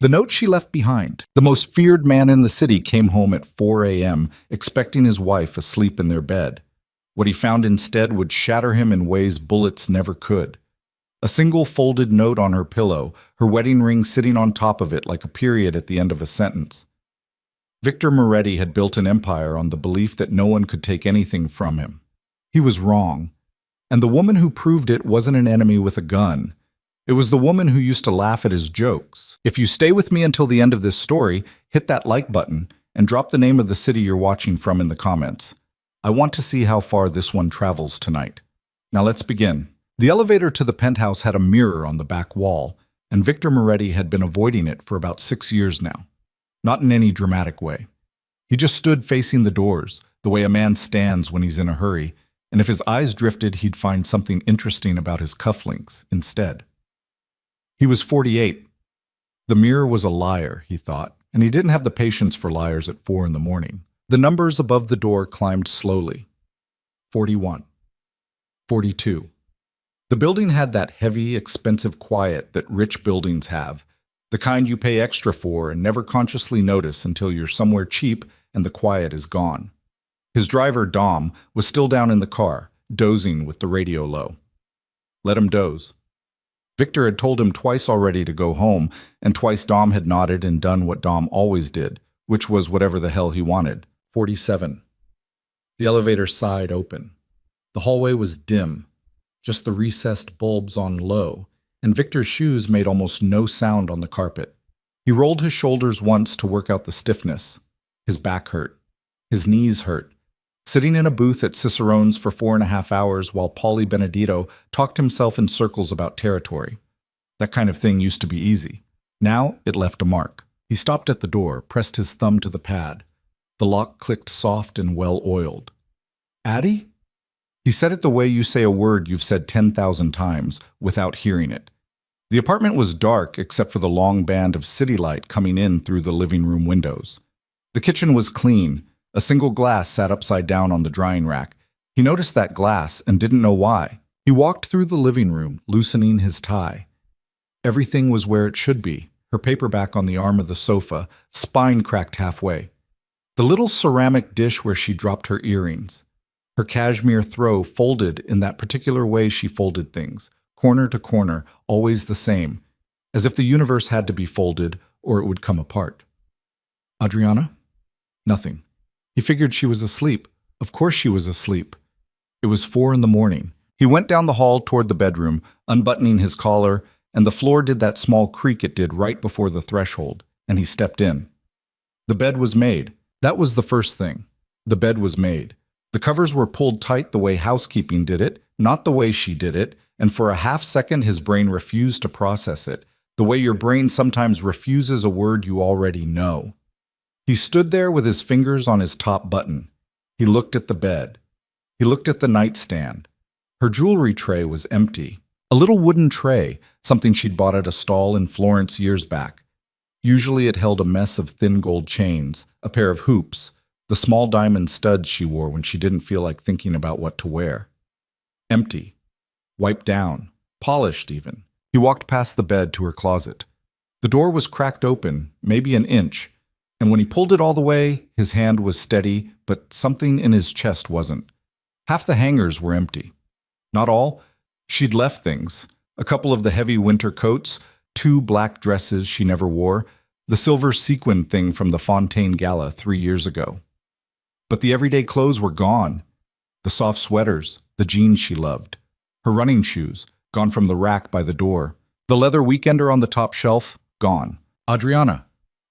The note she left behind. The most feared man in the city came home at 4 a.m., expecting his wife asleep in their bed. What he found instead would shatter him in ways bullets never could. A single folded note on her pillow, her wedding ring sitting on top of it like a period at the end of a sentence. Victor Moretti had built an empire on the belief that no one could take anything from him. He was wrong. And the woman who proved it wasn't an enemy with a gun. It was the woman who used to laugh at his jokes. If you stay with me until the end of this story, hit that like button and drop the name of the city you're watching from in the comments. I want to see how far this one travels tonight. Now let's begin. The elevator to the penthouse had a mirror on the back wall, and Victor Moretti had been avoiding it for about 6 years now. Not in any dramatic way. He just stood facing the doors, the way a man stands when he's in a hurry, and if his eyes drifted, he'd find something interesting about his cufflinks instead. He was 48. The mirror was a liar, he thought, and he didn't have the patience for liars at 4 in the morning. The numbers above the door climbed slowly. 41. 42. The building had that heavy, expensive quiet that rich buildings have, the kind you pay extra for and never consciously notice until you're somewhere cheap and the quiet is gone. His driver, Dom, was still down in the car, dozing with the radio low. Let him doze. Victor had told him twice already to go home, and twice Dom had nodded and done what Dom always did, which was whatever the hell he wanted. 47. The elevator sighed open. The hallway was dim, just the recessed bulbs on low, and Victor's shoes made almost no sound on the carpet. He rolled his shoulders once to work out the stiffness. His back hurt. His knees hurt. Sitting in a booth at Cicerone's for 4.5 hours while Paulie Benedito talked himself in circles about territory. That kind of thing used to be easy. Now it left a mark. He stopped at the door, pressed his thumb to the pad. The lock clicked soft and well-oiled. Addie? He said it the way you say a word you've said 10,000 times without hearing it. The apartment was dark except for the long band of city light coming in through the living room windows. The kitchen was clean. A single glass sat upside down on the drying rack. He noticed that glass and didn't know why. He walked through the living room, loosening his tie. Everything was where it should be, her paperback on the arm of the sofa, spine cracked halfway. The little ceramic dish where she dropped her earrings. Her cashmere throw folded in that particular way she folded things, corner to corner, always the same, as if the universe had to be folded or it would come apart. Adriana? Nothing. He figured she was asleep. Of course she was asleep. It was 4 in the morning. He went down the hall toward the bedroom, unbuttoning his collar, and the floor did that small creak it did right before the threshold, and he stepped in. The bed was made. That was the first thing. The bed was made. The covers were pulled tight the way housekeeping did it, not the way she did it, and for a half second his brain refused to process it, the way your brain sometimes refuses a word you already know. He stood there with his fingers on his top button. He looked at the bed. He looked at the nightstand. Her jewelry tray was empty. A little wooden tray, something she'd bought at a stall in Florence years back. Usually it held a mess of thin gold chains, a pair of hoops, the small diamond studs she wore when she didn't feel like thinking about what to wear. Empty. Wiped down. Polished even. He walked past the bed to her closet. The door was cracked open, maybe an inch, and when he pulled it all the way, his hand was steady, but something in his chest wasn't. Half the hangers were empty. Not all. She'd left things. A couple of the heavy winter coats, 2 black dresses she never wore, the silver sequin thing from the Fontaine Gala 3 years ago. But the everyday clothes were gone. The soft sweaters, the jeans she loved. Her running shoes, gone from the rack by the door. The leather weekender on the top shelf, gone. Adriana,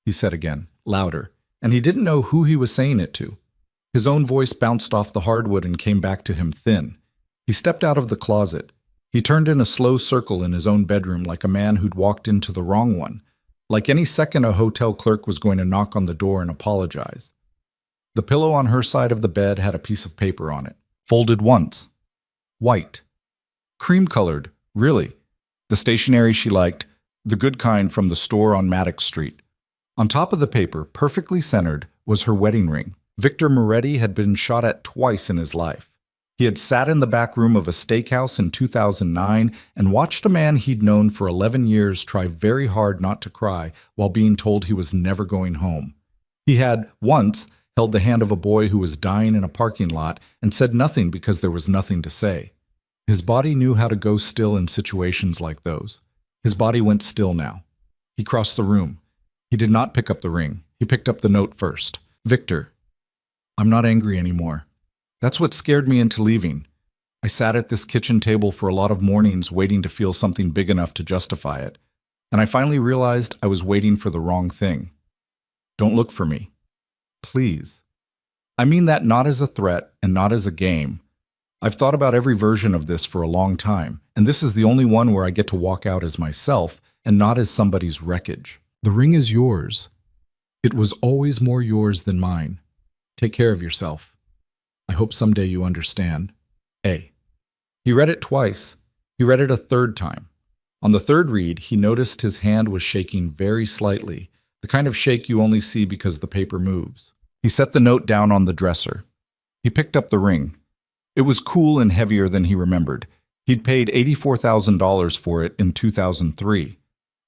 he said again, louder, and he didn't know who he was saying it to. His own voice bounced off the hardwood and came back to him thin. He stepped out of the closet. He turned in a slow circle in his own bedroom like a man who'd walked into the wrong one, like any second a hotel clerk was going to knock on the door and apologize. The pillow on her side of the bed had a piece of paper on it, folded once. White. Cream-colored, really. The stationery she liked, the good kind from the store on Maddox Street. On top of the paper, perfectly centered, was her wedding ring. Victor Moretti had been shot at twice in his life. He had sat in the back room of a steakhouse in 2009 and watched a man he'd known for 11 years try very hard not to cry while being told he was never going home. He had, once, held the hand of a boy who was dying in a parking lot and said nothing because there was nothing to say. His body knew how to go still in situations like those. His body went still now. He crossed the room. He did not pick up the ring. He picked up the note first. Victor, I'm not angry anymore. That's what scared me into leaving. I sat at this kitchen table for a lot of mornings waiting to feel something big enough to justify it. And I finally realized I was waiting for the wrong thing. Don't look for me. Please. I mean that not as a threat and not as a game. I've thought about every version of this for a long time, and this is the only one where I get to walk out as myself and not as somebody's wreckage. The ring is yours. It was always more yours than mine. Take care of yourself. I hope someday you understand. A. He read it twice. He read it a third time. On the third read, he noticed his hand was shaking very slightly, the kind of shake you only see because the paper moves. He set the note down on the dresser. He picked up the ring. It was cool and heavier than he remembered. He'd paid $84,000 for it in 2003.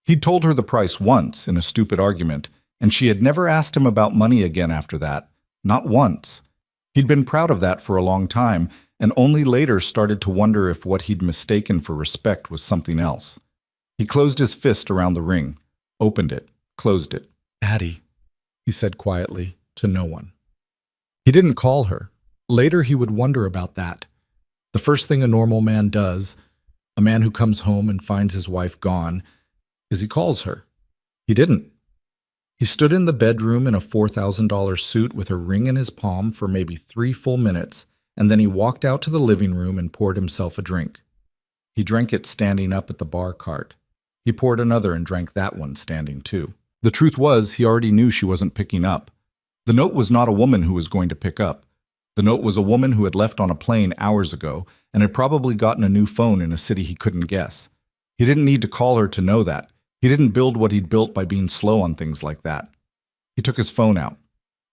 He'd told her the price once in a stupid argument, and she had never asked him about money again after that. Not once. He'd been proud of that for a long time, and only later started to wonder if what he'd mistaken for respect was something else. He closed his fist around the ring, opened it, closed it. Addie, he said quietly, to no one. He didn't call her. Later he would wonder about that. The first thing a normal man does, a man who comes home and finds his wife gone, is he calls her. He didn't. He stood in the bedroom in a $4,000 suit with a ring in his palm for maybe 3 full minutes, and then he walked out to the living room and poured himself a drink. He drank it standing up at the bar cart. He poured another and drank that one standing too. The truth was, he already knew she wasn't picking up. The note was not a woman who was going to pick up. The note was a woman who had left on a plane hours ago and had probably gotten a new phone in a city he couldn't guess. He didn't need to call her to know that. He didn't build what he'd built by being slow on things like that. He took his phone out.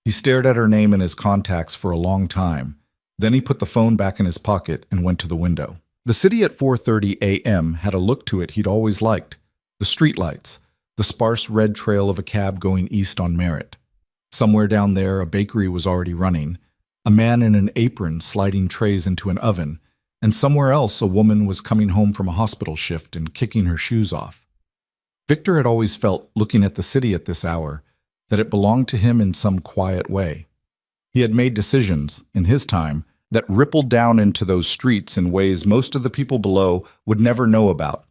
He stared at her name in his contacts for a long time. Then he put the phone back in his pocket and went to the window. The city at 4:30 a.m. had a look to it he'd always liked. The streetlights, the sparse red trail of a cab going east on Merritt. Somewhere down there, a bakery was already running, a man in an apron sliding trays into an oven, and somewhere else a woman was coming home from a hospital shift and kicking her shoes off. Victor had always felt, looking at the city at this hour, that it belonged to him in some quiet way. He had made decisions, in his time, that rippled down into those streets in ways most of the people below would never know about.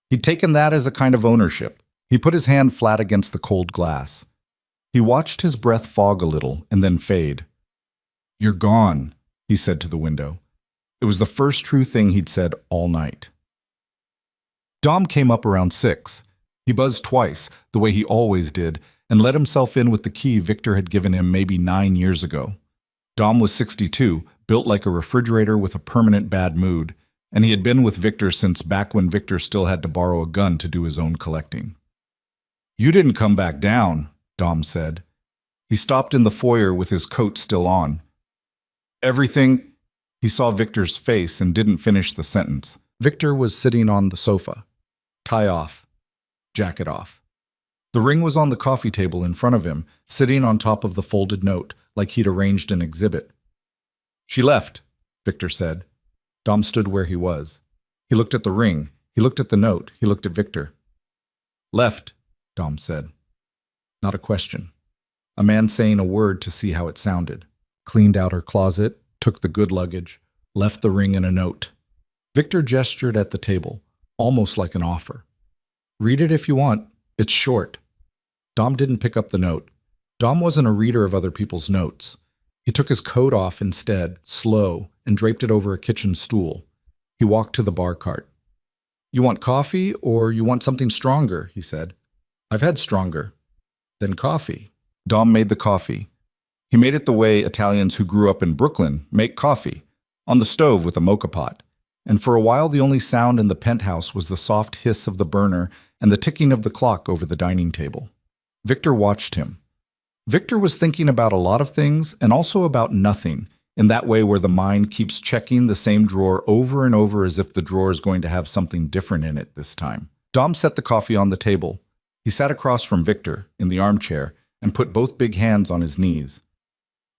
He'd taken that as a kind of ownership. He put his hand flat against the cold glass. He watched his breath fog a little and then fade. "You're gone," he said to the window. It was the first true thing he'd said all night. Dom came up around 6. He buzzed twice, the way he always did, and let himself in with the key Victor had given him maybe 9 years ago. Dom was 62, built like a refrigerator with a permanent bad mood, and he had been with Victor since back when Victor still had to borrow a gun to do his own collecting. "You didn't come back down," Dom said. He stopped in the foyer with his coat still on. "Everything—" He saw Victor's face and didn't finish the sentence. Victor was sitting on the sofa. Tie off. Jacket off. The ring was on the coffee table in front of him, sitting on top of the folded note, like he'd arranged an exhibit. "She left," Victor said. Dom stood where he was. He looked at the ring. He looked at the note. He looked at Victor. "Left," Dom said. Not a question. A man saying a word to see how it sounded. Cleaned out her closet, took the good luggage, left the ring and a note. Victor gestured at the table, almost like an offer. "Read it if you want. It's short." Dom didn't pick up the note. Dom wasn't a reader of other people's notes. He took his coat off instead, slow, and draped it over a kitchen stool. He walked to the bar cart. "You want coffee or you want something stronger?" he said. "I've had stronger." "Then coffee." Dom made the coffee. He made it the way Italians who grew up in Brooklyn make coffee, on the stove with a moka pot. And for a while the only sound in the penthouse was the soft hiss of the burner and the ticking of the clock over the dining table. Victor watched him. Victor was thinking about a lot of things and also about nothing. in that way where the mind keeps checking the same drawer over and over as if the drawer is going to have something different in it this time. Dom set the coffee on the table. He sat across from Victor in the armchair and put both big hands on his knees.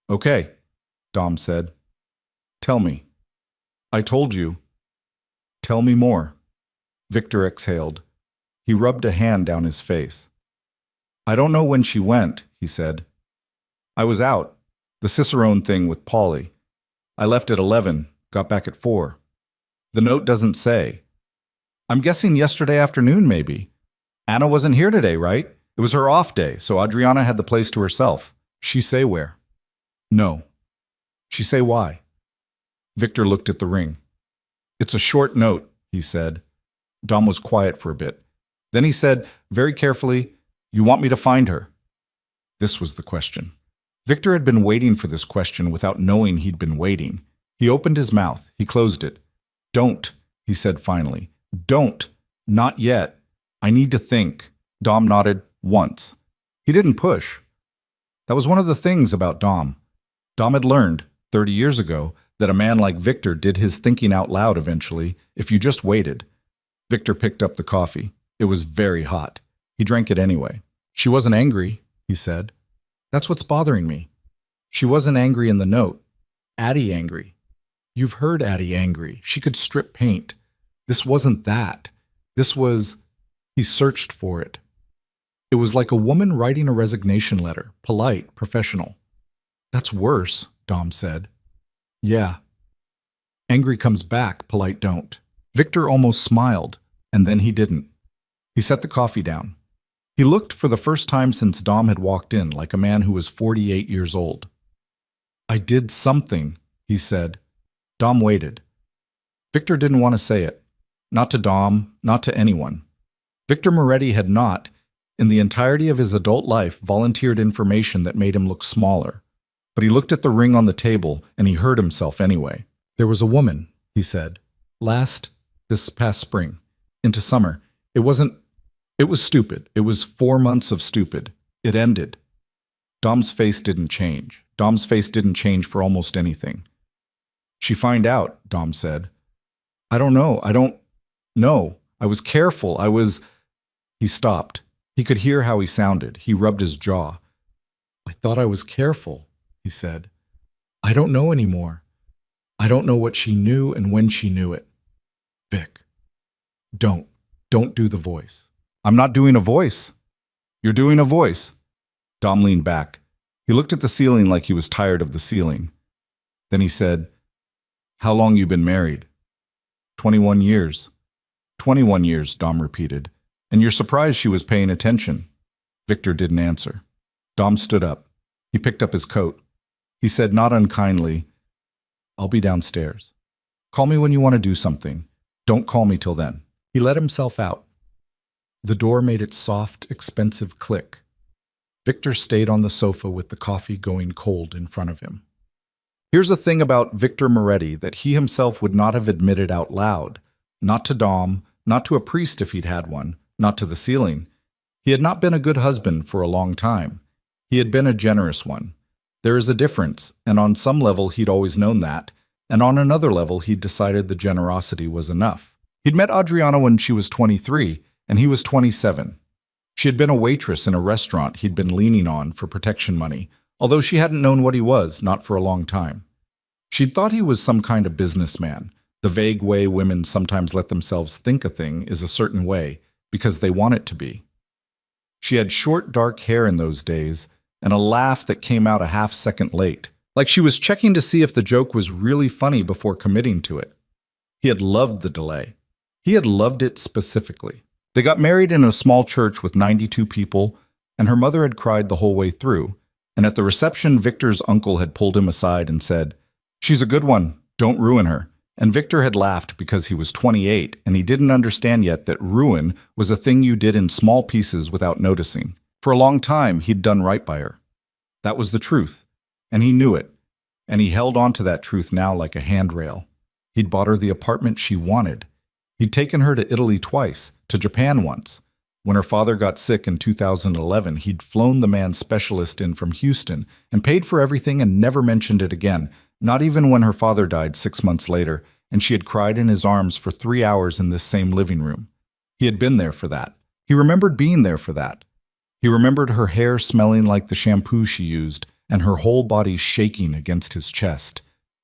"Okay," Dom said. "Tell me." "I told you." "Tell me more." Victor exhaled. He rubbed a hand down his face. "I don't know when she went," he said. "I was out. The Cicerone thing with Polly. I left at 11, got back at 4. The note doesn't say. I'm guessing yesterday afternoon, maybe. Anna wasn't here today, right? It was her off day, so Adriana had the place to herself. She say where?" "No." "She say why?" Victor looked at the ring. "It's a short note," he said. Dom was quiet for a bit. Then he said, very carefully, "You want me to find her?" This was the question. Victor had been waiting for this question without knowing he'd been waiting. He opened his mouth. He closed it. "Don't," he said finally. "Don't. Not yet. I need to think." Dom nodded once. He didn't push. That was one of the things about Dom. Dom had learned, 30 years ago, that a man like Victor did his thinking out loud eventually, if you just waited. Victor picked up the coffee. It was very hot. He drank it anyway. "She wasn't angry," he said. "That's what's bothering me. She wasn't angry in the note. Addie angry. You've heard Addie angry. She could strip paint. This wasn't that. This was..." He searched for it. It was like a woman writing a resignation letter, polite, professional. "That's worse," Dom said. "Yeah. Angry comes back, polite don't." Victor almost smiled, and then he didn't. He set the coffee down. He looked for the first time since Dom had walked in like a man who was 48 years old. "I did something," he said. Dom waited. Victor didn't want to say it. Not to Dom, not to anyone. Victor Moretti had not, in the entirety of his adult life, volunteered information that made him look smaller. But he looked at the ring on the table, and he heard himself anyway. "There was a woman," he said. This past spring, into summer. It was stupid. It was 4 months of stupid. It ended." Dom's face didn't change. Dom's face didn't change for almost anything. "She find out," Dom said. "I don't know. I don't know. I was careful. I was..." He stopped. He could hear how he sounded. He rubbed his jaw. "I thought I was careful," he said. "I don't know anymore. I don't know what she knew and when she knew it." "Vic, don't do the voice." "I'm not doing a voice." "You're doing a voice." Dom leaned back. He looked at the ceiling like he was tired of the ceiling. Then he said, "How long you been married?" 21 years. 21 years, Dom repeated. "And you're surprised she was paying attention." Victor didn't answer. Dom stood up. He picked up his coat. He said not unkindly, "I'll be downstairs. Call me when you want to do something. Don't call me till then." He let himself out. The door made its soft, expensive click. Victor stayed on the sofa with the coffee going cold in front of him. Here's the thing about Victor Moretti that he himself would not have admitted out loud. Not to Dom, not to a priest if he'd had one, not to the ceiling. He had not been a good husband for a long time. He had been a generous one. There is a difference, and on some level he'd always known that, and on another level he'd decided the generosity was enough. He'd met Adriana when she was 23, and he was 27. She had been a waitress in a restaurant he'd been leaning on for protection money, although she hadn't known what he was, not for a long time. She'd thought he was some kind of businessman. The vague way women sometimes let themselves think a thing is a certain way, because they want it to be. She had short, dark hair in those days, and a laugh that came out a half-second late, like she was checking to see if the joke was really funny before committing to it. He had loved the delay. He had loved it specifically. They got married in a small church with 92 people, and her mother had cried the whole way through, and at the reception Victor's uncle had pulled him aside and said, "She's a good one, don't ruin her." And Victor had laughed because he was 28 and he didn't understand yet that ruin was a thing you did in small pieces without noticing. For a long time, he'd done right by her. That was the truth, and he knew it, and he held on to that truth now like a handrail. He'd bought her the apartment she wanted. He'd taken her to Italy twice, to Japan once. When her father got sick in 2011, he'd flown the man's specialist in from Houston and paid for everything and never mentioned it again, Not even when her father died 6 months later, and she had cried in his arms for 3 hours in this same living room. He had been there for that. He remembered being there for that. He remembered her hair smelling like the shampoo she used, and her whole body shaking against his chest.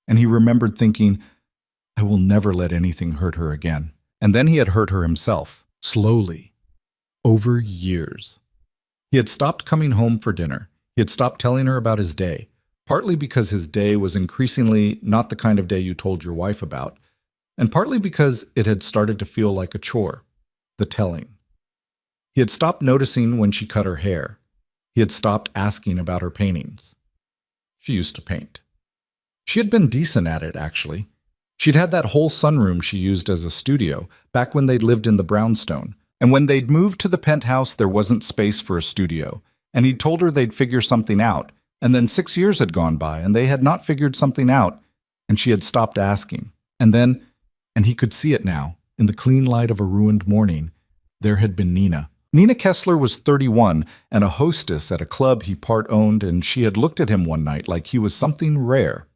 And he remembered thinking, I will never let anything hurt her again. And then he had hurt her himself, slowly, over years. He had stopped coming home for dinner. He had stopped telling her about his day, partly because his day was increasingly not the kind of day you told your wife about, and partly because it had started to feel like a chore, the telling. He had stopped noticing when she cut her hair. He had stopped asking about her paintings. She used to paint. She had been decent at it, actually. She'd had that whole sunroom she used as a studio back when they'd lived in the brownstone. And when they'd moved to the penthouse, there wasn't space for a studio. And he'd told her they'd figure something out. And then 6 years had gone by, and they had not figured something out, and she had stopped asking. And he could see it now, in the clean light of a ruined morning, there had been Nina. Nina Kessler was 31 and a hostess at a club he part-owned, and she had looked at him one night like he was something rare.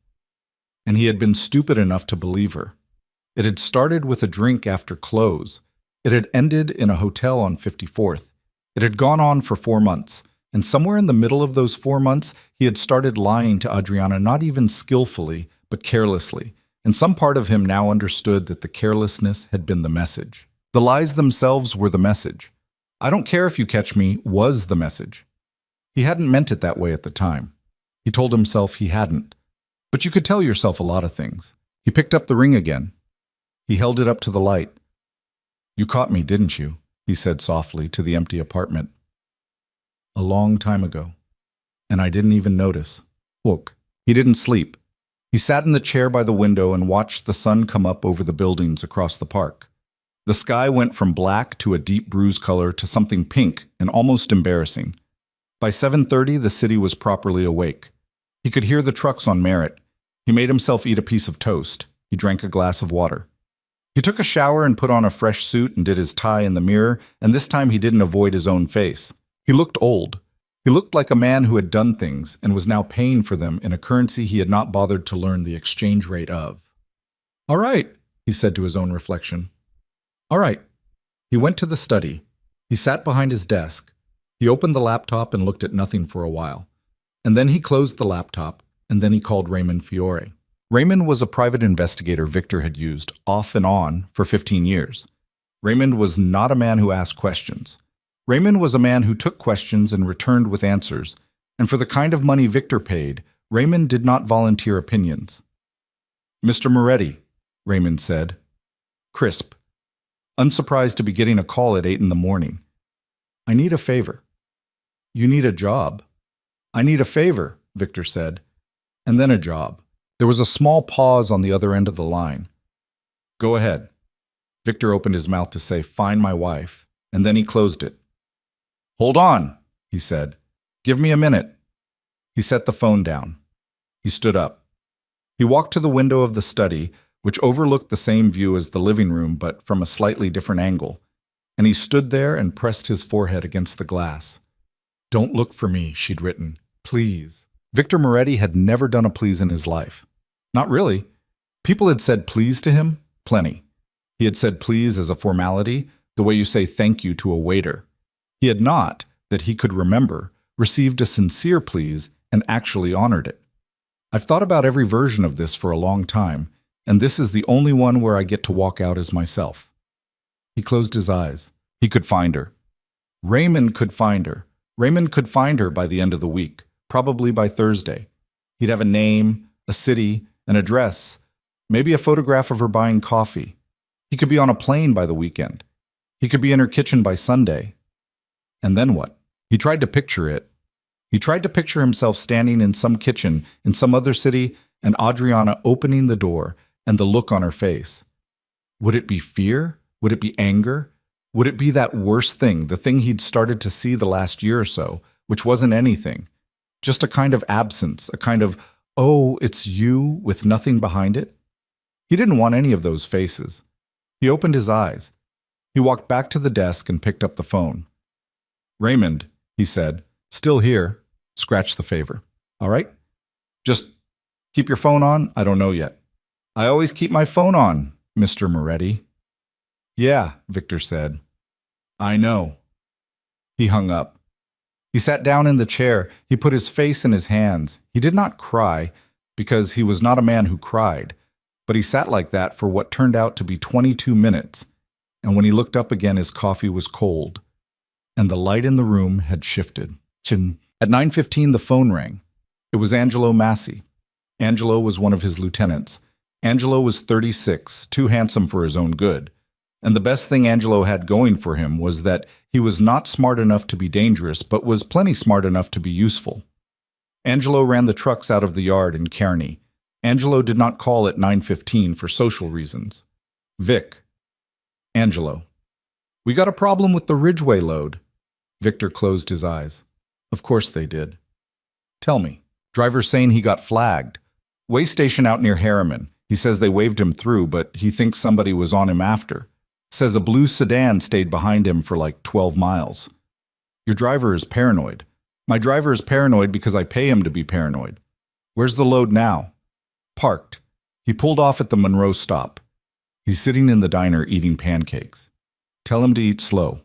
And he had been stupid enough to believe her. It had started with a drink after close. It had ended in a hotel on 54th. It had gone on for 4 months, and somewhere in the middle of those 4 months, he had started lying to Adriana, not even skillfully, but carelessly, and some part of him now understood that the carelessness had been the message. The lies themselves were the message. I don't care if you catch me was the message. He hadn't meant it that way at the time. He told himself he hadn't. But you could tell yourself a lot of things. He picked up the ring again. He held it up to the light. You caught me, didn't you? He said softly to the empty apartment. A long time ago. And I didn't even notice. Look, he didn't sleep. He sat in the chair by the window and watched the sun come up over the buildings across the park. The sky went from black to a deep bruise color to something pink and almost embarrassing. By 7:30, the city was properly awake. He could hear the trucks on Merritt. He made himself eat a piece of toast. He drank a glass of water. He took a shower and put on a fresh suit and did his tie in the mirror, and this time he didn't avoid his own face. He looked old. He looked like a man who had done things and was now paying for them in a currency he had not bothered to learn the exchange rate of. All right, he said to his own reflection. All right. He went to the study. He sat behind his desk. He opened the laptop and looked at nothing for a while. And then he closed the laptop, and then he called Raymond Fiore. Raymond was a private investigator Victor had used, off and on, for 15 years. Raymond was not a man who asked questions. Raymond was a man who took questions and returned with answers, and for the kind of money Victor paid, Raymond did not volunteer opinions. Mr. Moretti, Raymond said. Crisp. Unsurprised to be getting a call at 8 in the morning. I need a favor. You need a job. I need a favor, Victor said. And then a job. There was a small pause on the other end of the line. Go ahead. Victor opened his mouth to say, find my wife, and then he closed it. Hold on, he said. Give me a minute. He set the phone down. He stood up. He walked to the window of the study, which overlooked the same view as the living room, but from a slightly different angle, and he stood there and pressed his forehead against the glass. Don't look for me, she'd written. Please. Victor Moretti had never done a please in his life. Not really. People had said please to him, plenty. He had said please as a formality, the way you say thank you to a waiter. He had not, that he could remember, received a sincere please and actually honored it. I've thought about every version of this for a long time, and this is the only one where I get to walk out as myself. He closed his eyes. He could find her. Raymond could find her. Raymond could find her by the end of the week, probably by Thursday. He'd have a name, a city, an address, maybe a photograph of her buying coffee. He could be on a plane by the weekend. He could be in her kitchen by Sunday. And then what? He tried to picture it. He tried to picture himself standing in some kitchen in some other city and Adriana opening the door and the look on her face. Would it be fear? Would it be anger? Would it be that worst thing, the thing he'd started to see the last year or so, which wasn't anything? Just a kind of absence, a kind of, oh, it's you, with nothing behind it? He didn't want any of those faces. He opened his eyes. He walked back to the desk and picked up the phone. Raymond, he said, still here. Scratch the favor. All right? Just Keep your phone on? I don't know yet. I always keep my phone on, Mr. Moretti. Yeah, Victor said. I know. He hung up. He sat down in the chair. He put his face in his hands. He did not cry, because he was not a man who cried, but he sat like that for what turned out to be 22 minutes, and when he looked up again his coffee was cold, and the light in the room had shifted. Chin. At 9:15 the phone rang. It was Angelo Massey. Angelo was one of his lieutenants. Angelo was 36, too handsome for his own good. And the best thing Angelo had going for him was that he was not smart enough to be dangerous, but was plenty smart enough to be useful. Angelo ran the trucks out of the yard in Kearney. Angelo did not call at 9:15 for social reasons. Vic. Angelo. We got a problem with the Ridgeway load. Victor closed his eyes. Of course they did. Tell me. Driver's saying he got flagged. Way station out near Harriman. He says they waved him through, but he thinks somebody was on him after. Says a blue sedan stayed behind him for like 12 miles. Your driver is paranoid. My driver is paranoid because I pay him to be paranoid. Where's the load now? Parked. He pulled off at the Monroe stop. He's sitting in the diner eating pancakes. Tell him to eat slow.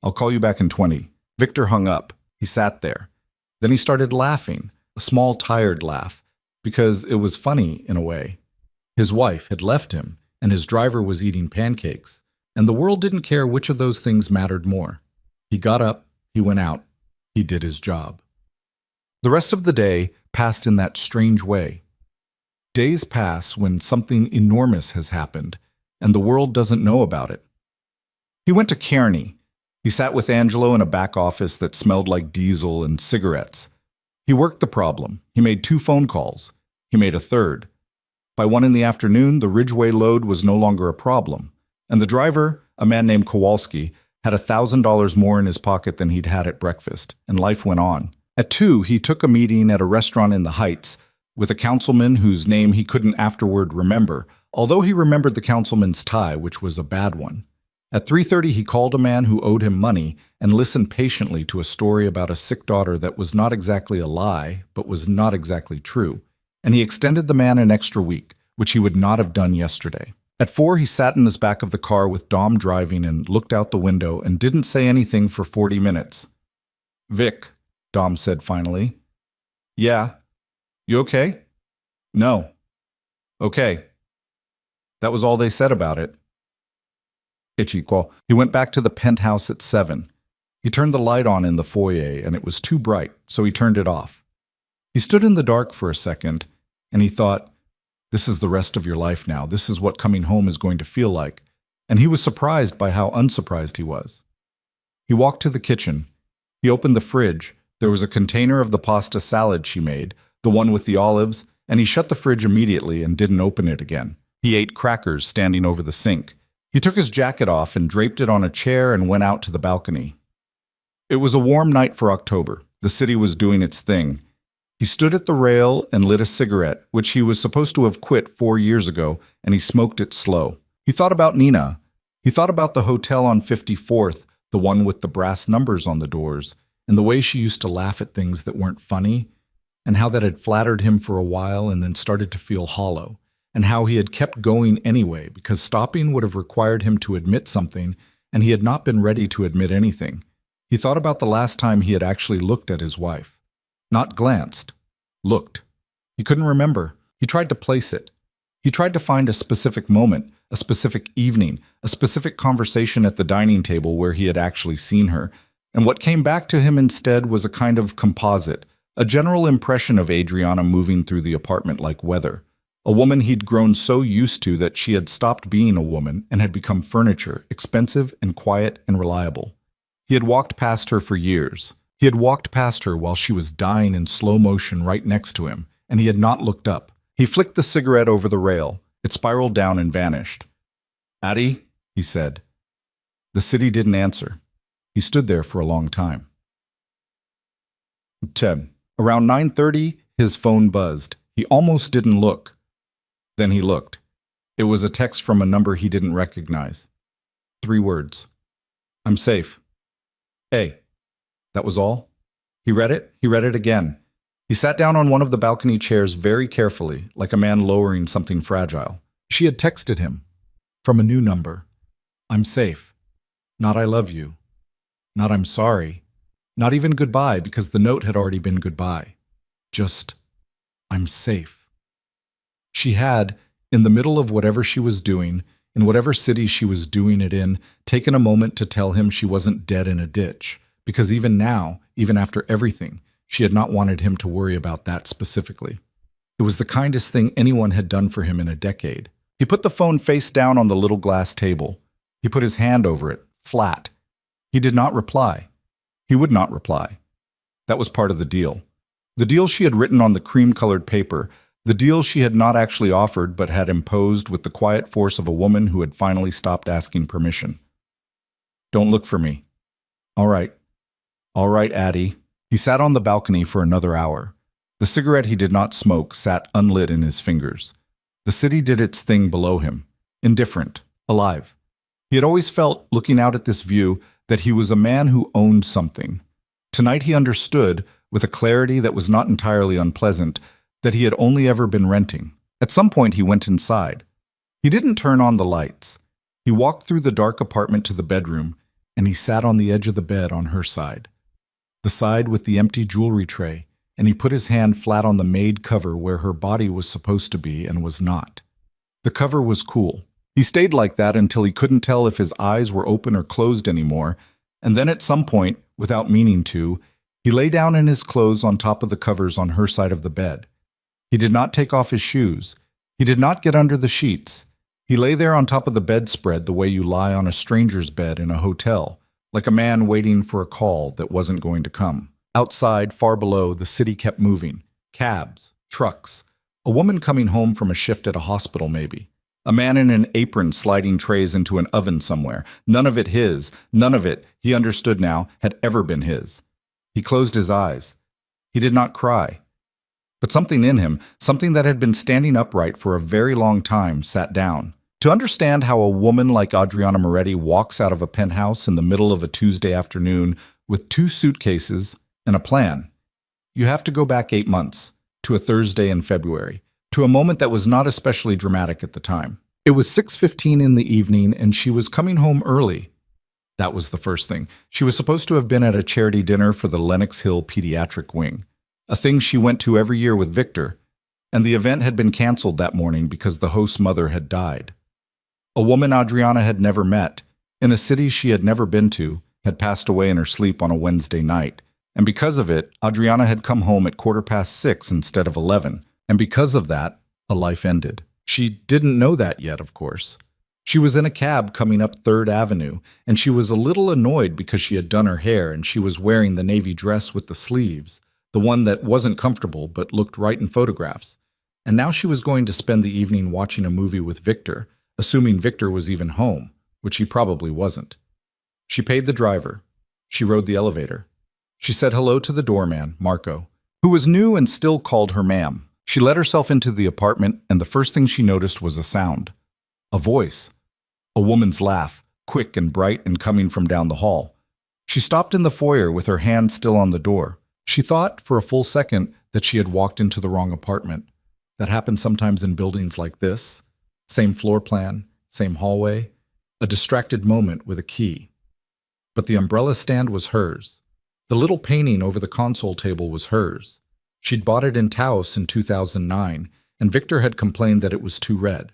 I'll call you back in 20. Victor hung up. He sat there. Then he started laughing, a small tired laugh, because it was funny in a way. His wife had left him, and his driver was eating pancakes, and the world didn't care which of those things mattered more. He got up, he went out, he did his job. The rest of the day passed in that strange way. Days pass when something enormous has happened, and the world doesn't know about it. He went to Kearney. He sat with Angelo in a back office that smelled like diesel and cigarettes. He worked the problem. He made 2 phone calls. He made a third. By 1 in the afternoon, the Ridgeway load was no longer a problem, and the driver, a man named Kowalski, had $1,000 more in his pocket than he'd had at breakfast, and life went on. At 2, he took a meeting at a restaurant in the Heights with a councilman whose name he couldn't afterward remember, although he remembered the councilman's tie, which was a bad one. At 3:30, he called a man who owed him money and listened patiently to a story about a sick daughter that was not exactly a lie, but was not exactly true. And he extended the man an extra week, which he would not have done yesterday. At 4, he sat in his back of the car with Dom driving and looked out the window and didn't say anything for 40 minutes. Vic, Dom said finally. Yeah. You okay? No. Okay. That was all they said about it. Ichiko. He went back to the penthouse at 7. He turned the light on in the foyer and it was too bright, so he turned it off. He stood in the dark for a second and he thought, this is the rest of your life now. This is what coming home is going to feel like. And he was surprised by how unsurprised he was. He walked to the kitchen. He opened the fridge. There was a container of the pasta salad she made, the one with the olives, and he shut the fridge immediately and didn't open it again. He ate crackers standing over the sink. He took his jacket off and draped it on a chair and went out to the balcony. It was a warm night for October. The city was doing its thing. He stood at the rail and lit a cigarette, which he was supposed to have quit 4 years ago, and he smoked it slow. He thought about Nina. He thought about the hotel on 54th, the one with the brass numbers on the doors, and the way she used to laugh at things that weren't funny, and how that had flattered him for a while and then started to feel hollow, and how he had kept going anyway because stopping would have required him to admit something, and he had not been ready to admit anything. He thought about the last time he had actually looked at his wife. Not glanced. Looked. He couldn't remember. He tried to place it. He tried to find a specific moment, a specific evening, a specific conversation at the dining table where he had actually seen her, and what came back to him instead was a kind of composite, a general impression of Adriana moving through the apartment like weather, a woman he'd grown so used to that she had stopped being a woman and had become furniture, expensive and quiet and reliable. He had walked past her for years. He had walked past her while she was dying in slow motion right next to him, and he had not looked up. He flicked the cigarette over the rail. It spiraled down and vanished. Addie, he said. The city didn't answer. He stood there for a long time. Around 9:30, his phone buzzed. He almost didn't look. Then he looked. It was a text from a number he didn't recognize. 3 words. I'm safe. Hey. That was all. He read it again. He sat down on one of the balcony chairs very carefully, like a man lowering something fragile. She had texted him from a new number. I'm safe. Not I love you. Not I'm sorry. Not even goodbye, because the note had already been goodbye. Just, I'm safe. She had, in the middle of whatever she was doing, in whatever city she was doing it in, taken a moment to tell him she wasn't dead in a ditch, because even now, even after everything, she had not wanted him to worry about that specifically. It was the kindest thing anyone had done for him in a decade. He put the phone face down on the little glass table. He put his hand over it, flat. He did not reply. He would not reply. That was part of the deal. The deal she had written on the cream-colored paper, the deal she had not actually offered but had imposed with the quiet force of a woman who had finally stopped asking permission. Don't look for me. All right. All right, Addie. He sat on the balcony for another hour. The cigarette he did not smoke sat unlit in his fingers. The city did its thing below him, indifferent, alive. He had always felt, looking out at this view, that he was a man who owned something. Tonight he understood, with a clarity that was not entirely unpleasant, that he had only ever been renting. At some point he went inside. He didn't turn on the lights. He walked through the dark apartment to the bedroom, and he sat on the edge of the bed on her side. The side with the empty jewelry tray, and he put his hand flat on the made cover where her body was supposed to be and was not. The cover was cool. He stayed like that until he couldn't tell if his eyes were open or closed anymore, and then at some point, without meaning to, he lay down in his clothes on top of the covers on her side of the bed. He did not take off his shoes. He did not get under the sheets. He lay there on top of the bedspread the way you lie on a stranger's bed in a hotel, like a man waiting for a call that wasn't going to come. Outside, far below, the city kept moving. Cabs, trucks, a woman coming home from a shift at a hospital maybe. A man in an apron sliding trays into an oven somewhere. None of it his, none of it, he understood now, had ever been his. He closed his eyes. He did not cry. But something in him, something that had been standing upright for a very long time, sat down. To understand how a woman like Adriana Moretti walks out of a penthouse in the middle of a Tuesday afternoon with 2 suitcases and a plan, you have to go back 8 months, to a Thursday in February, to a moment that was not especially dramatic at the time. It was 6:15 in the evening, and she was coming home early. That was the first thing. She was supposed to have been at a charity dinner for the Lenox Hill Pediatric Wing, a thing she went to every year with Victor, and the event had been canceled that morning because the host's mother had died. A woman Adriana had never met, in a city she had never been to, had passed away in her sleep on a Wednesday night, and because of it, Adriana had come home at 6:15 instead of 11, and because of that, a life ended. She didn't know that yet, of course. She was in a cab coming up 3rd Avenue, and she was a little annoyed because she had done her hair and she was wearing the navy dress with the sleeves, the one that wasn't comfortable but looked right in photographs. And now she was going to spend the evening watching a movie with Victor, assuming Victor was even home, which he probably wasn't. She paid the driver. She rode the elevator. She said hello to the doorman, Marco, who was new and still called her ma'am. She let herself into the apartment, and the first thing she noticed was a sound. A voice. A woman's laugh, quick and bright and coming from down the hall. She stopped in the foyer with her hand still on the door. She thought, for a full second, that she had walked into the wrong apartment. That happens sometimes in buildings like this. Same floor plan, same hallway. A distracted moment with a key. But the umbrella stand was hers. The little painting over the console table was hers. She'd bought it in Taos in 2009, and Victor had complained that it was too red.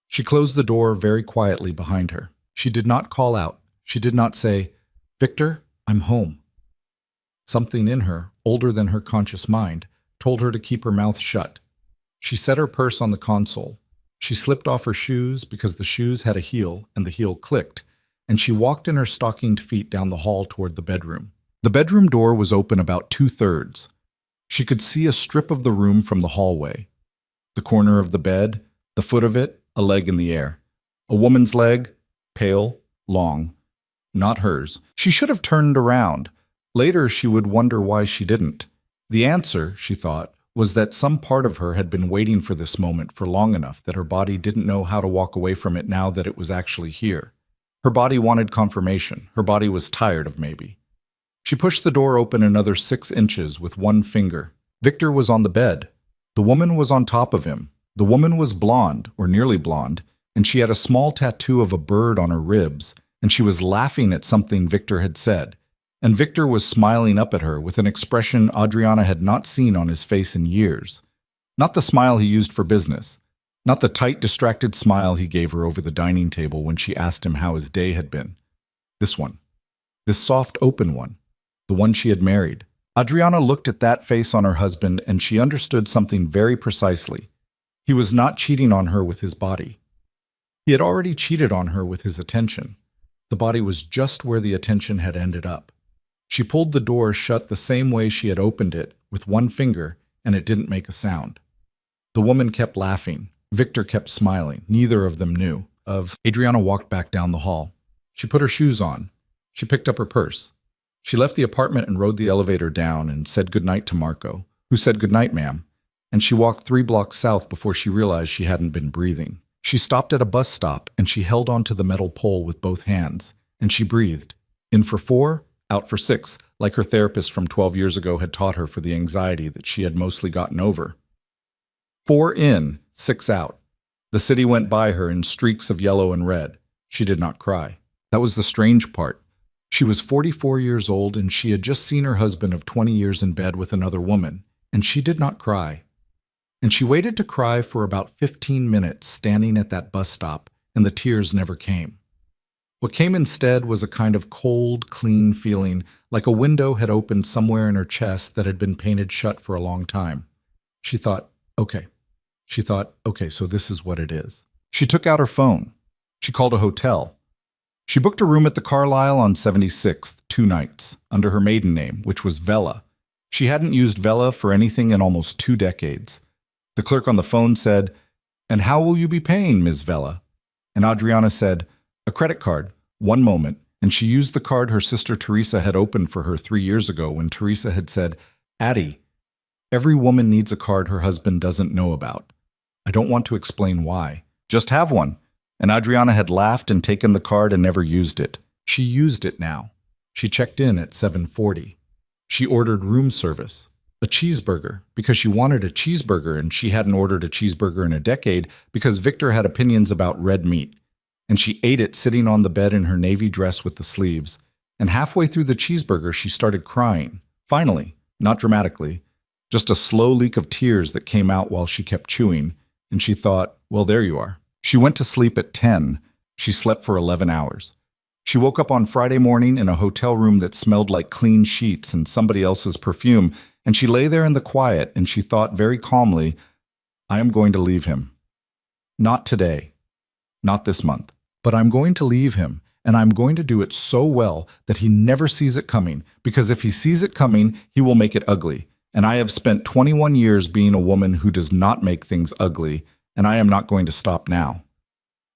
She closed the door very quietly behind her. She did not call out. She did not say, "Victor, I'm home." Something in her, older than her conscious mind, told her to keep her mouth shut. She set her purse on the console. She slipped off her shoes because the shoes had a heel and the heel clicked, and she walked in her stockinged feet down the hall toward the bedroom. The bedroom door was open about 2/3. She could see a strip of the room from the hallway. The corner of the bed, the foot of it, a leg in the air. A woman's leg, pale, long. Not hers. She should have turned around. Later she would wonder why she didn't. The answer, she thought, was that some part of her had been waiting for this moment for long enough that her body didn't know how to walk away from it now that it was actually here. Her body wanted confirmation. Her body was tired of maybe. She pushed the door open another 6 inches with one finger. Victor was on the bed. The woman was on top of him. The woman was blonde, or nearly blonde, and she had a small tattoo of a bird on her ribs, and she was laughing at something Victor had said. And Victor was smiling up at her with an expression Adriana had not seen on his face in years. Not the smile he used for business. Not the tight, distracted smile he gave her over the dining table when she asked him how his day had been. This one. This soft, open one. The one she had married. Adriana looked at that face on her husband and she understood something very precisely. He was not cheating on her with his body. He had already cheated on her with his attention. The body was just where the attention had ended up. She pulled the door shut the same way she had opened it, with one finger, and it didn't make a sound. The woman kept laughing. Victor kept smiling. Neither of them knew. Adriana walked back down the hall. She put her shoes on. She picked up her purse. She left the apartment and rode the elevator down and said goodnight to Marco, who said goodnight, ma'am. And she walked 3 blocks south before she realized she hadn't been breathing. She stopped at a bus stop and she held onto the metal pole with both hands, and she breathed. In for 4, out for 6, like her therapist from 12 years ago had taught her for the anxiety that she had mostly gotten over. 4 in, 6 out. The city went by her in streaks of yellow and red. She did not cry. That was the strange part. She was 44 years old and she had just seen her husband of 20 years in bed with another woman, and she did not cry. And she waited to cry for about 15 minutes standing at that bus stop, and the tears never came. What came instead was a kind of cold, clean feeling, like a window had opened somewhere in her chest that had been painted shut for a long time. She thought, okay. So this is what it is. She took out her phone. She called a hotel. She booked a room at the Carlisle on 76th, 2 nights, under her maiden name, which was Vella. She hadn't used Vella for anything in almost 2 decades. The clerk on the phone said, "And how will you be paying, Ms. Vella?" And Adriana said, "A credit card. 1 moment." And she used the card her sister Teresa had opened for her 3 years ago when Teresa had said, "Addie, every woman needs a card her husband doesn't know about. I don't want to explain why. Just have one." And Adriana had laughed and taken the card and never used it. She used it now. She checked in at 7:40. She ordered room service. A cheeseburger, because she wanted a cheeseburger and she hadn't ordered a cheeseburger in a decade because Victor had opinions about red meat. And she ate it sitting on the bed in her navy dress with the sleeves. And halfway through the cheeseburger, she started crying. Finally, not dramatically, just a slow leak of tears that came out while she kept chewing. And she thought, well, there you are. She went to sleep at 10. She slept for 11 hours. She woke up on Friday morning in a hotel room that smelled like clean sheets and somebody else's perfume, and she lay there in the quiet and she thought very calmly, I am going to leave him. Not today. Not this month. But I'm going to leave him, and I'm going to do it so well that he never sees it coming, because if he sees it coming, he will make it ugly. And I have spent 21 years being a woman who does not make things ugly, and I am not going to stop now.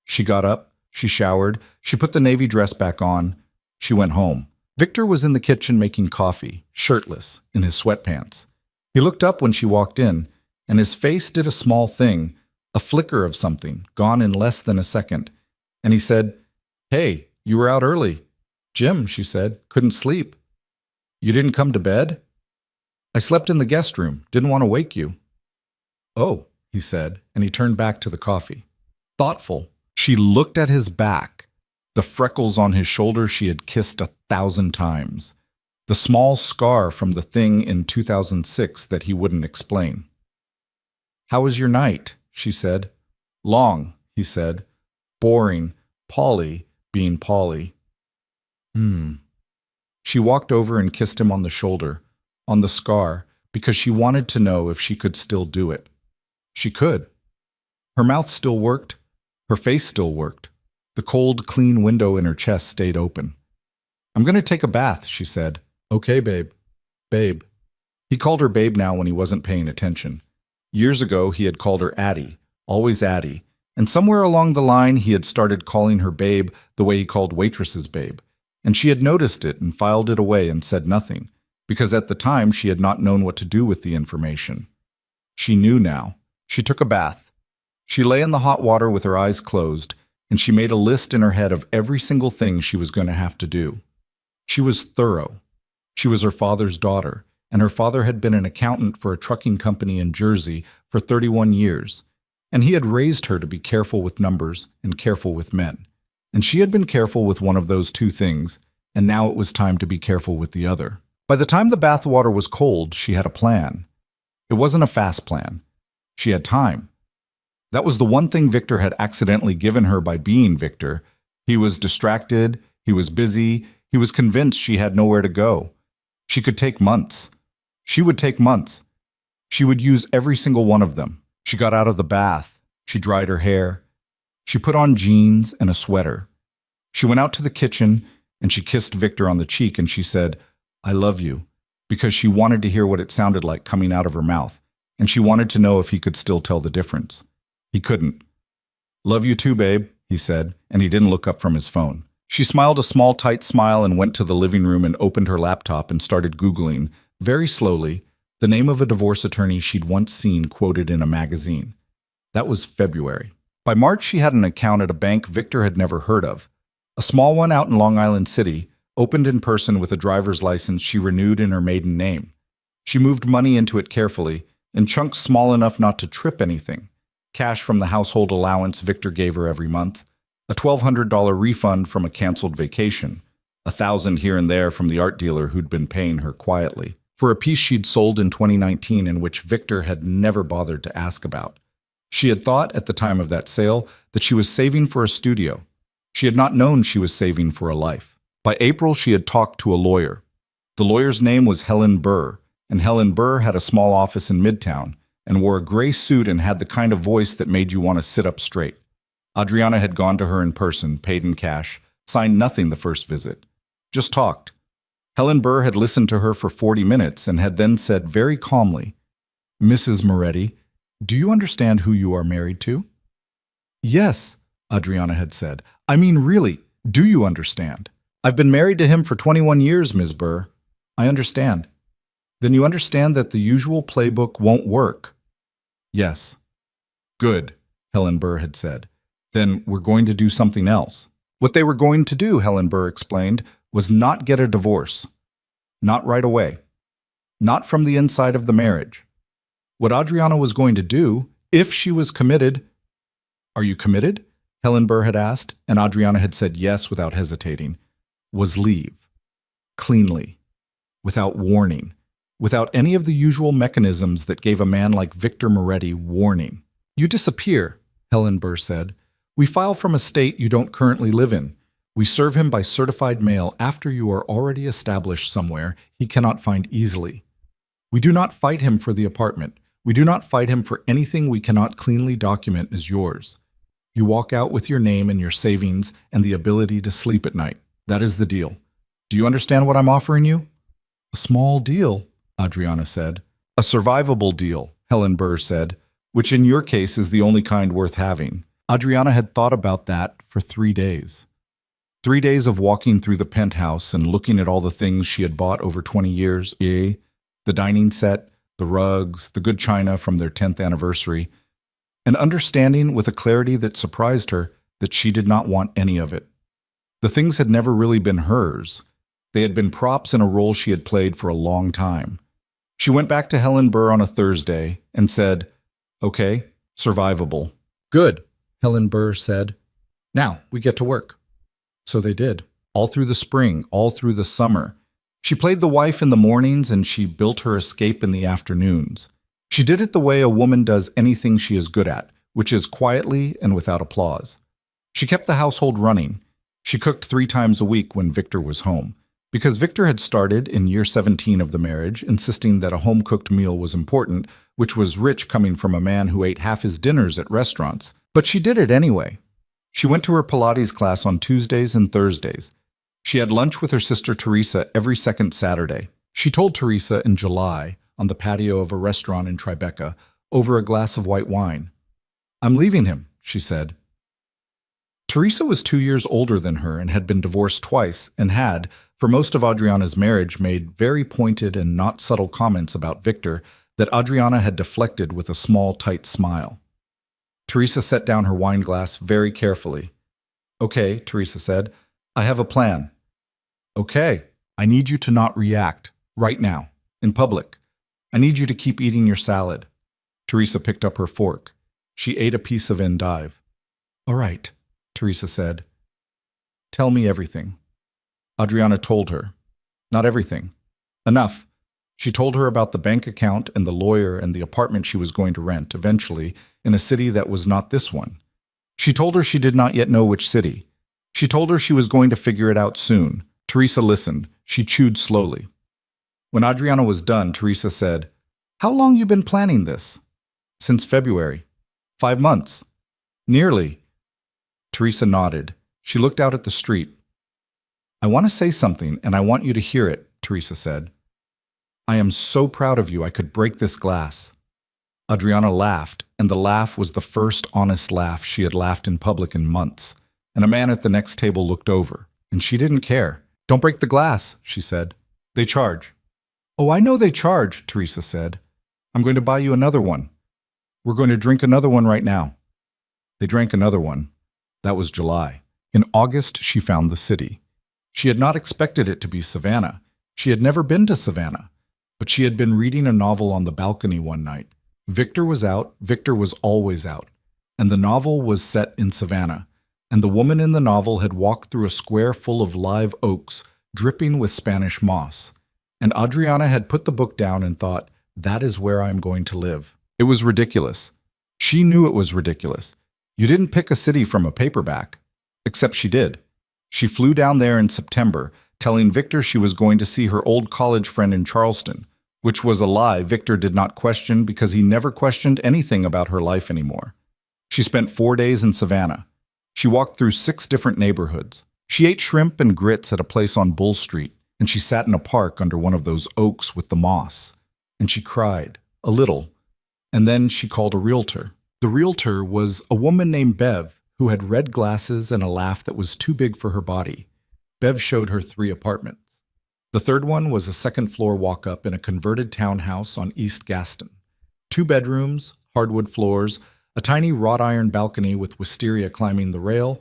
She got up, she showered, she put the navy dress back on, she went home. Victor was in the kitchen making coffee, shirtless, in his sweatpants. He looked up when she walked in, and his face did a small thing, a flicker of something, gone in less than a second. And he said, "Hey, you were out early." "Jim," she said, "couldn't sleep." "You didn't come to bed?" "I slept in the guest room, didn't want to wake you." "Oh," he said, and he turned back to the coffee. Thoughtful. She looked at his back, the freckles on his shoulder she had kissed 1,000 times, the small scar from the thing in 2006 that he wouldn't explain. "How was your night?" she said. "Long," he said. "Boring. Polly being Polly." She walked over and kissed him on the shoulder, on the scar, because she wanted to know if she could still do it. She could. Her mouth still worked. Her face still worked. The cold, clean window in her chest stayed open. "I'm going to take a bath," she said. "Okay, babe." Babe. He called her babe now when he wasn't paying attention. Years ago, he had called her Addie, always Addie. And somewhere along the line, he had started calling her babe the way he called waitresses babe. And she had noticed it and filed it away and said nothing, because at the time she had not known what to do with the information. She knew now. She took a bath. She lay in the hot water with her eyes closed, and she made a list in her head of every single thing she was going to have to do. She was thorough. She was her father's daughter, and her father had been an accountant for a trucking company in Jersey for 31 years, and he had raised her to be careful with numbers and careful with men. And she had been careful with one of those two things, and now it was time to be careful with the other. By the time the bathwater was cold, she had a plan. It wasn't a fast plan. She had time. That was the one thing Victor had accidentally given her by being Victor. He was distracted, he was busy, he was convinced she had nowhere to go. She could take months. She would take months. She would use every single one of them. She got out of the bath. She dried her hair. She put on jeans and a sweater. She went out to the kitchen and she kissed Victor on the cheek and she said, "I love you," because she wanted to hear what it sounded like coming out of her mouth, and she wanted to know if he could still tell the difference. He couldn't. "Love you too, babe," he said, and he didn't look up from his phone. She smiled a small, tight smile and went to the living room and opened her laptop and started Googling, very slowly, the name of a divorce attorney she'd once seen quoted in a magazine. That was February. By March, she had an account at a bank Victor had never heard of. A small one out in Long Island City, opened in person with a driver's license she renewed in her maiden name. She moved money into it carefully, in chunks small enough not to trip anything. Cash from the household allowance Victor gave her every month, a $1,200 refund from a canceled vacation, $1,000 here and there from the art dealer who'd been paying her quietly, for a piece she'd sold in 2019 and which Victor had never bothered to ask about. She had thought, at the time of that sale, that she was saving for a studio. She had not known she was saving for a life. By April, she had talked to a lawyer. The lawyer's name was Helen Burr, and Helen Burr had a small office in Midtown, and wore a gray suit and had the kind of voice that made you want to sit up straight. Adriana had gone to her in person, paid in cash, signed nothing the first visit. Just talked. Helen Burr had listened to her for 40 minutes and had then said very calmly, "Mrs. Moretti, do you understand who you are married to?" "Yes," Adriana had said. "I mean, really, do you understand?" "I've been married to him for 21 years, Ms. Burr." "I understand." "Then you understand that the usual playbook won't work?" "Yes." "Good," Helen Burr had said. "Then we're going to do something else." What they were going to do, Helen Burr explained, was not get a divorce. Not right away. Not from the inside of the marriage. What Adriana was going to do, if she was committed— "Are you committed?" Helen Burr had asked, and Adriana had said yes without hesitating, was leave. Cleanly. Without warning. Without any of the usual mechanisms that gave a man like Victor Moretti warning. "You disappear," Helen Burr said. "We file from a state you don't currently live in. We serve him by certified mail after you are already established somewhere he cannot find easily. We do not fight him for the apartment. We do not fight him for anything we cannot cleanly document as yours. You walk out with your name and your savings and the ability to sleep at night. That is the deal. Do you understand what I'm offering you?" "A small deal," Adriana said. "A survivable deal," Helen Burr said, "which in your case is the only kind worth having." Adriana had thought about that for 3 days. 3 days of walking through the penthouse and looking at all the things she had bought over 20 years, the dining set, the rugs, the good china from their 10th anniversary, and understanding with a clarity that surprised her that she did not want any of it. The things had never really been hers. They had been props in a role she had played for a long time. She went back to Helen Burr on a Thursday and said, "Okay, survivable." "Good," Helen Burr said. "Now we get to work." So they did, all through the spring, all through the summer. She played the wife in the mornings and she built her escape in the afternoons. She did it the way a woman does anything she is good at, which is quietly and without applause. She kept the household running. She cooked 3 times a week when Victor was home, because Victor had started, in year 17 of the marriage, insisting that a home-cooked meal was important, which was rich coming from a man who ate half his dinners at restaurants. But she did it anyway. She went to her Pilates class on Tuesdays and Thursdays. She had lunch with her sister Teresa every second Saturday. She told Teresa in July, on the patio of a restaurant in Tribeca, over a glass of white wine. "I'm leaving him," she said. Teresa was 2 years older than her and had been divorced twice and had, for most of Adriana's marriage, made very pointed and not subtle comments about Victor that Adriana had deflected with a small, tight smile. Teresa set down her wine glass very carefully. "Okay," Teresa said, "I have a plan." "Okay, I need you to not react, right now, In public. I need you to keep eating your salad. Teresa picked up her fork. She ate a piece of endive. All right, Teresa said. Tell me everything. Adriana told her. Not everything. Enough. She told her about the bank account and the lawyer and the apartment she was going to rent, eventually, in a city that was not this one. She told her she did not yet know which city. She told her she was going to figure it out soon. Teresa listened. She chewed slowly. When Adriana was done, Teresa said, How long you been planning this? Since February. 5 months. Nearly. Teresa nodded. She looked out at the street. I want to say something, and I want you to hear it, Teresa said. I am so proud of you I could break this glass. Adriana laughed, and the laugh was the first honest laugh she had laughed in public in months. And a man at the next table looked over, and she didn't care. Don't break the glass, she said. They charge. Oh, I know they charge, Teresa said. I'm going to buy you another one. We're going to drink another one right now. They drank another one. That was July. In August, she found the city. She had not expected it to be Savannah. She had never been to Savannah. But she had been reading a novel on the balcony one night. Victor was out. Victor was always out. And the novel was set in Savannah. And the woman in the novel had walked through a square full of live oaks, dripping with Spanish moss. And Adriana had put the book down and thought, that is where I'm going to live. It was ridiculous. She knew it was ridiculous. You didn't pick a city from a paperback. Except she did. She flew down there in September, telling Victor she was going to see her old college friend in Charleston, which was a lie Victor did not question because he never questioned anything about her life anymore. She spent 4 days in Savannah. She walked through 6 different neighborhoods. She ate shrimp and grits at a place on Bull Street, and she sat in a park under one of those oaks with the moss. And she cried, a little. And then she called a realtor. The realtor was a woman named Bev, who had red glasses and a laugh that was too big for her body. Bev showed her 3 apartments. The third one was a second-floor walk-up in a converted townhouse on East Gaston. 2 bedrooms, hardwood floors, a tiny wrought iron balcony with wisteria climbing the rail,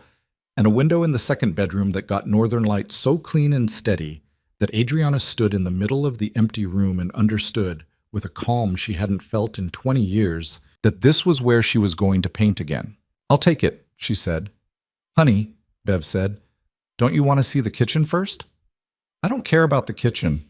and a window in the second bedroom that got northern light so clean and steady that Adriana stood in the middle of the empty room and understood, with a calm she hadn't felt in 20 years, that this was where she was going to paint again. I'll take it, she said. Honey, Bev said, don't you want to see the kitchen first? I don't care about the kitchen.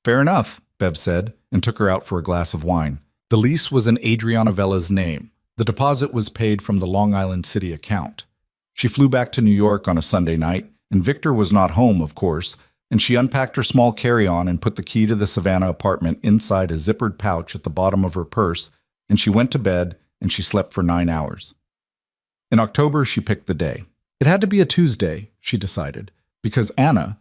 Fair enough, Bev said, and took her out for a glass of wine. The lease was in Adriana Vella's name. The deposit was paid from the Long Island City account. She flew back to New York on a Sunday night, and Victor was not home, of course, and she unpacked her small carry-on and put the key to the Savannah apartment inside a zippered pouch at the bottom of her purse, and she went to bed, and she slept for 9 hours. In October, she picked the day. It had to be a Tuesday, she decided, because Anna,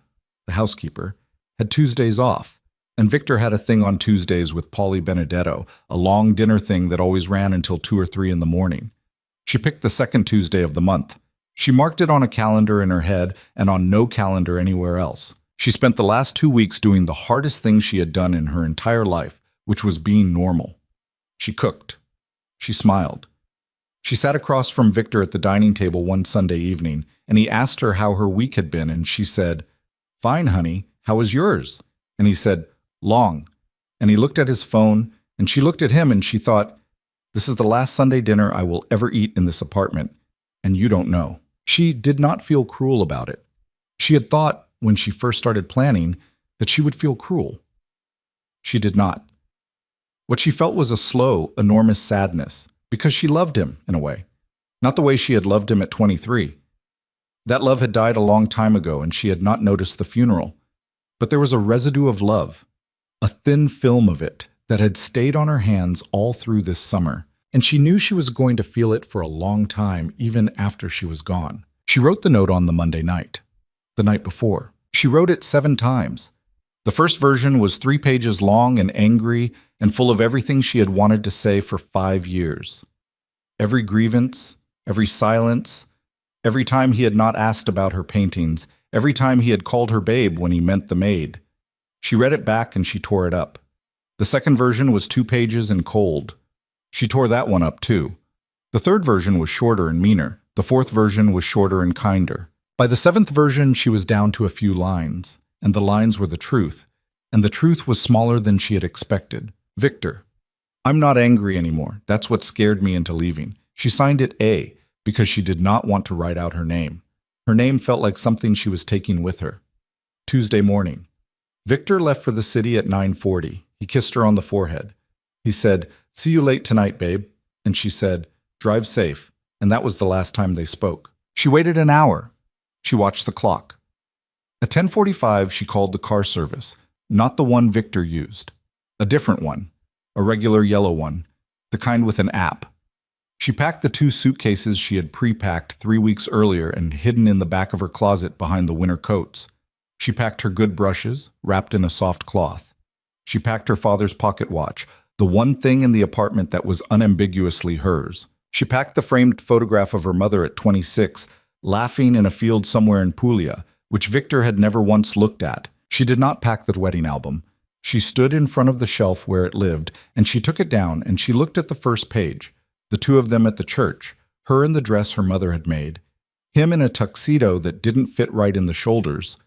the housekeeper, had Tuesdays off, and Victor had a thing on Tuesdays with Polly Benedetto, a long dinner thing that always ran until 2 or 3 in the morning. She picked the second Tuesday of the month. She marked it on a calendar in her head and on no calendar anywhere else. She spent the last 2 weeks doing the hardest thing she had done in her entire life, which was being normal. She cooked. She smiled. She sat across from Victor at the dining table one Sunday evening, and he asked her how her week had been, and she said, Fine, honey. How was yours? And he said, Long. And he looked at his phone, and she looked at him, and she thought, This is the last Sunday dinner I will ever eat in this apartment, and you don't know. She did not feel cruel about it. She had thought, when she first started planning, that she would feel cruel. She did not. What she felt was a slow, enormous sadness, because she loved him, in a way. Not the way she had loved him at 23. That love had died a long time ago, and she had not noticed the funeral. But there was a residue of love, a thin film of it, that had stayed on her hands all through this summer, and she knew she was going to feel it for a long time, even after she was gone. She wrote the note on the Monday night, the night before. She wrote it 7 times. The first version was 3 pages long and angry and full of everything she had wanted to say for 5 years. Every grievance, every silence, every time he had not asked about her paintings, every time he had called her babe when he meant the maid. She read it back and she tore it up. The second version was 2 pages and cold. She tore that one up too. The third version was shorter and meaner. The fourth version was shorter and kinder. By the 7th version, she was down to a few lines, and the lines were the truth, and the truth was smaller than she had expected. Victor. I'm not angry anymore. That's what scared me into leaving. She signed it A because she did not want to write out her name. Her name felt like something she was taking with her. Tuesday morning. Victor left for the city at 9:40. He kissed her on the forehead. He said, "See you late tonight, babe." And she said, "Drive safe." And that was the last time they spoke. She waited an hour. She watched the clock. At 10:45, she called the car service, not the one Victor used. A different one, a regular yellow one, the kind with an app. She packed the 2 suitcases she had pre-packed 3 weeks earlier and hidden in the back of her closet behind the winter coats. She packed her good brushes, wrapped in a soft cloth. She packed her father's pocket watch, the one thing in the apartment that was unambiguously hers. She packed the framed photograph of her mother at 26, laughing in a field somewhere in Puglia, which Victor had never once looked at. She did not pack the wedding album. She stood in front of the shelf where it lived, and she took it down, and she looked at the first page. The 2 of them at the church, her in the dress her mother had made, him in a tuxedo that didn't fit right in the shoulders.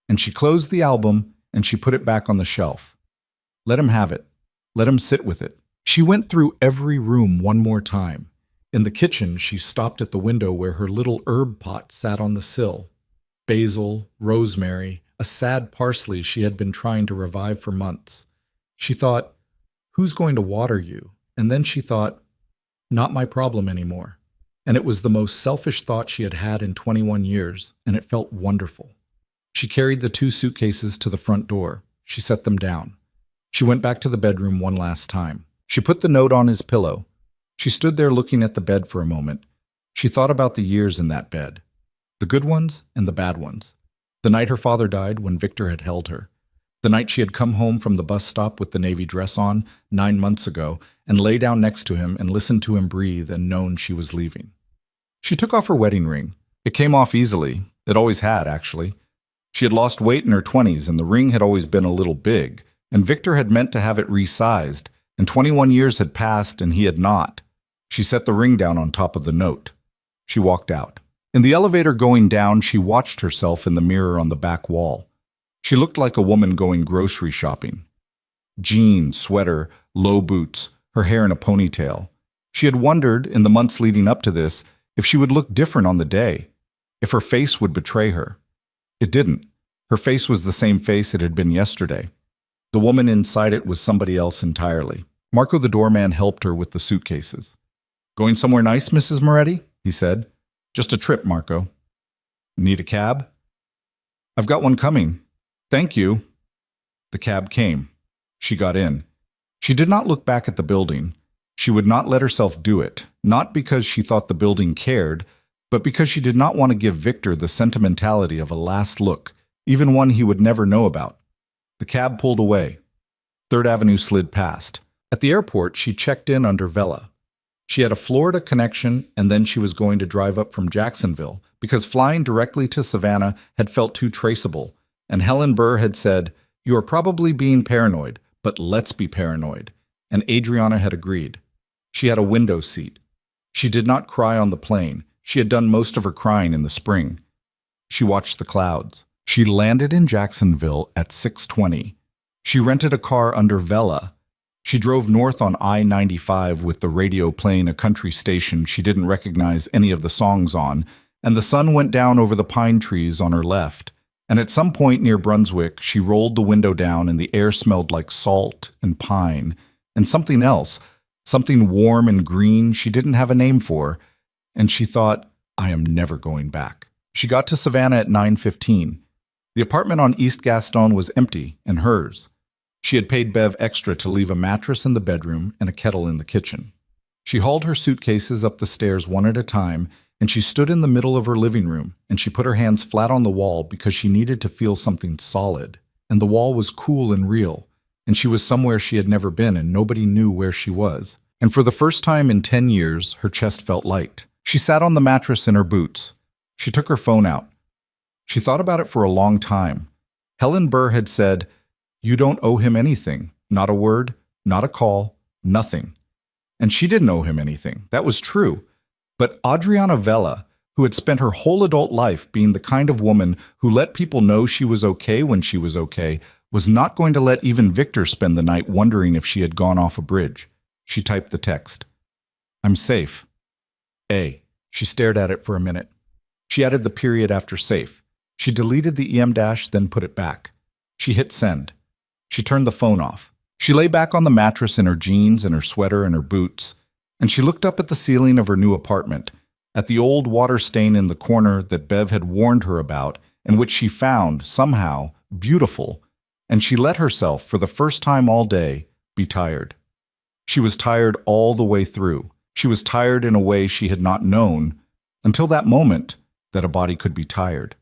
And she closed the album, and she put it back on the shelf. Let him have it. Let him sit with it. She went through every room one more time. In the kitchen, she stopped at the window where her little herb pot sat on the sill. Basil, rosemary, a sad parsley she had been trying to revive for months. She thought, who's going to water you? And then she thought, not my problem anymore. And it was the most selfish thought she had had in 21 years, and it felt wonderful. She carried the 2 suitcases to the front door. She set them down. She went back to the bedroom one last time. She put the note on his pillow. She stood there looking at the bed for a moment. She thought about the years in that bed. The good ones and the bad ones. The night her father died when Victor had held her. The night she had come home from the bus stop with the navy dress on 9 months ago and lay down next to him and listened to him breathe and known she was leaving. She took off her wedding ring. It came off easily. It always had, actually. She had lost weight in her 20s and the ring had always been a little big, and Victor had meant to have it resized, and 21 years had passed and he had not. She set the ring down on top of the note. She walked out. In the elevator going down, she watched herself in the mirror on the back wall. She looked like a woman going grocery shopping. Jeans, sweater, low boots, her hair in a ponytail. She had wondered, in the months leading up to this, if she would look different on the day, if her face would betray her. It didn't. Her face was the same face it had been yesterday. The woman inside it was somebody else entirely. Marco the doorman helped her with the suitcases. "Going somewhere nice, Mrs. Moretti?" he said. "Just a trip, Marco." "Need a cab?" "I've got one coming." "Thank you." The cab came. She got in. She did not look back at the building. She would not let herself do it, not because she thought the building cared, but because she did not want to give Victor the sentimentality of a last look, even one he would never know about. The cab pulled away. 3rd Avenue slid past. At the airport, she checked in under Vela. She had a Florida connection, and then she was going to drive up from Jacksonville, because flying directly to Savannah had felt too traceable, and Helen Burr had said, "You are probably being paranoid, but let's be paranoid," and Adriana had agreed. She had a window seat. She did not cry on the plane. She had done most of her crying in the spring. She watched the clouds. She landed in Jacksonville at 6:20. She rented a car under Vela. She drove north on I-95 with the radio playing a country station she didn't recognize any of the songs on, and the sun went down over the pine trees on her left. And at some point near Brunswick, she rolled the window down and the air smelled like salt and pine, and something else, something warm and green she didn't have a name for, and she thought, I am never going back. She got to Savannah at 9:15. The apartment on East Gaston was empty, and hers. She had paid Bev extra to leave a mattress in the bedroom and a kettle in the kitchen. She hauled her suitcases up the stairs one at a time, and she stood in the middle of her living room, and she put her hands flat on the wall because she needed to feel something solid. And the wall was cool and real, and she was somewhere she had never been, and nobody knew where she was. And for the first time in 10 years, her chest felt light. She sat on the mattress in her boots. She took her phone out. She thought about it for a long time. Helen Burr had said, "You don't owe him anything. Not a word, not a call, nothing." And she didn't owe him anything. That was true. But Adriana Vela, who had spent her whole adult life being the kind of woman who let people know she was okay when she was okay, was not going to let even Victor spend the night wondering if she had gone off a bridge. She typed the text. I'm safe. A. She stared at it for a minute. She added the period after safe. She deleted the EM dash, then put it back. She hit send. She turned the phone off. She lay back on the mattress in her jeans and her sweater and her boots, and she looked up at the ceiling of her new apartment, at the old water stain in the corner that Bev had warned her about and which she found, somehow, beautiful, and she let herself, for the first time all day, be tired. She was tired all the way through. She was tired in a way she had not known, until that moment, that a body could be tired.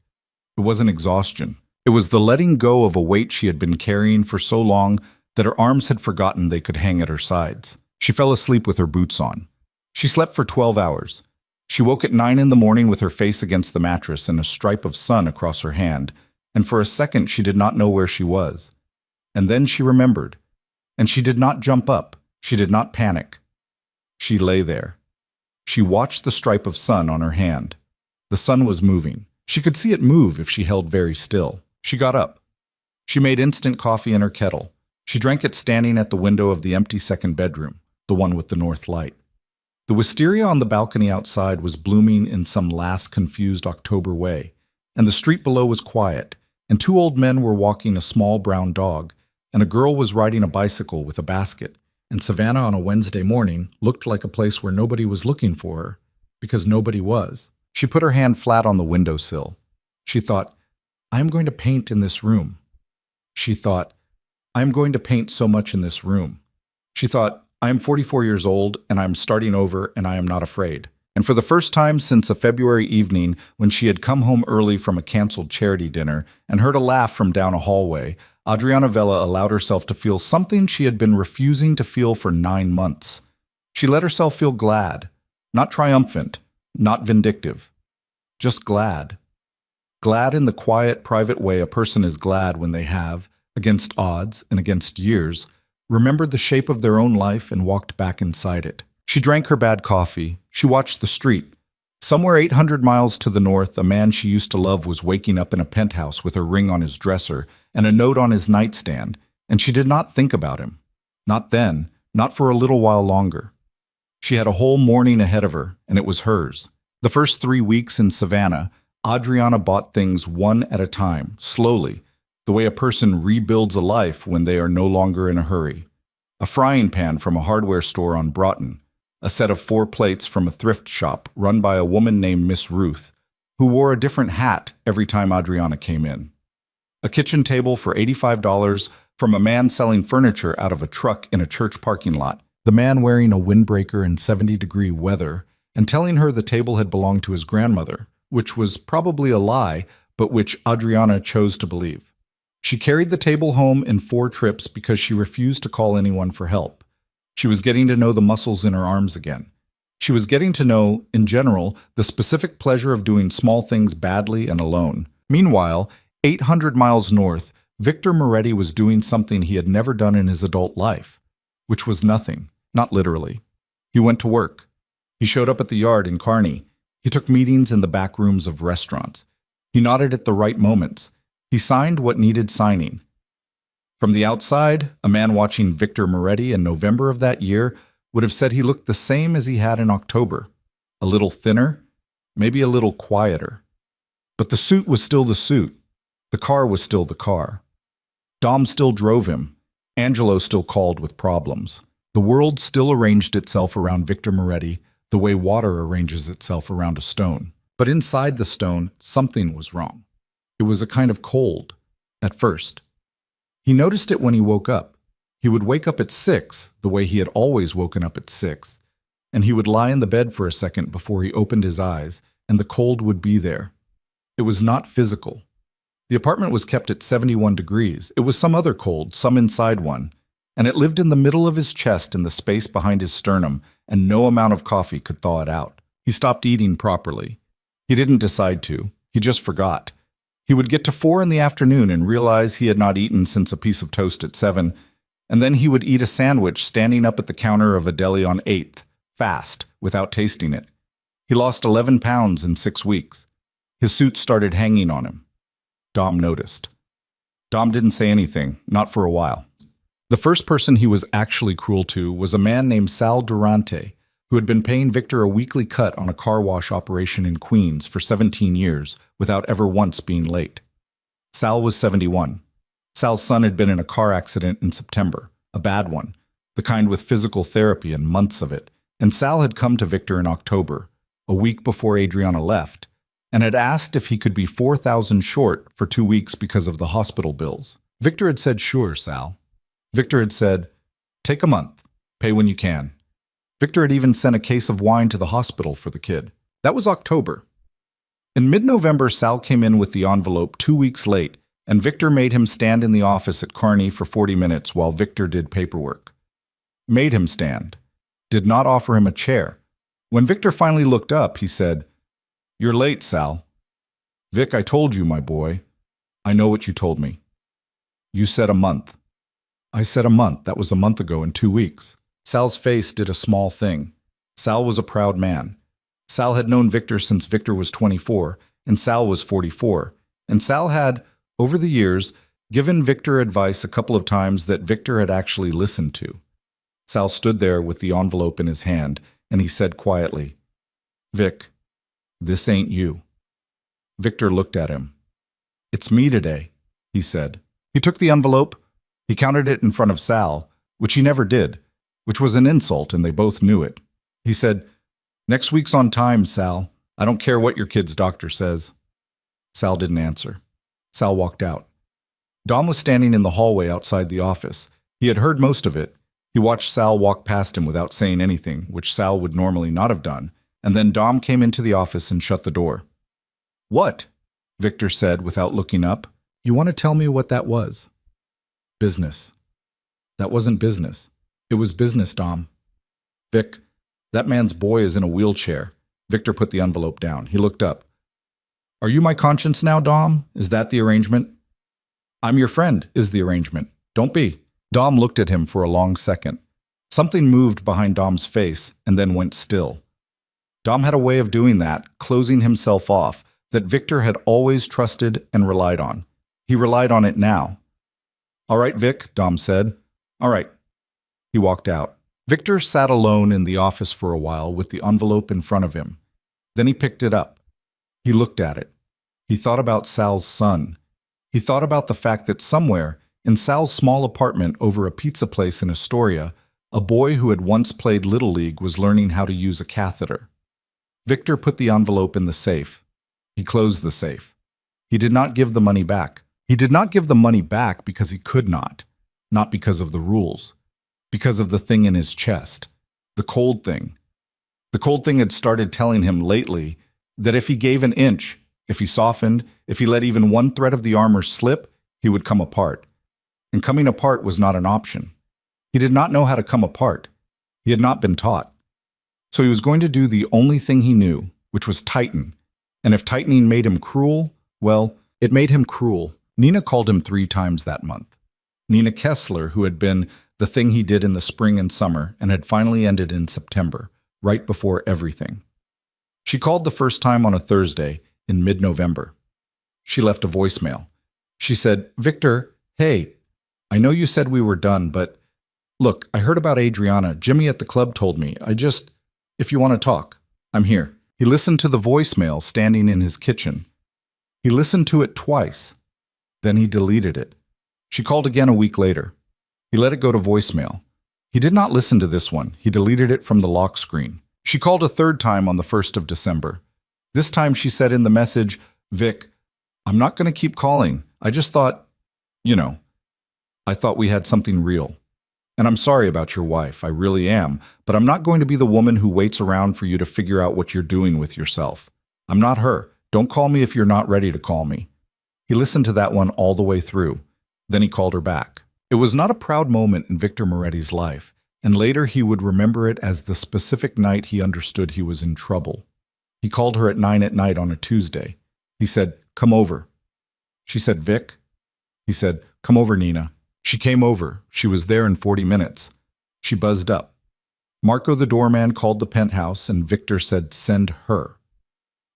It wasn't exhaustion. It was the letting go of a weight she had been carrying for so long that her arms had forgotten they could hang at her sides. She fell asleep with her boots on. She slept for 12 hours. She woke at 9 in the morning with her face against the mattress and a stripe of sun across her hand, and for a second she did not know where she was. And then she remembered. And she did not jump up. She did not panic. She lay there. She watched the stripe of sun on her hand. The sun was moving. She could see it move if she held very still. She got up. She made instant coffee in her kettle. She drank it standing at the window of the empty second bedroom, the one with the north light. The wisteria on the balcony outside was blooming in some last confused October way, and the street below was quiet, and 2 old men were walking a small brown dog, and a girl was riding a bicycle with a basket, and Savannah on a Wednesday morning looked like a place where nobody was looking for her, because nobody was. She put her hand flat on the windowsill. She thought, I am going to paint in this room. She thought, I am going to paint so much in this room. She thought, I am 44 years old, and I am starting over, and I am not afraid. And for the first time since a February evening when she had come home early from a canceled charity dinner and heard a laugh from down a hallway, Adriana Vela allowed herself to feel something she had been refusing to feel for 9 months. She let herself feel glad, not triumphant, not vindictive, just glad. Glad in the quiet, private way a person is glad when they have, against odds and against years, remembered the shape of their own life and walked back inside it. She drank her bad coffee. She watched the street. Somewhere 800 miles to the north, a man she used to love was waking up in a penthouse with a ring on his dresser and a note on his nightstand, and she did not think about him. Not then, not for a little while longer. She had a whole morning ahead of her, and it was hers. The first 3 weeks in Savannah, Adriana bought things one at a time, slowly, the way a person rebuilds a life when they are no longer in a hurry. A frying pan from a hardware store on Broughton, a set of 4 plates from a thrift shop run by a woman named Miss Ruth, who wore a different hat every time Adriana came in. A kitchen table for $85 from a man selling furniture out of a truck in a church parking lot, the man wearing a windbreaker in 70-degree weather and telling her the table had belonged to his grandmother, which was probably a lie, but which Adriana chose to believe. She carried the table home in 4 trips because she refused to call anyone for help. She was getting to know the muscles in her arms again. She was getting to know, in general, the specific pleasure of doing small things badly and alone. Meanwhile, 800 miles north, Victor Moretti was doing something he had never done in his adult life, which was nothing, not literally. He went to work. He showed up at the yard in Kearney. He took meetings in the back rooms of restaurants. He nodded at the right moments. He signed what needed signing. From the outside, a man watching Victor Moretti in November of that year would have said he looked the same as he had in October, a little thinner, maybe a little quieter. But the suit was still the suit. The car was still the car. Dom still drove him. Angelo still called with problems. The world still arranged itself around Victor Moretti the way water arranges itself around a stone. But inside the stone, something was wrong. It was a kind of cold, at first. He noticed it when he woke up. He would wake up at 6, the way he had always woken up at 6, and he would lie in the bed for a second before he opened his eyes, and the cold would be there. It was not physical. The apartment was kept at 71 degrees. It was some other cold, some inside one, and it lived in the middle of his chest in the space behind his sternum, and no amount of coffee could thaw it out. He stopped eating properly. He didn't decide to. He just forgot. He would get to 4 in the afternoon and realize he had not eaten since a piece of toast at 7, and then he would eat a sandwich standing up at the counter of a deli on 8th, fast, without tasting it. He lost 11 pounds in 6 weeks. His suit started hanging on him. Dom noticed. Dom didn't say anything, not for a while. The first person he was actually cruel to was a man named Sal Durante, who had been paying Victor a weekly cut on a car wash operation in Queens for 17 years without ever once being late. Sal was 71. Sal's son had been in a car accident in September, a bad one, the kind with physical therapy and months of it, and Sal had come to Victor in October, a week before Adriana left, and had asked if he could be $4,000 short for 2 weeks because of the hospital bills. Victor had said, "Sure, Sal." Victor had said, "Take a month, pay when you can." Victor had even sent a case of wine to the hospital for the kid. That was October. In mid-November, Sal came in with the envelope 2 weeks late, and Victor made him stand in the office at Kearney for 40 minutes while Victor did paperwork. Made him stand. Did not offer him a chair. When Victor finally looked up, he said, "You're late, Sal." "Vic, I told you, my boy. I know what you told me." "You said a month." "I said a month. That was a month ago in 2 weeks." Sal's face did a small thing. Sal was a proud man. Sal had known Victor since Victor was 24, and Sal was 44. And Sal had, over the years, given Victor advice a couple of times that Victor had actually listened to. Sal stood there with the envelope in his hand, and he said quietly, "Vic, this ain't you." Victor looked at him. "It's me today," he said. He took the envelope. He counted it in front of Sal, which he never did, which was an insult, and they both knew it. He said, "Next week's on time, Sal. I don't care what your kid's doctor says." Sal didn't answer. Sal walked out. Dom was standing in the hallway outside the office. He had heard most of it. He watched Sal walk past him without saying anything, which Sal would normally not have done, and then Dom came into the office and shut the door. "What?" Victor said without looking up. "You want to tell me what that was?" "Business." "That wasn't business." "It was business, Dom." "Vic, that man's boy is in a wheelchair." Victor put the envelope down. He looked up. "Are you my conscience now, Dom? Is that the arrangement?" "I'm your friend," is the arrangement. "Don't be." Dom looked at him for a long second. Something moved behind Dom's face and then went still. Dom had a way of doing that, closing himself off, that Victor had always trusted and relied on. He relied on it now. "All right, Vic," Dom said. "All right." He walked out. Victor sat alone in the office for a while with the envelope in front of him. Then he picked it up. He looked at it. He thought about Sal's son. He thought about the fact that somewhere, in Sal's small apartment over a pizza place in Astoria, a boy who had once played Little League was learning how to use a catheter. Victor put the envelope in the safe. He closed the safe. He did not give the money back. He did not give the money back because he could not because of the rules, because of the thing in his chest, the cold thing. The cold thing had started telling him lately that if he gave an inch, if he softened, if he let even one thread of the armor slip, he would come apart. And coming apart was not an option. He did not know how to come apart. He had not been taught. So he was going to do the only thing he knew, which was tighten. And if tightening made him cruel, well, it made him cruel. Nina called him 3 times that month. Nina Kessler, who had been the thing he did in the spring and summer and had finally ended in September, right before everything. She called the first time on a Thursday in mid-November. She left a voicemail. She said, "Victor, hey, I know you said we were done, but look, I heard about Adriana. Jimmy at the club told me. If you want to talk, I'm here." He listened to the voicemail standing in his kitchen. He listened to it twice. Then he deleted it. She called again a week later. He let it go to voicemail. He did not listen to this one. He deleted it from the lock screen. She called a third time on the 1st of December. This time she said in the message, "Vic, I'm not going to keep calling. I just thought, I thought we had something real. And I'm sorry about your wife, I really am, but I'm not going to be the woman who waits around for you to figure out what you're doing with yourself. I'm not her. Don't call me if you're not ready to call me." He listened to that one all the way through. Then he called her back. It was not a proud moment in Victor Moretti's life, and later he would remember it as the specific night he understood he was in trouble. He called her at 9 at night on a Tuesday. He said, "Come over." She said, "Vic?" He said, "Come over, Nina." She came over. She was there in 40 minutes. She buzzed up. Marco the doorman called the penthouse, and Victor said, "Send her."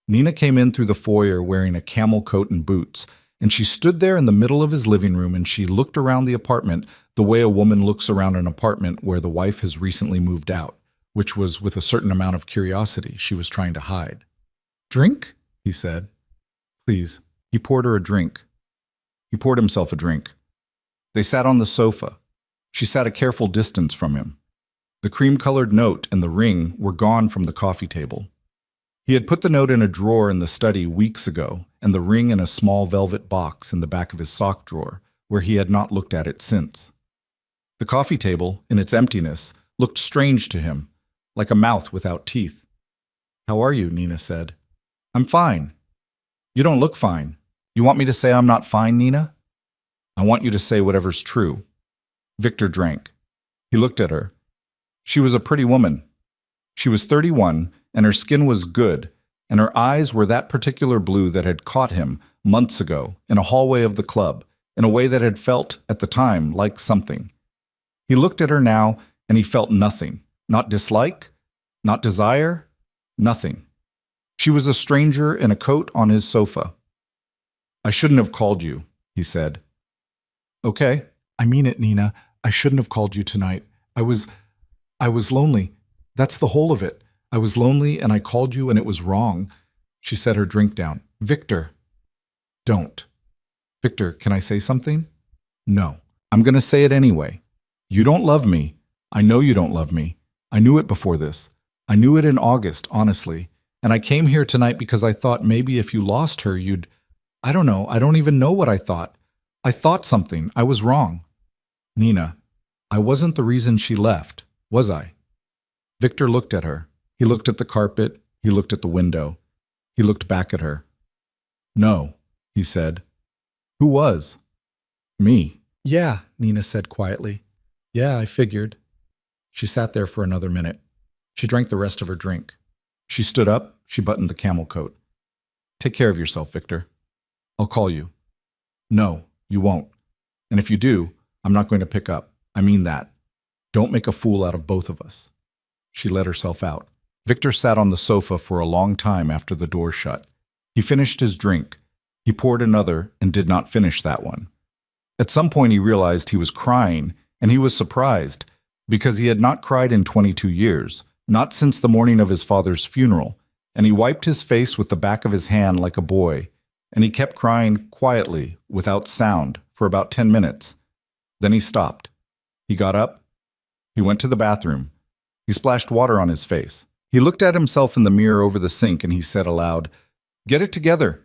Nina came in through the foyer wearing a camel coat and boots, and she stood there in the middle of his living room and she looked around the apartment the way a woman looks around an apartment where the wife has recently moved out, which was with a certain amount of curiosity she was trying to hide. "Drink?" he said. "Please." He poured her a drink. He poured himself a drink. They sat on the sofa. She sat a careful distance from him. The cream-colored note and the ring were gone from the coffee table. He had put the note in a drawer in the study weeks ago, and the ring in a small velvet box in the back of his sock drawer, where he had not looked at it since. The coffee table, in its emptiness, looked strange to him, like a mouth without teeth. "How are you?" Nina said. "I'm fine." "You don't look fine. You want me to say I'm not fine, Nina?" "I want you to say whatever's true." Victor drank. He looked at her. She was a pretty woman. She was 31, and her skin was good, and her eyes were that particular blue that had caught him months ago in a hallway of the club, in a way that had felt, at the time, like something. He looked at her now, and he felt nothing. Not dislike, not desire, nothing. She was a stranger in a coat on his sofa. "I shouldn't have called you," he said. "Okay." "I mean it, Nina. I shouldn't have called you tonight. I was lonely. That's the whole of it. I was lonely and I called you and it was wrong." She set her drink down. "Victor." "Don't." "Victor, can I say something?" "No. I'm going to say it anyway. You don't love me. I know you don't love me. I knew it before this. I knew it in August, honestly. And I came here tonight because I thought maybe if you lost her, you'd... I don't know. I don't even know what I thought. I thought something. I was wrong." "Nina, I wasn't the reason she left, was I?" Victor looked at her. He looked at the carpet. He looked at the window. He looked back at her. "No," he said. "Who was?" "Me." "Yeah," Nina said quietly. "Yeah, I figured." She sat there for another minute. She drank the rest of her drink. She stood up. She buttoned the camel coat. "Take care of yourself, Victor. I'll call you." "No, you won't. And if you do, I'm not going to pick up. I mean that. Don't make a fool out of both of us." She let herself out. Victor sat on the sofa for a long time after the door shut. He finished his drink. He poured another and did not finish that one. At some point he realized he was crying, and he was surprised, because he had not cried in 22 years, not since the morning of his father's funeral, and he wiped his face with the back of his hand like a boy, and he kept crying quietly, without sound, for about 10 minutes. Then he stopped. He got up. He went to the bathroom. He splashed water on his face. He looked at himself in the mirror over the sink and he said aloud, "Get it together."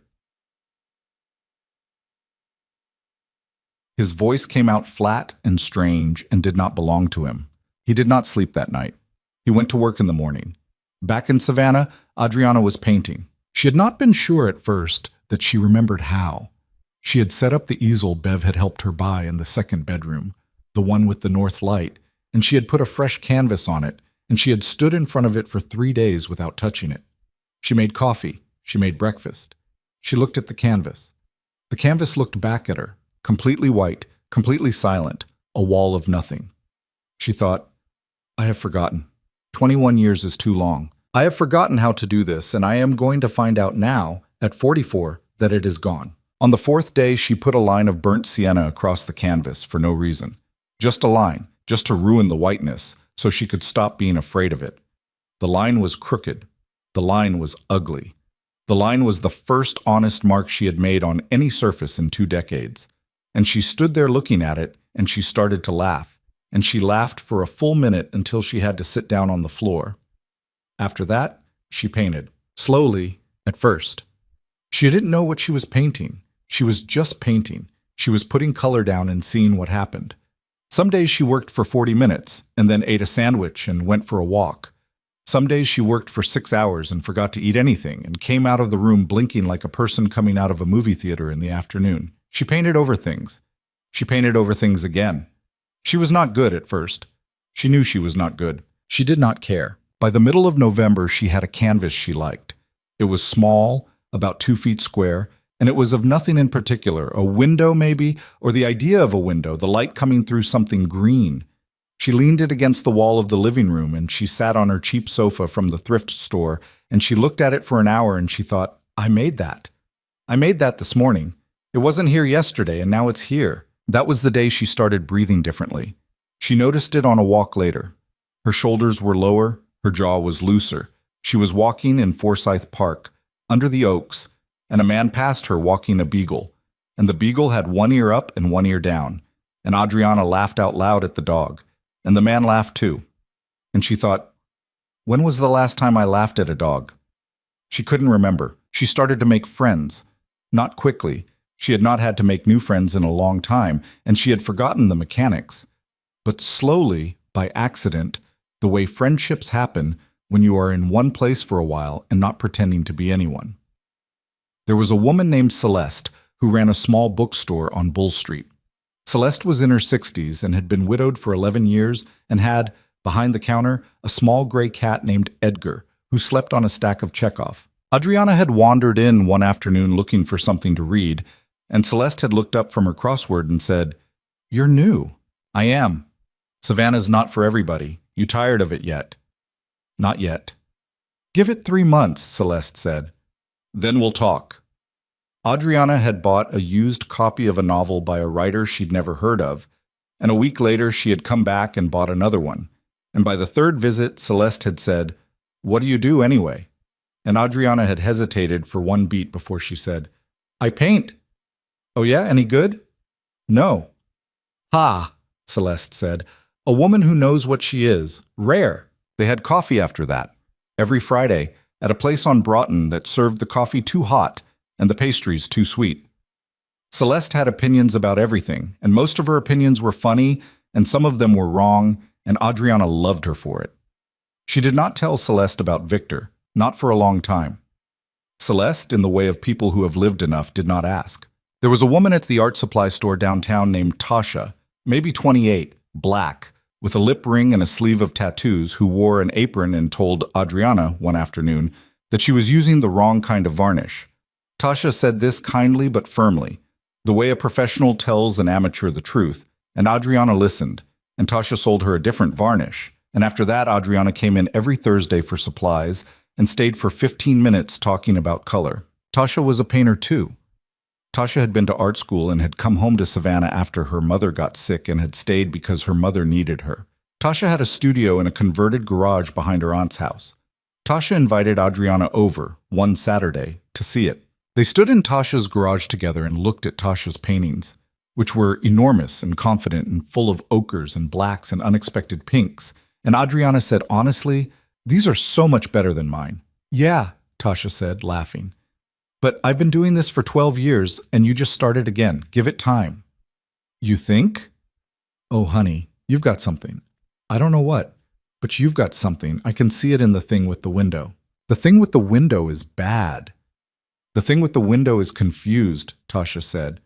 His voice came out flat and strange and did not belong to him. He did not sleep that night. He went to work in the morning. Back in Savannah, Adriana was painting. She had not been sure at first that she remembered how. She had set up the easel Bev had helped her buy in the second bedroom, the one with the north light, and she had put a fresh canvas on it, and she had stood in front of it for 3 days without touching it. She made coffee. She made breakfast. She looked at the canvas. The canvas looked back at her, completely white, completely silent, a wall of nothing. She thought, "I have forgotten. 21 years is too long. I have forgotten how to do this, and I am going to find out now, at 44, that it is gone." On the 4th day, she put a line of burnt sienna across the canvas for no reason. Just a line, just to ruin the whiteness, so she could stop being afraid of it. The line was crooked. The line was ugly. The line was the first honest mark she had made on any surface in 2 decades. And she stood there looking at it, and she started to laugh. And she laughed for a full minute until she had to sit down on the floor. After that, she painted. Slowly, at first. She didn't know what she was painting. She was just painting. She was putting color down and seeing what happened. Some days she worked for 40 minutes and then ate a sandwich and went for a walk. Some days she worked for 6 hours and forgot to eat anything and came out of the room blinking like a person coming out of a movie theater in the afternoon. She painted over things. She painted over things again. She was not good at first. She knew she was not good. She did not care. By the middle of November, she had a canvas she liked. It was small, about 2 feet square, and it was of nothing in particular, a window maybe, or the idea of a window, the light coming through something green. She leaned it against the wall of the living room, and she sat on her cheap sofa from the thrift store, and she looked at it for an hour, and she thought, I made that. I made that this morning. It wasn't here yesterday, and now it's here. That was the day she started breathing differently. She noticed it on a walk later. Her shoulders were lower, her jaw was looser. She was walking in Forsyth Park, under the oaks, and a man passed her walking a beagle. And the beagle had one ear up and one ear down. And Adriana laughed out loud at the dog. And the man laughed too. And she thought, when was the last time I laughed at a dog? She couldn't remember. She started to make friends. Not quickly. She had not had to make new friends in a long time, and she had forgotten the mechanics. But slowly, by accident, the way friendships happen when you are in one place for a while and not pretending to be anyone. There was a woman named Celeste who ran a small bookstore on Bull Street. Celeste was in her 60s and had been widowed for 11 years and had, behind the counter, a small gray cat named Edgar, who slept on a stack of Chekhov. Adriana had wandered in one afternoon looking for something to read, and Celeste had looked up from her crossword and said, "You're new." "I am. Savannah's not for everybody. You tired of it yet?" "Not yet." "Give it 3 months," Celeste said. "Then we'll talk." Adriana had bought a used copy of a novel by a writer she'd never heard of, and a week later she had come back and bought another one. And by the third visit, Celeste had said, "What do you do anyway?" And Adriana had hesitated for one beat before she said, "I paint." "Oh yeah, any good?" "No." "Ha," Celeste said. "A woman who knows what she is. Rare." They had coffee after that, every Friday, at a place on Broughton that served the coffee too hot and the pastries too sweet. Celeste had opinions about everything, and most of her opinions were funny, and some of them were wrong, and Adriana loved her for it. She did not tell Celeste about Victor, not for a long time. Celeste, in the way of people who have lived enough, did not ask. There was a woman at the art supply store downtown named Tasha, maybe 28, black, with a lip ring and a sleeve of tattoos, who wore an apron and told Adriana one afternoon that she was using the wrong kind of varnish. Tasha said this kindly but firmly, the way a professional tells an amateur the truth, and Adriana listened, and Tasha sold her a different varnish. And after that, Adriana came in every Thursday for supplies and stayed for 15 minutes talking about color. Tasha was a painter too. Tasha had been to art school and had come home to Savannah after her mother got sick and had stayed because her mother needed her. Tasha had a studio in a converted garage behind her aunt's house. Tasha invited Adriana over, one Saturday, to see it. They stood in Tasha's garage together and looked at Tasha's paintings, which were enormous and confident and full of ochres and blacks and unexpected pinks. And Adriana said honestly, "These are so much better than mine." "Yeah," Tasha said, laughing. "But I've been doing this for 12 years, and you just started again. Give it time." "You think?" "Oh, honey, you've got something. I don't know what, but you've got something. I can see it in the thing with the window." "The thing with the window is bad." "The thing with the window is confused," Tasha said.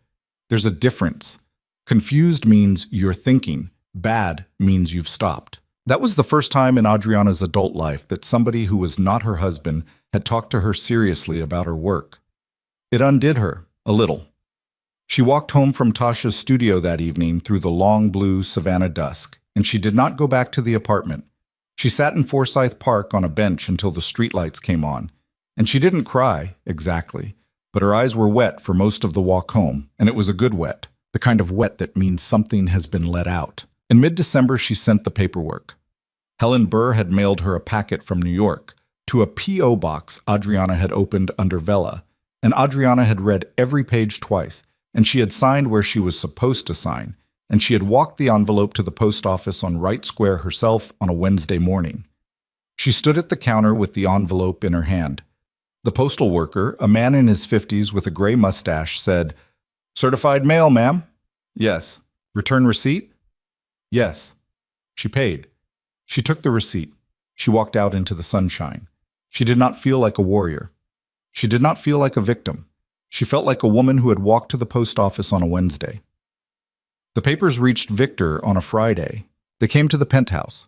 "There's a difference. Confused means you're thinking. Bad means you've stopped." That was the first time in Adriana's adult life that somebody who was not her husband had talked to her seriously about her work. It undid her, a little. She walked home from Tasha's studio that evening through the long blue Savannah dusk, and she did not go back to the apartment. She sat in Forsyth Park on a bench until the streetlights came on. And she didn't cry, exactly, but her eyes were wet for most of the walk home, and it was a good wet, the kind of wet that means something has been let out. In mid-December, she sent the paperwork. Helen Burr had mailed her a packet from New York to a P.O. box Adriana had opened under Vela, and Adriana had read every page twice, and she had signed where she was supposed to sign, and she had walked the envelope to the post office on Wright Square herself on a Wednesday morning. She stood at the counter with the envelope in her hand. The postal worker, a man in his 50s with a gray mustache, said, "Certified mail, ma'am?" "Yes." "Return receipt?" "Yes." She paid. She took the receipt. She walked out into the sunshine. She did not feel like a warrior. She did not feel like a victim. She felt like a woman who had walked to the post office on a Wednesday. The papers reached Victor on a Friday. They came to the penthouse.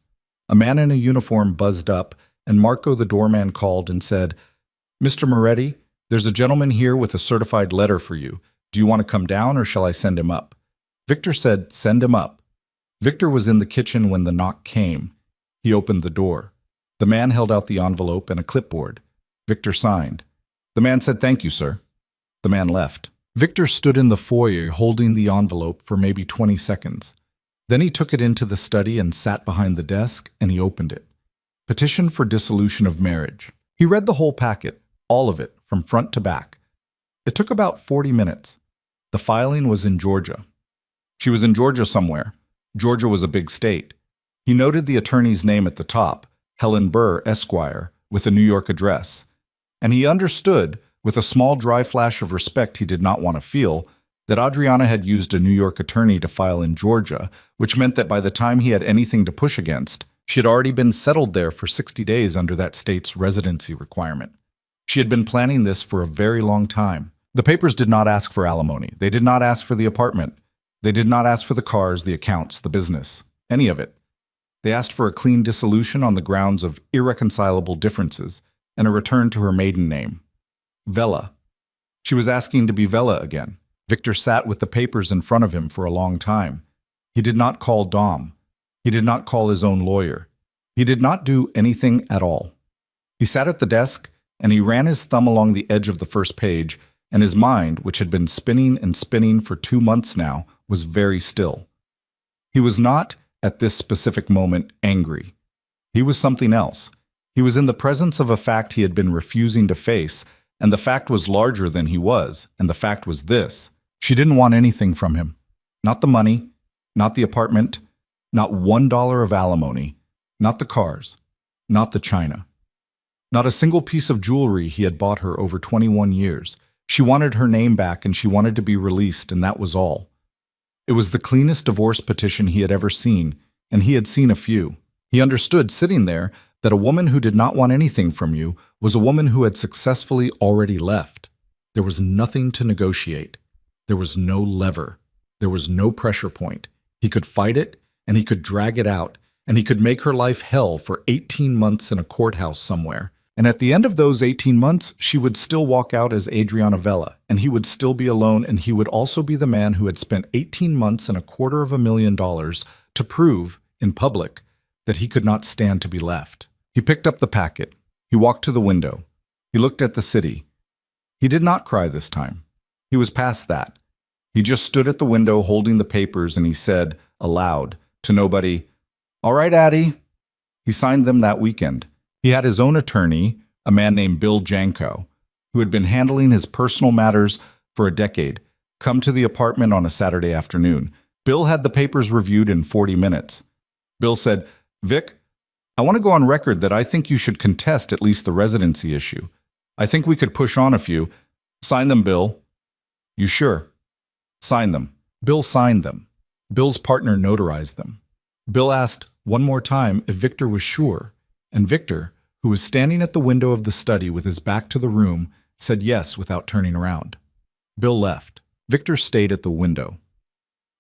A man in a uniform buzzed up, and Marco the doorman called and said, "Mr. Moretti, there's a gentleman here with a certified letter for you. Do you want to come down or shall I send him up?" Victor said, "Send him up." Victor was in the kitchen when the knock came. He opened the door. The man held out the envelope and a clipboard. Victor signed. The man said, "Thank you, sir." The man left. Victor stood in the foyer holding the envelope for maybe 20 seconds. Then he took it into the study and sat behind the desk, and he opened it. Petition for dissolution of marriage. He read the whole packet, all of it, from front to back. It took about 40 minutes. The filing was in Georgia. She was in Georgia somewhere. Georgia was a big state. He noted the attorney's name at the top, Helen Burr, Esquire, with a New York address. And he understood, with a small dry flash of respect he did not want to feel, that Adriana had used a New York attorney to file in Georgia, which meant that by the time he had anything to push against, she had already been settled there for 60 days under that state's residency requirement. She had been planning this for a very long time. The papers did not ask for alimony. They did not ask for the apartment. They did not ask for the cars, the accounts, the business, any of it. They asked for a clean dissolution on the grounds of irreconcilable differences and a return to her maiden name, Vela. She was asking to be Vela again. Victor sat with the papers in front of him for a long time. He did not call Dom. He did not call his own lawyer. He did not do anything at all. He sat at the desk and he ran his thumb along the edge of the first page, and his mind, which had been spinning and spinning for 2 months now, was very still. He was not, at this specific moment, angry. He was something else. He was in the presence of a fact he had been refusing to face, and the fact was larger than he was, and the fact was this. She didn't want anything from him. Not the money, not the apartment, not $1 of alimony, not the cars, not the china. Not a single piece of jewelry he had bought her over 21 years. She wanted her name back and she wanted to be released, and that was all. It was the cleanest divorce petition he had ever seen, and he had seen a few. He understood, sitting there, that a woman who did not want anything from you was a woman who had successfully already left. There was nothing to negotiate. There was no lever. There was no pressure point. He could fight it, and he could drag it out, and he could make her life hell for 18 months in a courthouse somewhere. And at the end of those 18 months, she would still walk out as Adriana Vela, and he would still be alone, and he would also be the man who had spent 18 months and $250,000 to prove, in public, that he could not stand to be left. He picked up the packet. He walked to the window. He looked at the city. He did not cry this time. He was past that. He just stood at the window holding the papers, and he said, aloud, to nobody, "All right, Addie." He signed them that weekend. He had his own attorney, a man named Bill Janko, who had been handling his personal matters for a decade, come to the apartment on a Saturday afternoon. Bill had the papers reviewed in 40 minutes. Bill said, "Vic, I want to go on record that I think you should contest at least the residency issue. I think we could push on a few. Sign them, Bill." "You sure?" "Sign them." Bill signed them. Bill's partner notarized them. Bill asked one more time if Victor was sure, and Victor, who was standing at the window of the study with his back to the room, said yes without turning around. Bill left. Victor stayed at the window.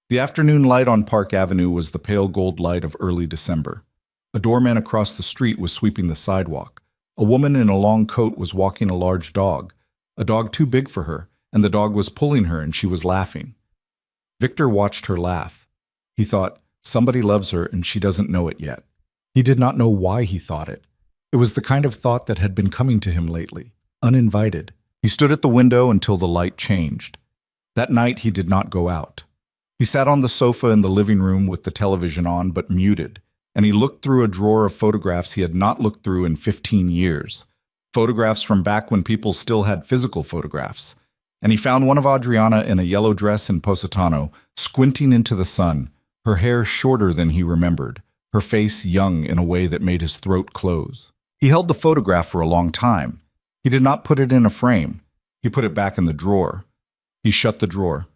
The afternoon light on Park Avenue was the pale gold light of early December. A doorman across the street was sweeping the sidewalk. A woman in a long coat was walking a large dog, a dog too big for her, and the dog was pulling her and she was laughing. Victor watched her laugh. He thought, somebody loves her and she doesn't know it yet. He did not know why he thought it. It was the kind of thought that had been coming to him lately, uninvited. He stood at the window until the light changed. That night he did not go out. He sat on the sofa in the living room with the television on but muted, and he looked through a drawer of photographs he had not looked through in 15 years. Photographs from back when people still had physical photographs. And he found one of Adriana in a yellow dress in Positano, squinting into the sun, her hair shorter than he remembered, her face young in a way that made his throat close. He held the photograph for a long time. He did not put it in a frame. He put it back in the drawer. He shut the drawer.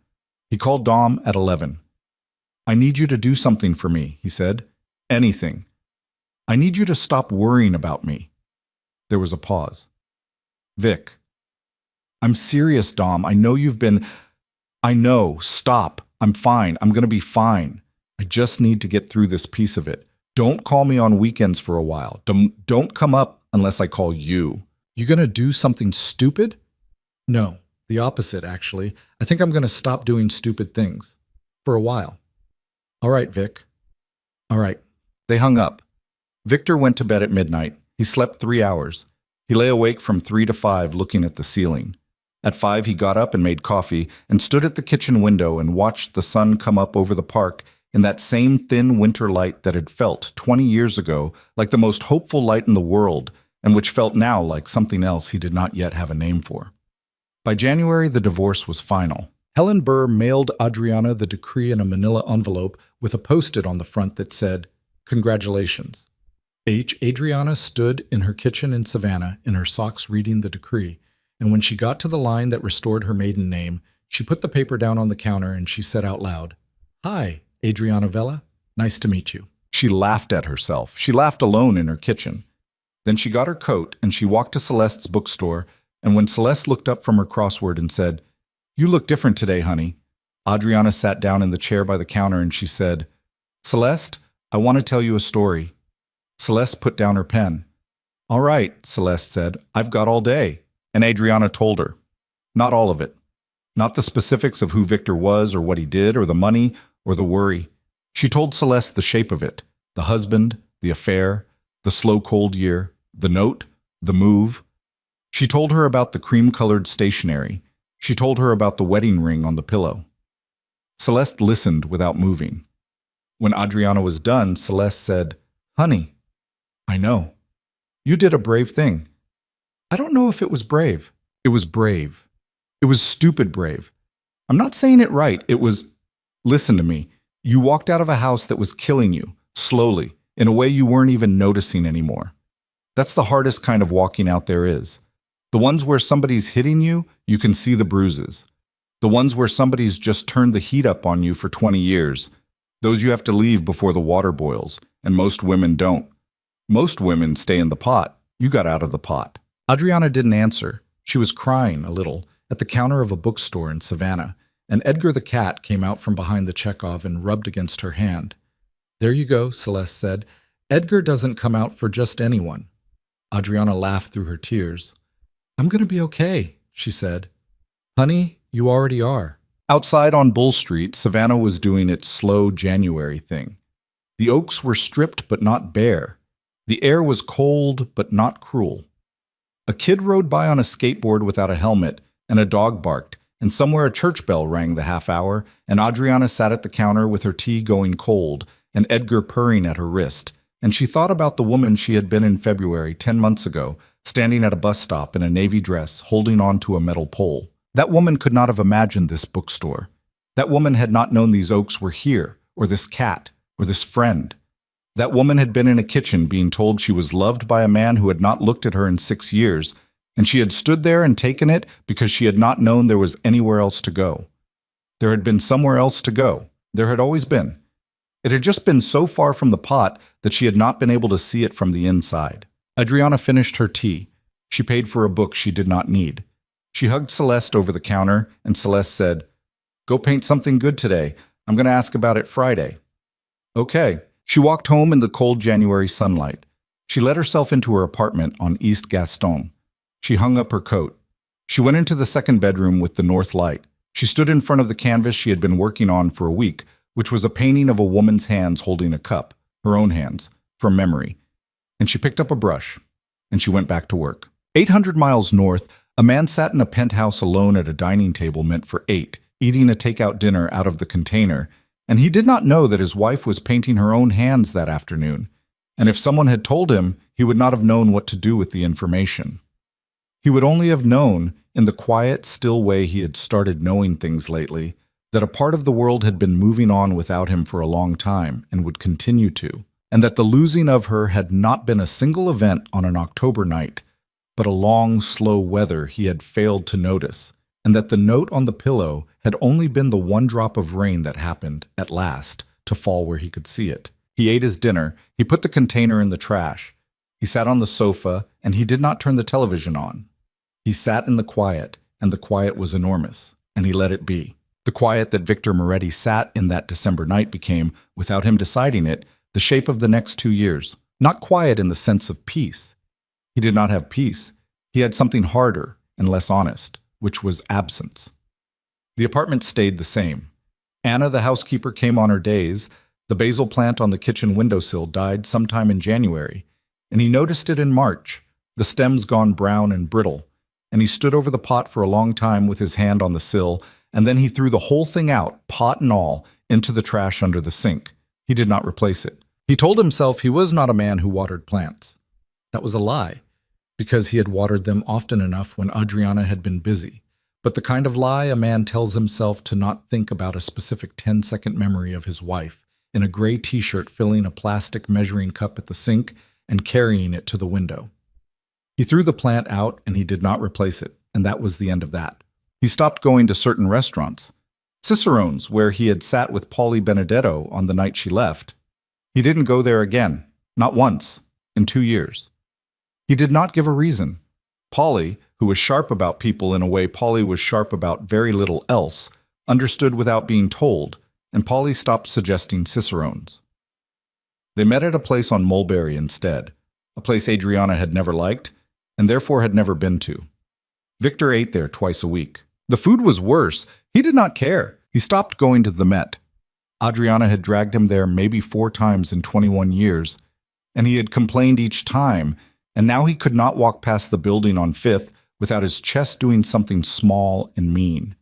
He called Dom at 11. "I need you to do something for me," he said. "Anything. I need you to stop worrying about me." There was a pause. "Vic." "I'm serious, Dom. I know you've been... I know. Stop. I'm fine. I'm going to be fine. I just need to get through this piece of it. Don't call me on weekends for a while. Don't come up unless I call you." "You going to do something stupid?" "No, the opposite, actually. I think I'm going to stop doing stupid things. For a while." "All right, Vic." "All right." They hung up. Victor went to bed at midnight. He slept 3 hours. He lay awake from 3 to 5 looking at the ceiling. At 5, he got up and made coffee and stood at the kitchen window and watched the sun come up over the park in that same thin winter light that had felt 20 years ago like the most hopeful light in the world and which felt now like something else he did not yet have a name for. By January, the divorce was final. Helen Burr mailed Adriana the decree in a manila envelope with a post-it on the front that said, "Congratulations." Adriana stood in her kitchen in Savannah in her socks reading the decree, and when she got to the line that restored her maiden name, she put the paper down on the counter and she said out loud, "Hi, Adriana Vela. Nice to meet you." She laughed at herself. She laughed alone in her kitchen. Then she got her coat and she walked to Celeste's bookstore, and when Celeste looked up from her crossword and said, "You look different today, honey," Adriana sat down in the chair by the counter and she said, "Celeste, I want to tell you a story." Celeste put down her pen. "All right," Celeste said, "I've got all day." And Adriana told her. Not all of it. Not the specifics of who Victor was or what he did or the money or the worry. She told Celeste the shape of it, the husband, the affair, the slow cold year, the note, the move. She told her about the cream-colored stationery. She told her about the wedding ring on the pillow. Celeste listened without moving. When Adriana was done, Celeste said, "Honey, I know. You did a brave thing." "I don't know if it was brave." "It was brave. It was stupid brave. I'm not saying it right. It was... Listen to me. You walked out of a house that was killing you, slowly, in a way you weren't even noticing anymore. That's the hardest kind of walking out there is. The ones where somebody's hitting you, you can see the bruises. The ones where somebody's just turned the heat up on you for 20 years. Those you have to leave before the water boils, and most women don't. Most women stay in the pot. You got out of the pot." Adriana didn't answer. She was crying a little at the counter of a bookstore in Savannah, and Edgar the cat came out from behind the Chekhov and rubbed against her hand. "There you go," Celeste said. "Edgar doesn't come out for just anyone." Adriana laughed through her tears. "I'm going to be okay," she said. "Honey, you already are." Outside on Bull Street, Savannah was doing its slow January thing. The oaks were stripped but not bare. The air was cold but not cruel. A kid rode by on a skateboard without a helmet, and a dog barked, and somewhere a church bell rang the half hour, and Adriana sat at the counter with her tea going cold, and Edgar purring at her wrist, and she thought about the woman she had been in February 10 months ago, standing at a bus stop in a navy dress, holding on to a metal pole. That woman could not have imagined this bookstore. That woman had not known these oaks were here, or this cat, or this friend. That woman had been in a kitchen being told she was loved by a man who had not looked at her in 6 years, and she had stood there and taken it because she had not known there was anywhere else to go. There had been somewhere else to go. There had always been. It had just been so far from the pot that she had not been able to see it from the inside. Adriana finished her tea. She paid for a book she did not need. She hugged Celeste over the counter, and Celeste said, "Go paint something good today. I'm going to ask about it Friday." "Okay." She walked home in the cold January sunlight. She let herself into her apartment on East Gaston. She hung up her coat. She went into the second bedroom with the north light. She stood in front of the canvas she had been working on for a week, which was a painting of a woman's hands holding a cup, her own hands, from memory. And she picked up a brush, and she went back to work. 800 miles north, a man sat in a penthouse alone at a dining table meant for 8, eating a takeout dinner out of the container, and he did not know that his wife was painting her own hands that afternoon, and if someone had told him, he would not have known what to do with the information. He would only have known, in the quiet, still way he had started knowing things lately, that a part of the world had been moving on without him for a long time and would continue to, and that the losing of her had not been a single event on an October night, but a long, slow weather he had failed to notice, and that the note on the pillow had only been the one drop of rain that happened, at last, to fall where he could see it. He ate his dinner, he put the container in the trash. He sat on the sofa, and he did not turn the television on. He sat in the quiet, and the quiet was enormous, and he let it be. The quiet that Victor Moretti sat in that December night became, without him deciding it, the shape of the next 2 years. Not quiet in the sense of peace. He did not have peace. He had something harder and less honest, which was absence. The apartment stayed the same. Anna, the housekeeper, came on her days. The basil plant on the kitchen windowsill died sometime in January, and he noticed it in March, the stems gone brown and brittle, and he stood over the pot for a long time with his hand on the sill, and then he threw the whole thing out, pot and all, into the trash under the sink. He did not replace it. He told himself he was not a man who watered plants. That was a lie, because he had watered them often enough when Adriana had been busy. But the kind of lie a man tells himself to not think about a specific 10-second memory of his wife in a gray t-shirt filling a plastic measuring cup at the sink and carrying it to the window. He threw the plant out and he did not replace it, and that was the end of that. He stopped going to certain restaurants. Cicerone's, where he had sat with Polly Benedetto on the night she left. He didn't go there again, not once, in 2 years. He did not give a reason. Polly, who was sharp about people in a way Polly was sharp about very little else, understood without being told, and Polly stopped suggesting Cicerone's. They met at a place on Mulberry instead, a place Adriana had never liked, and therefore had never been to. Victor ate there twice a week. The food was worse. He did not care. He stopped going to the Met. Adriana had dragged him there maybe 4 times in 21 years, and he had complained each time, and now he could not walk past the building on 5th without his chest doing something small and mean.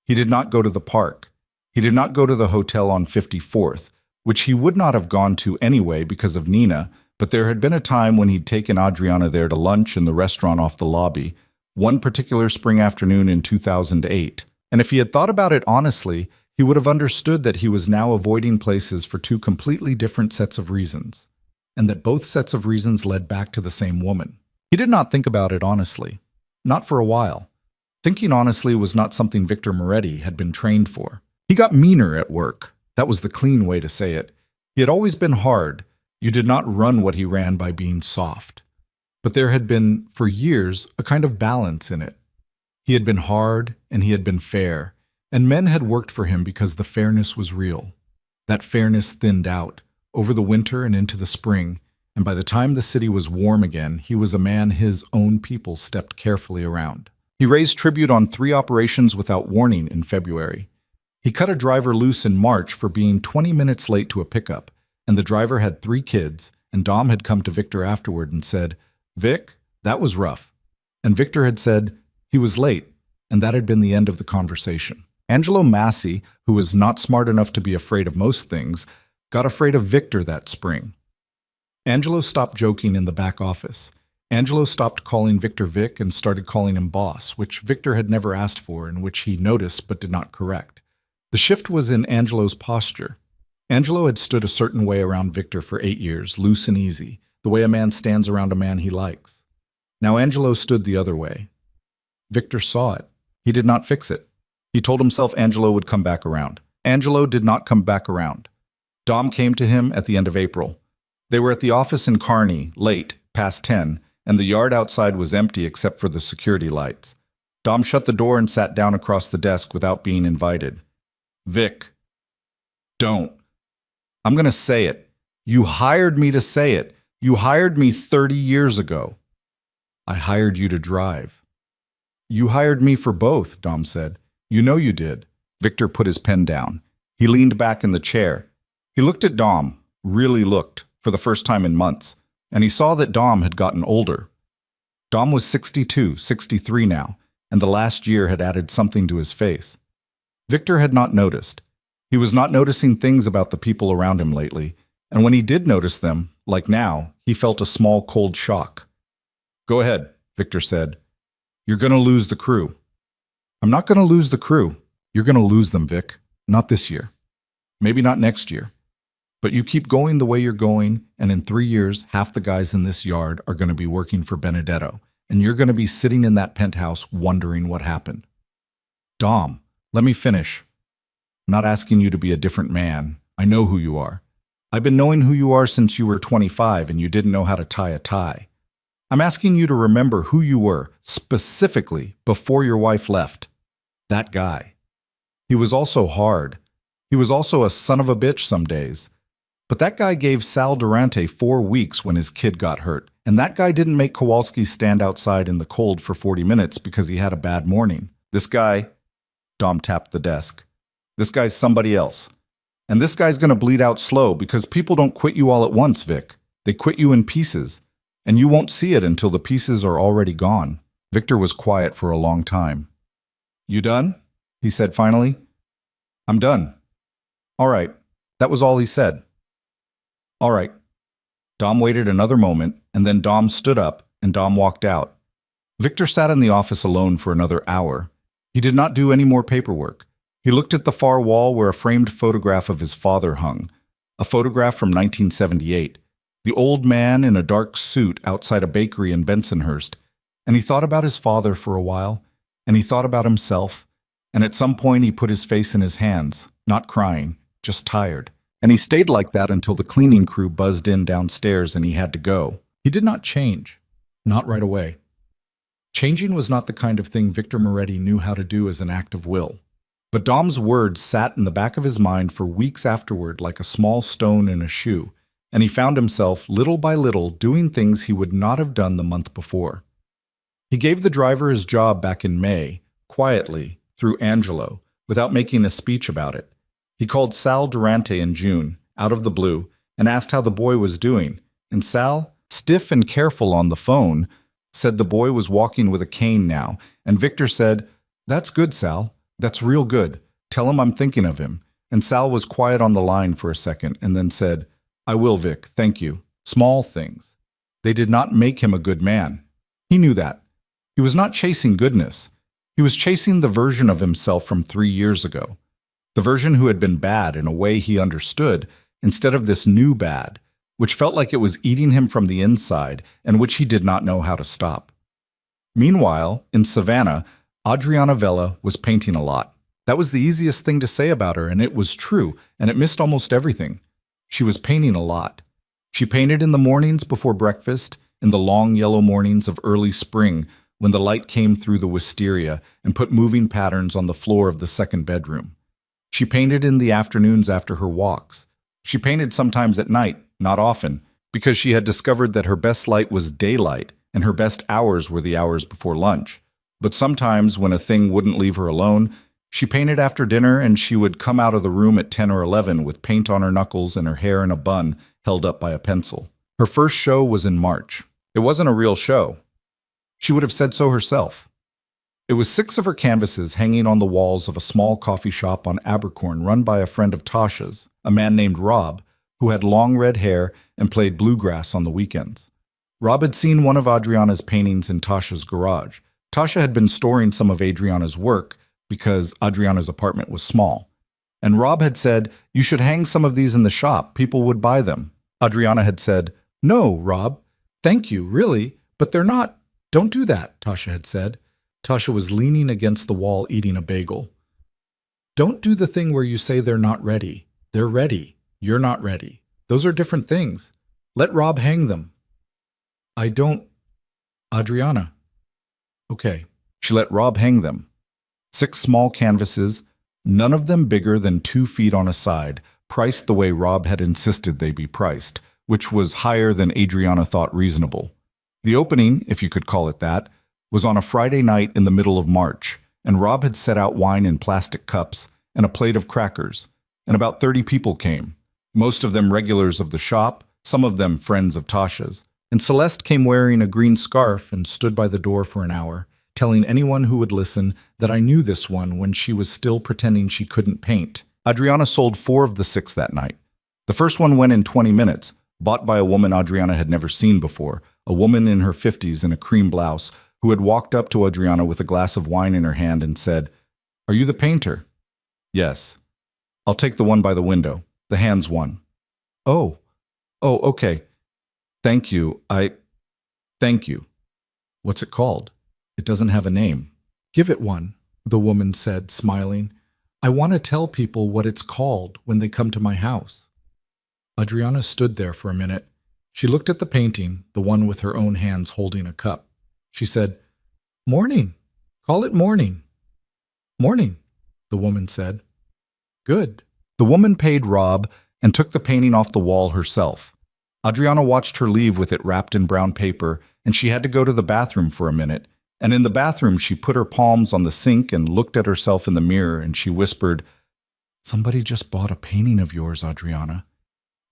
He did not go to the park. He did not go to the hotel on 54th, which he would not have gone to anyway because of Nina, but there had been a time when he'd taken Adriana there to lunch in the restaurant off the lobby, one particular spring afternoon in 2008. And if he had thought about it honestly, he would have understood that he was now avoiding places for 2 completely different sets of reasons, and that both sets of reasons led back to the same woman. He did not think about it honestly. Not for a while. Thinking honestly was not something Victor Moretti had been trained for. He got meaner at work. That was the clean way to say it. He had always been hard. You did not run what he ran by being soft. But there had been, for years, a kind of balance in it. He had been hard and he had been fair, and men had worked for him because the fairness was real. That fairness thinned out, over the winter and into the spring, and by the time the city was warm again, he was a man his own people stepped carefully around. He raised tribute on 3 operations without warning in February. He cut a driver loose in March for being 20 minutes late to a pickup, and the driver had 3 kids, and Dom had come to Victor afterward and said, "Vic, that was rough." And Victor had said, he was late, and that had been the end of the conversation. Angelo Massi, who was not smart enough to be afraid of most things, got afraid of Victor that spring. Angelo stopped joking in the back office. Angelo stopped calling Victor Vic and started calling him boss, which Victor had never asked for and which he noticed but did not correct. The shift was in Angelo's posture. Angelo had stood a certain way around Victor for 8 years, loose and easy, the way a man stands around a man he likes. Now Angelo stood the other way. Victor saw it. He did not fix it. He told himself Angelo would come back around. Angelo did not come back around. Dom came to him at the end of April. They were at the office in Kearney, late, past 10, and the yard outside was empty except for the security lights. Dom shut the door and sat down across the desk without being invited. "Vic, don't. I'm going to say it. You hired me to say it. You hired me 30 years ago. I hired you to drive." "You hired me for both," Dom said. "You know you did." Victor put his pen down. He leaned back in the chair. He looked at Dom, really looked, for the first time in months, and he saw that Dom had gotten older. Dom was 62, 63 now, and the last year had added something to his face. Victor had not noticed. He was not noticing things about the people around him lately, and when he did notice them, like now, he felt a small cold shock. "Go ahead," Victor said. "You're going to lose the crew." "I'm not going to lose the crew. You're going to lose them, Vic. Not this year. Maybe not next year. But you keep going the way you're going, and in 3 years, half the guys in this yard are going to be working for Benedetto, and you're going to be sitting in that penthouse wondering what happened." "Dom, let me finish. I'm not asking you to be a different man. I know who you are. I've been knowing who you are since you were 25 and you didn't know how to tie a tie. I'm asking you to remember who you were, specifically, before your wife left. That guy. He was also hard. He was also a son of a bitch some days. But that guy gave Sal Durante 4 weeks when his kid got hurt, and that guy didn't make Kowalski stand outside in the cold for 40 minutes because he had a bad morning. This guy," Dom tapped the desk, "this guy's somebody else. And this guy's going to bleed out slow because people don't quit you all at once, Vic. They quit you in pieces, and you won't see it until the pieces are already gone." Victor was quiet for a long time. "You done?" he said finally. "I'm done." "All right." That was all he said. "All right." Dom waited another moment, and then Dom stood up, and Dom walked out. Victor sat in the office alone for another hour. He did not do any more paperwork. He looked at the far wall where a framed photograph of his father hung, a photograph from 1978, the old man in a dark suit outside a bakery in Bensonhurst, and he thought about his father for a while, and he thought about himself, and at some point he put his face in his hands, not crying, just tired. And he stayed like that until the cleaning crew buzzed in downstairs and he had to go. He did not change, not right away. Changing was not the kind of thing Victor Moretti knew how to do as an act of will. But Dom's words sat in the back of his mind for weeks afterward like a small stone in a shoe, and he found himself, little by little, doing things he would not have done the month before. He gave the driver his job back in May, quietly, through Angelo, without making a speech about it. He called Sal Durante in June, out of the blue, and asked how the boy was doing, and Sal, stiff and careful on the phone, said the boy was walking with a cane now, and Victor said, "That's good, Sal. That's real good. Tell him I'm thinking of him." And Sal was quiet on the line for a second and then said, "I will, Vic, thank you." Small things. They did not make him a good man. He knew that. He was not chasing goodness. He was chasing the version of himself from 3 years ago. The version who had been bad in a way he understood, instead of this new bad, which felt like it was eating him from the inside and which he did not know how to stop. Meanwhile, in Savannah, Adriana Vella was painting a lot. That was the easiest thing to say about her, and it was true, and it missed almost everything. She was painting a lot. She painted in the mornings before breakfast, in the long yellow mornings of early spring, when the light came through the wisteria and put moving patterns on the floor of the second bedroom. She painted in the afternoons after her walks. She painted sometimes at night, not often, because she had discovered that her best light was daylight and her best hours were the hours before lunch. But sometimes, when a thing wouldn't leave her alone, she painted after dinner and she would come out of the room at 10 or 11 with paint on her knuckles and her hair in a bun held up by a pencil. Her first show was in March. It wasn't a real show. She would have said so herself. It was 6 of her canvases hanging on the walls of a small coffee shop on Abercorn run by a friend of Tasha's, a man named Rob, who had long red hair and played bluegrass on the weekends. Rob had seen one of Adriana's paintings in Tasha's garage. Tasha had been storing some of Adriana's work because Adriana's apartment was small. And Rob had said, "You should hang some of these in the shop. People would buy them." Adriana had said, "No, Rob. Thank you, really. But they're not. Don't do that," Tasha had said. Tasha was leaning against the wall eating a bagel. "Don't do the thing where you say they're not ready. They're ready. You're not ready. Those are different things. Let Rob hang them." "I don't... Adriana." Okay. She let Rob hang them. 6 small canvases, none of them bigger than 2 feet on a side, priced the way Rob had insisted they be priced, which was higher than Adriana thought reasonable. The opening, if you could call it that, was on a Friday night in the middle of March, and Rob had set out wine in plastic cups and a plate of crackers, and about 30 people came, most of them regulars of the shop, some of them friends of Tasha's. And Celeste came wearing a green scarf and stood by the door for an hour, telling anyone who would listen that I knew this one when she was still pretending she couldn't paint. Adriana sold 4 of the 6 that night. The first one went in 20 minutes, bought by a woman Adriana had never seen before, a woman in her 50s in a cream blouse, who had walked up to Adriana with a glass of wine in her hand and said, "Are you the painter?" "Yes." "I'll take the one by the window, the hands one." Oh, okay. Thank you, Thank you." "What's it called?" "It doesn't have a name." "Give it one," the woman said, smiling. "I want to tell people what it's called when they come to my house." Adriana stood there for a minute. She looked at the painting, the one with her own hands holding a cup. She said, "Morning. Call it morning." "Morning," the woman said. "Good." The woman paid Rob and took the painting off the wall herself. Adriana watched her leave with it wrapped in brown paper, and she had to go to the bathroom for a minute. And in the bathroom, she put her palms on the sink and looked at herself in the mirror, and she whispered, "Somebody just bought a painting of yours, Adriana."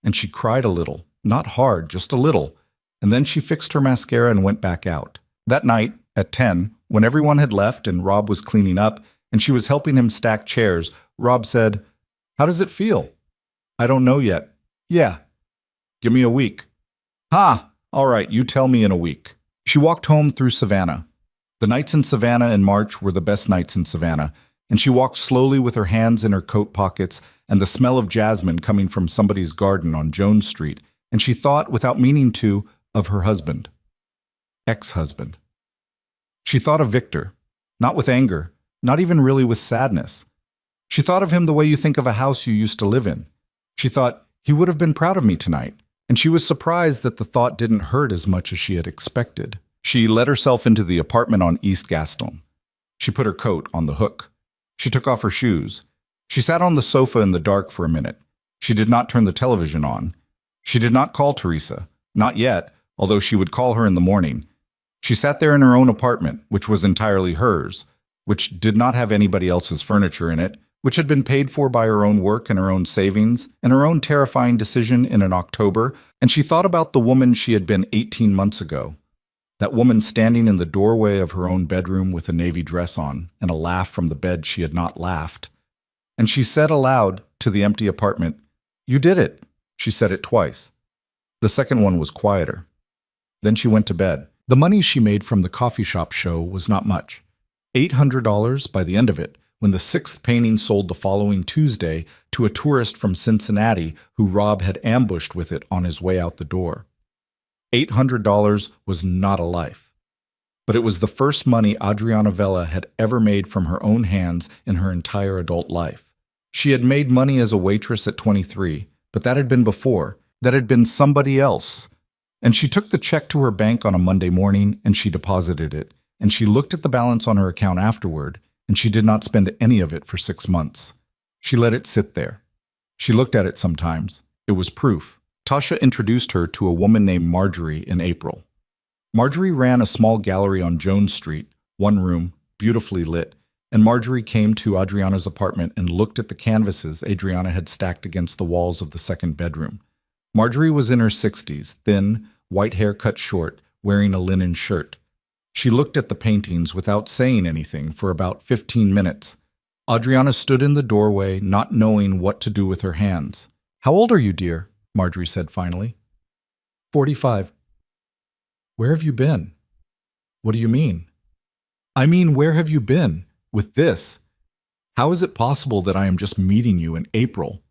And she cried a little, not hard, just a little, and then she fixed her mascara and went back out. That night, At 10, when everyone had left and Rob was cleaning up and she was helping him stack chairs, Rob said, "How does it feel?" "I don't know yet." "Yeah. Give me a week." "Ha! All right, you tell me in a week." She walked home through Savannah. The nights in Savannah in March were the best nights in Savannah, and she walked slowly with her hands in her coat pockets and the smell of jasmine coming from somebody's garden on Jones Street, and she thought, without meaning to, of her husband. Ex-husband. She thought of Victor, not with anger, not even really with sadness. She thought of him the way you think of a house you used to live in. She thought, he would have been proud of me tonight, and she was surprised that the thought didn't hurt as much as she had expected. She let herself into the apartment on East Gaston. She put her coat on the hook. She took off her shoes. She sat on the sofa in the dark for a minute. She did not turn the television on. She did not call Teresa, not yet, although she would call her in the morning. She sat there in her own apartment, which was entirely hers, which did not have anybody else's furniture in it, which had been paid for by her own work and her own savings, and her own terrifying decision in an October, and she thought about the woman she had been 18 months ago. That woman standing in the doorway of her own bedroom with a navy dress on, and a laugh from the bed she had not laughed. And she said aloud to the empty apartment, "You did it." She said it twice. The second one was quieter. Then she went to bed. The money she made from the coffee shop show was not much. $800 by the end of it, when the sixth painting sold the following Tuesday to a tourist from Cincinnati who Rob had ambushed with it on his way out the door. $800 was not a life. But it was the first money Adriana Vela had ever made from her own hands in her entire adult life. She had made money as a waitress at 23, but that had been before. That had been somebody else. And she took the check to her bank on a Monday morning, and she deposited it, and she looked at the balance on her account afterward, and she did not spend any of it for 6 months. She let it sit there. She looked at it sometimes. It was proof. Tasha introduced her to a woman named Marjorie in April. Marjorie ran a small gallery on Jones Street, one room, beautifully lit, and Marjorie came to Adriana's apartment and looked at the canvases Adriana had stacked against the walls of the second bedroom. Marjorie was in her 60s, thin, white hair cut short, wearing a linen shirt. She looked at the paintings without saying anything for about 15 minutes. Adriana stood in the doorway, not knowing what to do with her hands. "How old are you, dear?" Marjorie said finally. 45. "Where have you been?" "What do you mean?" "I mean, where have you been with this? How is it possible that I am just meeting you in April?"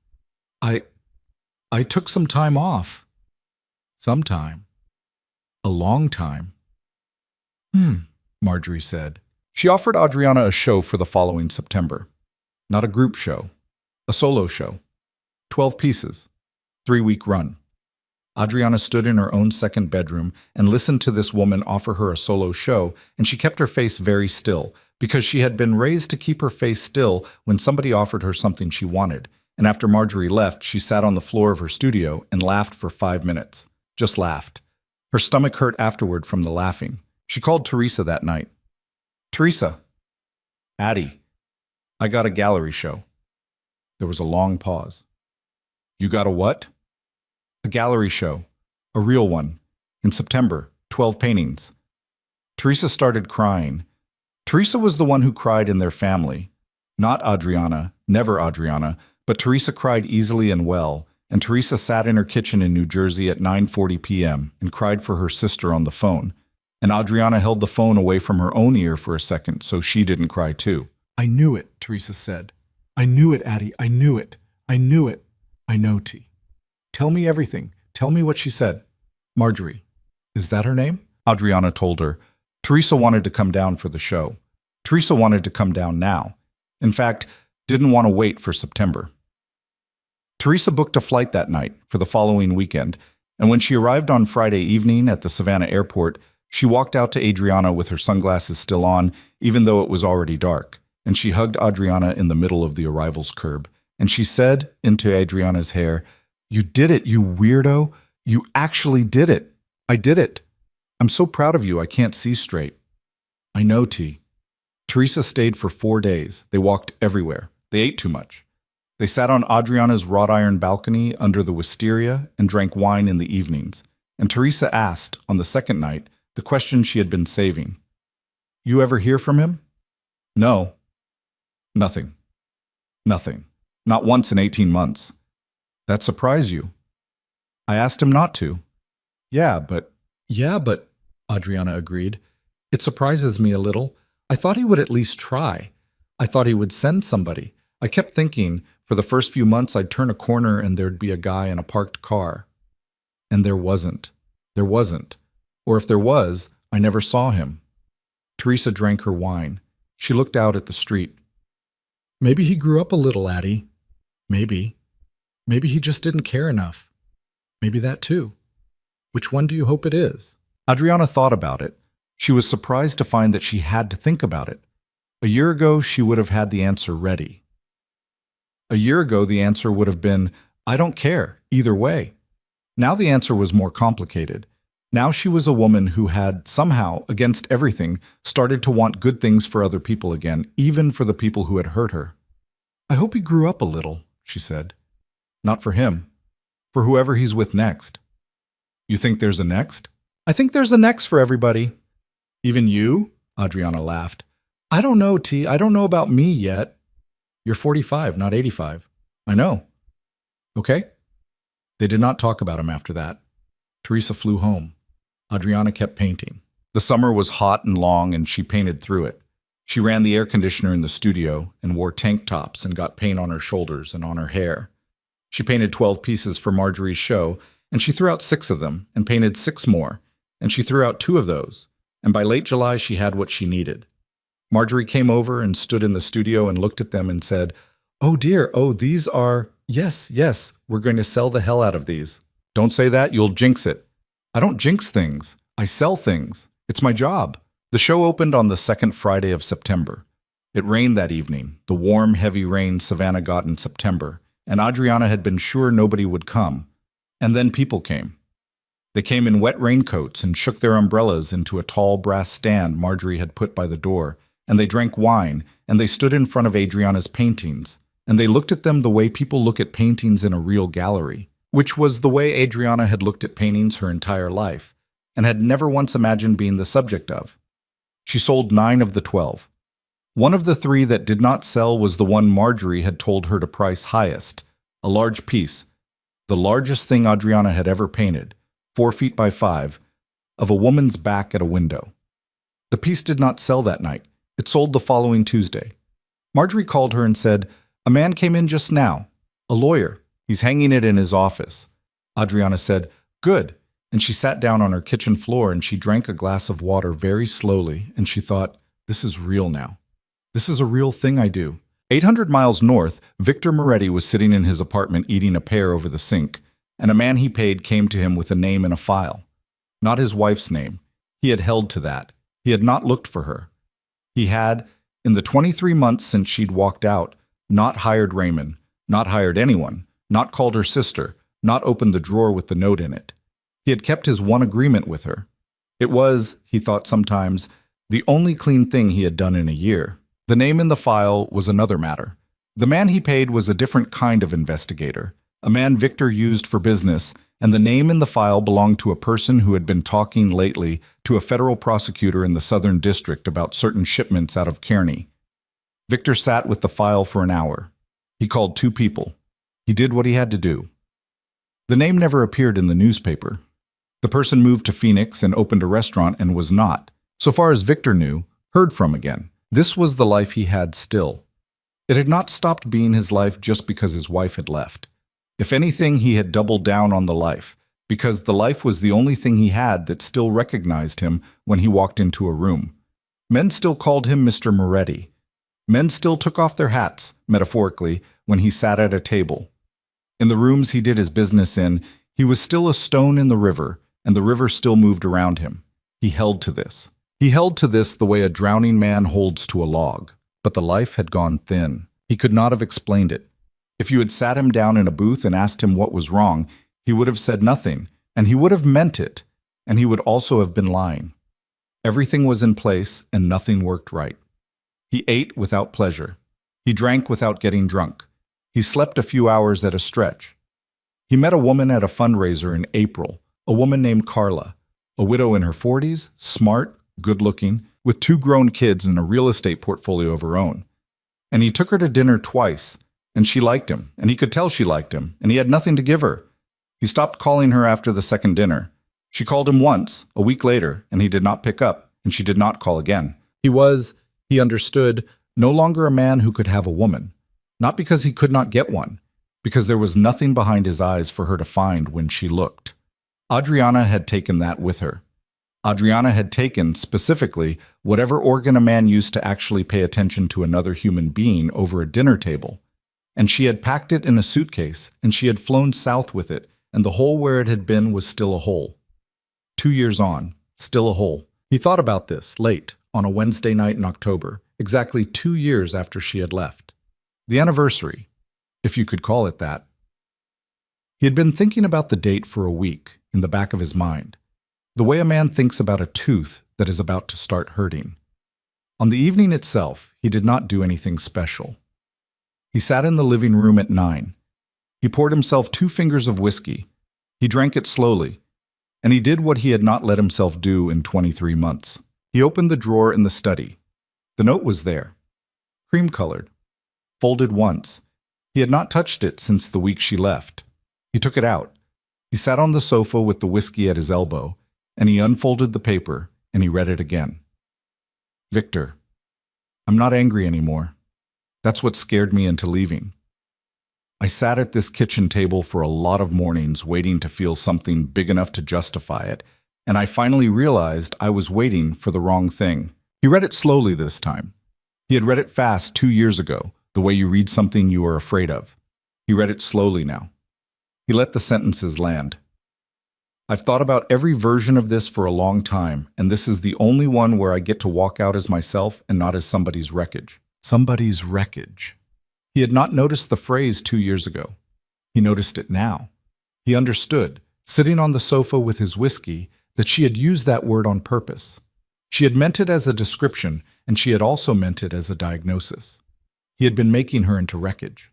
I took some time off." "Some time? A long time." Marjorie said. She offered Adriana a show for the following September. Not a group show. A solo show. 12 pieces. 3-week run. Adriana stood in her own second bedroom and listened to this woman offer her a solo show, and she kept her face very still, because she had been raised to keep her face still when somebody offered her something she wanted. And after Marjorie left, she sat on the floor of her studio and laughed for 5 minutes. Just laughed. Her stomach hurt afterward from the laughing. She called Teresa that night. "Teresa." "Addie, I got a gallery show." There was a long pause. "You got a what?" "A gallery show. A real one. In September. 12 paintings." Teresa started crying. Teresa was the one who cried in their family. Not Adriana, never Adriana, but Teresa cried easily and well, and Teresa sat in her kitchen in New Jersey at 9:40 p.m. and cried for her sister on the phone. And Adriana held the phone away from her own ear for a second so she didn't cry too. "I knew it," Teresa said. "I knew it, Addie. I knew it. I knew it. I know, T. Tell me everything. Tell me what she said." "Marjorie. Is that her name?" Adriana told her. Teresa wanted to come down for the show. Teresa wanted to come down now. In fact, didn't want to wait for September. Teresa booked a flight that night for the following weekend, and when she arrived on Friday evening at the Savannah airport, she walked out to Adriana with her sunglasses still on, even though it was already dark, and she hugged Adriana in the middle of the arrivals curb, and she said into Adriana's hair, "You did it, you weirdo. You actually did it. I did it. I'm so proud of you I can't see straight." "I know, T." Teresa stayed for 4 days. They walked everywhere. They ate too much. They sat on Adriana's wrought iron balcony under the wisteria and drank wine in the evenings. And Teresa asked, on the second night, the question she had been saving. You ever hear from him? No. Nothing. Nothing. Not once in 18 months. That surprised you? I asked him not to. Yeah, but, Adriana agreed. It surprises me a little. I thought he would at least try. I thought he would send somebody. I kept thinking, for the first few months, I'd turn a corner and there'd be a guy in a parked car. And there wasn't. There wasn't. Or if there was, I never saw him. Teresa drank her wine. She looked out at the street. Maybe he grew up a little, Addie. Maybe. Maybe he just didn't care enough. Maybe that too. Which one do you hope it is? Adriana thought about it. She was surprised to find that she had to think about it. A year ago, she would have had the answer ready. A year ago, the answer would have been, I don't care, either way. Now the answer was more complicated. Now she was a woman who had, somehow, against everything, started to want good things for other people again, even for the people who had hurt her. I hope he grew up a little, she said. Not for him. For whoever he's with next. You think there's a next? I think there's a next for everybody. Even you? Adriana laughed. I don't know, T. I don't know about me yet. You're 45, not 85. I know. Okay? They did not talk about him after that. Teresa flew home. Adriana kept painting. The summer was hot and long, and she painted through it. She ran the air conditioner in the studio and wore tank tops and got paint on her shoulders and on her hair. She painted 12 pieces for Marjorie's show, and she threw out 6 of them and painted 6 more, and she threw out 2 of those, and by late July she had what she needed. Marjorie came over and stood in the studio and looked at them and said, Oh dear, these are… Yes, we're going to sell the hell out of these. Don't say that, you'll jinx it. I don't jinx things. I sell things. It's my job. The show opened on the second Friday of September. It rained that evening, the warm, heavy rain Savannah got in September, and Adriana had been sure nobody would come. And then people came. They came in wet raincoats and shook their umbrellas into a tall brass stand Marjorie had put by the door, and they drank wine, and they stood in front of Adriana's paintings, and they looked at them the way people look at paintings in a real gallery, which was the way Adriana had looked at paintings her entire life, and had never once imagined being the subject of. She sold 9 of the 12. One of the 3 that did not sell was the one Marjorie had told her to price highest, a large piece, the largest thing Adriana had ever painted, 4 feet by 5, of a woman's back at a window. The piece did not sell that night. It sold the following Tuesday. Marjorie called her and said, A man came in just now, a lawyer. He's hanging it in his office. Adriana said, Good. And she sat down on her kitchen floor and she drank a glass of water very slowly, and she thought, This is real now. This is a real thing I do. 800 miles north, Victor Moretti was sitting in his apartment eating a pear over the sink, and a man he paid came to him with a name in a file. Not his wife's name. He had held to that. He had not looked for her. He had, in the 23 months since she'd walked out, not hired Raymond, not hired anyone, not called her sister, not opened the drawer with the note in it. He had kept his one agreement with her. It was, he thought sometimes, the only clean thing he had done in a year. The name in the file was another matter. The man he paid was a different kind of investigator, a man Victor used for business, and the name in the file belonged to a person who had been talking lately to a federal prosecutor in the Southern District about certain shipments out of Kearney. Victor sat with the file for an hour. He called 2 people. He did what he had to do. The name never appeared in the newspaper. The person moved to Phoenix and opened a restaurant and was not, so far as Victor knew, heard from again. This was the life he had still. It had not stopped being his life just because his wife had left. If anything, he had doubled down on the life, because the life was the only thing he had that still recognized him when he walked into a room. Men still called him Mr. Moretti. Men still took off their hats, metaphorically, when he sat at a table. In the rooms he did his business in, he was still a stone in the river, and the river still moved around him. He held to this. He held to this the way a drowning man holds to a log. But the life had gone thin. He could not have explained it. If you had sat him down in a booth and asked him what was wrong, he would have said nothing, and he would have meant it, and he would also have been lying. Everything was in place, and nothing worked right. He ate without pleasure. He drank without getting drunk. He slept a few hours at a stretch. He met a woman at a fundraiser in April, a woman named Carla, a widow in her 40s, smart, good-looking, with 2 grown kids and a real estate portfolio of her own. And he took her to dinner twice, and she liked him, and he could tell she liked him, and he had nothing to give her. He stopped calling her after the second dinner. She called him once, a week later, and he did not pick up, and she did not call again. He understood, no longer a man who could have a woman. Not because he could not get one, because there was nothing behind his eyes for her to find when she looked. Adriana had taken that with her. Adriana had taken, specifically, whatever organ a man used to actually pay attention to another human being over a dinner table. And she had packed it in a suitcase, and she had flown south with it, and the hole where it had been was still a hole. 2 years on, still a hole. He thought about this, late, on a Wednesday night in October, exactly 2 years after she had left. The anniversary, if you could call it that. He had been thinking about the date for a week, in the back of his mind. The way a man thinks about a tooth that is about to start hurting. On the evening itself, he did not do anything special. He sat in the living room at 9. He poured himself 2 fingers of whiskey. He drank it slowly, and he did what he had not let himself do in 23 months. He opened the drawer in the study. The note was there, cream-colored, folded once. He had not touched it since the week she left. He took it out. He sat on the sofa with the whiskey at his elbow, and he unfolded the paper, and he read it again. Victor, I'm not angry anymore. That's what scared me into leaving. I sat at this kitchen table for a lot of mornings waiting to feel something big enough to justify it, and I finally realized I was waiting for the wrong thing. He read it slowly this time. He had read it fast 2 years ago, the way you read something you are afraid of. He read it slowly now. He let the sentences land. I've thought about every version of this for a long time, and this is the only one where I get to walk out as myself and not as somebody's wreckage. Somebody's wreckage. He had not noticed the phrase 2 years ago. He noticed it now. He understood, sitting on the sofa with his whiskey, that she had used that word on purpose. She had meant it as a description, and she had also meant it as a diagnosis. He had been making her into wreckage.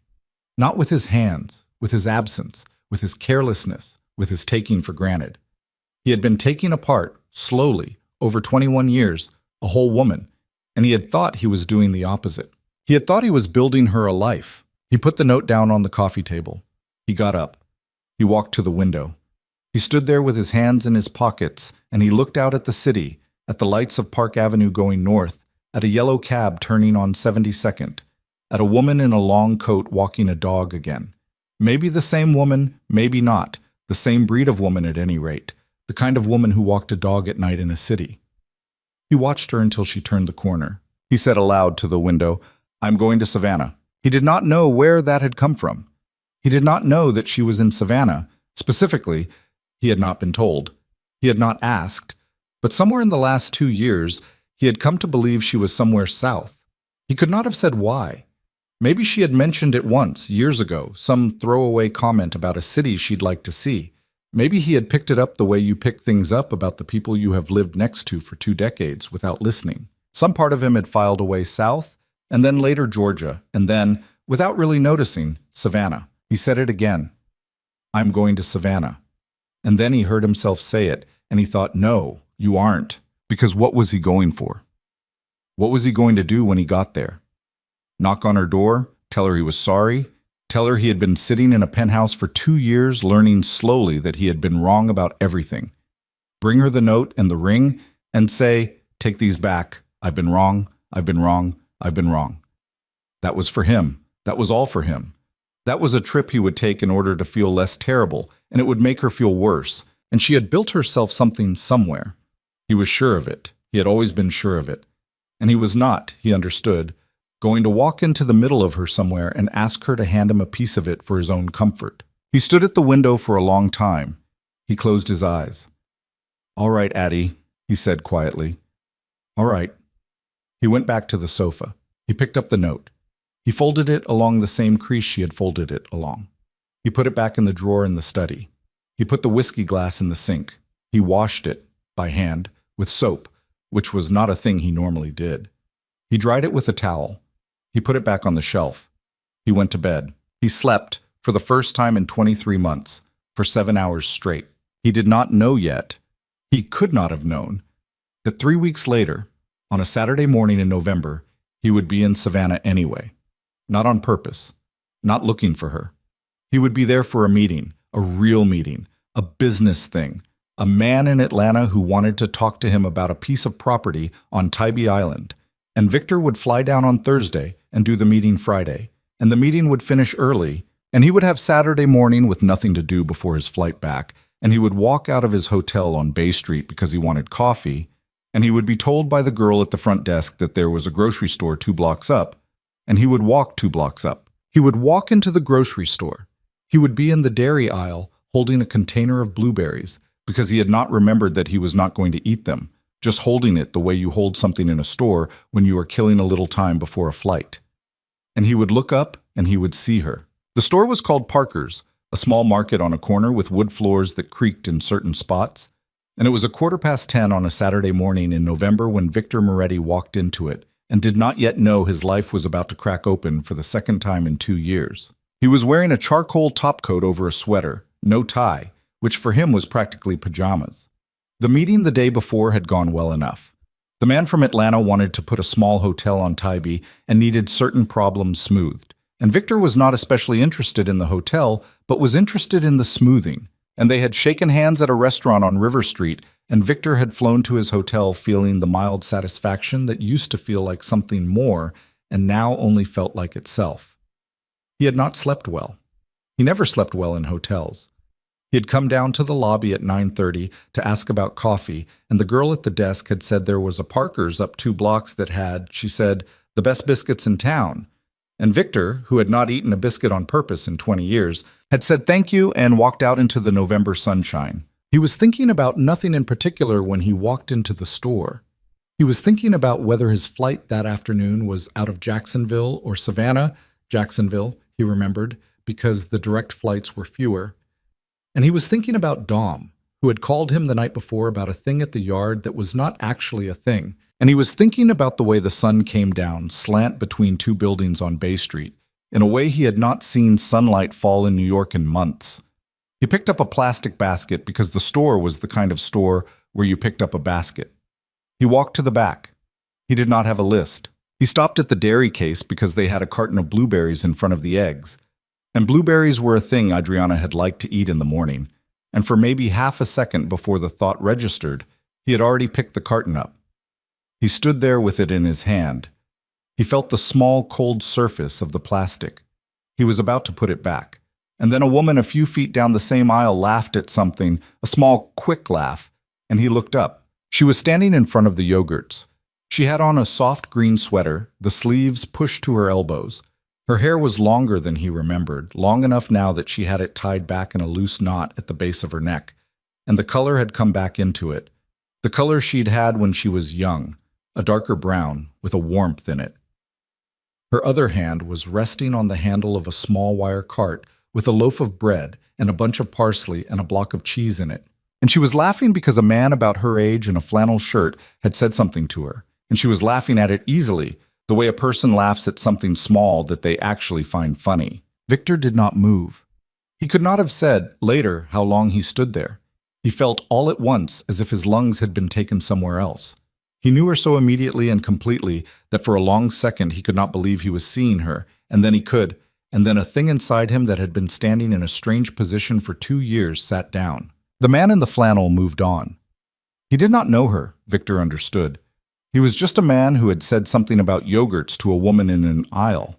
Not with his hands, with his absence, with his carelessness, with his taking for granted. He had been taking apart, slowly, over 21 years, a whole woman, and he had thought he was doing the opposite. He had thought he was building her a life. He put the note down on the coffee table. He got up. He walked to the window. He stood there with his hands in his pockets, and he looked out at the city, at the lights of Park Avenue going north, at a yellow cab turning on 72nd, at a woman in a long coat walking a dog again. Maybe the same woman, maybe not, the same breed of woman at any rate, the kind of woman who walked a dog at night in a city. He watched her until she turned the corner. He said aloud to the window, I'm going to Savannah. He did not know where that had come from. He did not know that she was in Savannah. Specifically, he had not been told. He had not asked. But somewhere in the last 2 years, he had come to believe she was somewhere south. He could not have said why. Maybe she had mentioned it once, years ago, some throwaway comment about a city she'd like to see. Maybe he had picked it up the way you pick things up about the people you have lived next to for 2 decades without listening. Some part of him had filed away south, and then later Georgia, and then, without really noticing, Savannah. He said it again. I'm going to Savannah. And then he heard himself say it, and he thought, no, you aren't. Because what was he going for? What was he going to do when he got there? Knock on her door, tell her he was sorry, tell her he had been sitting in a penthouse for 2 years learning slowly that he had been wrong about everything. Bring her the note and the ring and say, take these back. I've been wrong, I've been wrong, I've been wrong. That was for him. That was all for him. That was a trip he would take in order to feel less terrible, and it would make her feel worse. And she had built herself something somewhere. He was sure of it. He had always been sure of it. And he was not, he understood, going to walk into the middle of her somewhere and ask her to hand him a piece of it for his own comfort. He stood at the window for a long time. He closed his eyes. All right, Addie, he said quietly. All right. He went back to the sofa. He picked up the note. He folded it along the same crease she had folded it along. He put it back in the drawer in the study. He put the whiskey glass in the sink. He washed it, by hand, with soap, which was not a thing he normally did. He dried it with a towel. He put it back on the shelf. He went to bed. He slept, for the first time in 23 months, for 7 hours straight. He did not know yet, he could not have known, that 3 weeks later, On a Saturday morning in November, he would be in Savannah anyway. Not on purpose. Not looking for her. He would be there for a meeting, a real meeting, a business thing. A man in Atlanta who wanted to talk to him about a piece of property on Tybee Island. And Victor would fly down on Thursday and do the meeting Friday. And the meeting would finish early, and he would have Saturday morning with nothing to do before his flight back, and he would walk out of his hotel on Bay Street because he wanted coffee, and he would be told by the girl at the front desk that there was a grocery store 2 blocks up, and he would walk 2 blocks up. He would walk into the grocery store. He would be in the dairy aisle holding a container of blueberries because he had not remembered that he was not going to eat them, just holding it the way you hold something in a store when you are killing a little time before a flight. And he would look up and he would see her. The store was called Parker's, a small market on a corner with wood floors that creaked in certain spots. And it was 10:15 on a Saturday morning in November when Victor Moretti walked into it and did not yet know his life was about to crack open for the second time in 2 years. He was wearing a charcoal topcoat over a sweater, no tie, which for him was practically pajamas. The meeting the day before had gone well enough. The man from Atlanta wanted to put a small hotel on Tybee and needed certain problems smoothed. And Victor was not especially interested in the hotel, but was interested in the smoothing. And they had shaken hands at a restaurant on River Street, and Victor had flown to his hotel feeling the mild satisfaction that used to feel like something more and now only felt like itself. He had not slept well. He never slept well in hotels. He had come down to the lobby at 9:30 to ask about coffee, and the girl at the desk had said there was a Parker's up 2 blocks that had, she said, the best biscuits in town. And Victor, who had not eaten a biscuit on purpose in 20 years, had said thank you and walked out into the November sunshine. He was thinking about nothing in particular when he walked into the store. He was thinking about whether his flight that afternoon was out of Jacksonville or Savannah. Jacksonville, he remembered, because the direct flights were fewer. And he was thinking about Dom, who had called him the night before about a thing at the yard that was not actually a thing. And he was thinking about the way the sun came down, slant between 2 buildings on Bay Street, in a way he had not seen sunlight fall in New York in months. He picked up a plastic basket because the store was the kind of store where you picked up a basket. He walked to the back. He did not have a list. He stopped at the dairy case because they had a carton of blueberries in front of the eggs. And blueberries were a thing Adriana had liked to eat in the morning, and for maybe half a second before the thought registered, he had already picked the carton up. He stood there with it in his hand. He felt the small, cold surface of the plastic. He was about to put it back. And then a woman a few feet down the same aisle laughed at something, a small, quick laugh, and he looked up. She was standing in front of the yogurts. She had on a soft green sweater, the sleeves pushed to her elbows. Her hair was longer than he remembered, long enough now that she had it tied back in a loose knot at the base of her neck, and the color had come back into it. The color she'd had when she was young, a darker brown with a warmth in it. Her other hand was resting on the handle of a small wire cart with a loaf of bread and a bunch of parsley and a block of cheese in it. And she was laughing because a man about her age in a flannel shirt had said something to her, and she was laughing at it easily, the way a person laughs at something small that they actually find funny. Victor did not move. He could not have said, later, how long he stood there. He felt all at once as if his lungs had been taken somewhere else. He knew her so immediately and completely that for a long second he could not believe he was seeing her, and then he could, and then a thing inside him that had been standing in a strange position for 2 years sat down. The man in the flannel moved on. He did not know her, Victor understood. He was just a man who had said something about yogurts to a woman in an aisle.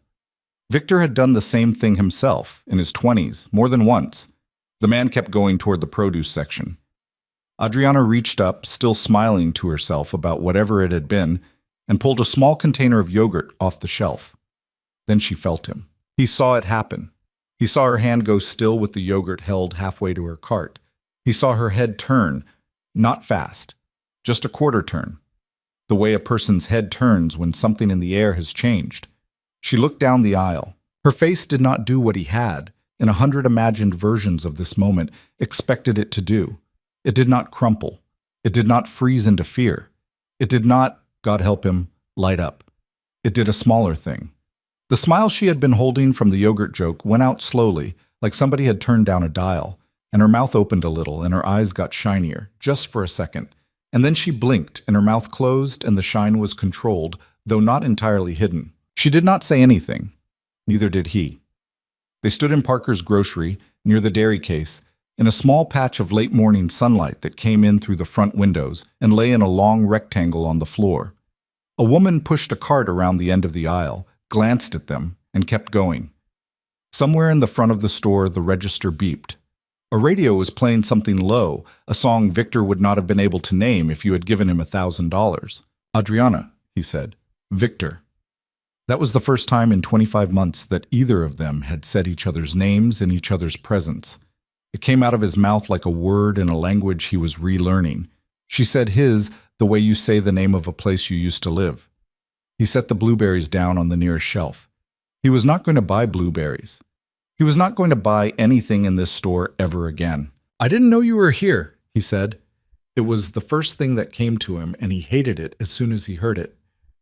Victor had done the same thing himself, in his 20s, more than once. The man kept going toward the produce section. Adriana reached up, still smiling to herself about whatever it had been, and pulled a small container of yogurt off the shelf. Then she felt him. He saw it happen. He saw her hand go still with the yogurt held halfway to her cart. He saw her head turn, not fast, just a quarter turn. The way a person's head turns when something in the air has changed. She looked down the aisle. Her face did not do what he had, in 100 imagined versions of this moment, expected it to do. It did not crumple. It did not freeze into fear. It did not, God help him, light up. It did a smaller thing. The smile she had been holding from the yogurt joke went out slowly, like somebody had turned down a dial, and her mouth opened a little and her eyes got shinier, just for a second. And then she blinked, and her mouth closed, and the shine was controlled, though not entirely hidden. She did not say anything. Neither did he. They stood in Parker's grocery, near the dairy case, in a small patch of late morning sunlight that came in through the front windows and lay in a long rectangle on the floor. A woman pushed a cart around the end of the aisle, glanced at them, and kept going. Somewhere in the front of the store, the register beeped. A radio was playing something low, a song Victor would not have been able to name if you had given him $1,000. Adriana, he said. Victor. That was the first time in 25 months that either of them had said each other's names in each other's presence. It came out of his mouth like a word in a language he was relearning. She said his the way you say the name of a place you used to live. He set the blueberries down on the nearest shelf. He was not going to buy blueberries. He was not going to buy anything in this store ever again. I didn't know you were here, he said. It was the first thing that came to him, and he hated it as soon as he heard it.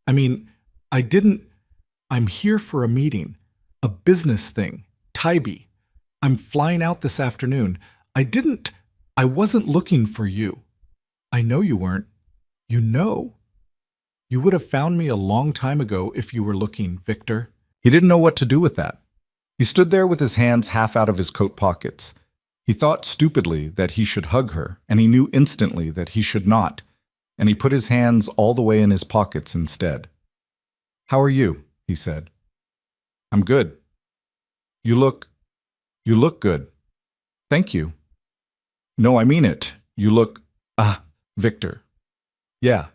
I'm here for a meeting, a business thing, Tybee. I'm flying out this afternoon. I wasn't looking for you. I know you weren't. You know. You would have found me a long time ago if you were looking, Victor. He didn't know what to do with that. He stood there with his hands half out of his coat pockets. He thought stupidly that he should hug her, and he knew instantly that he should not, and he put his hands all the way in his pockets instead. How are you? He said. I'm good. You look good. Thank you. No, I mean it. You look, Victor. Yeah.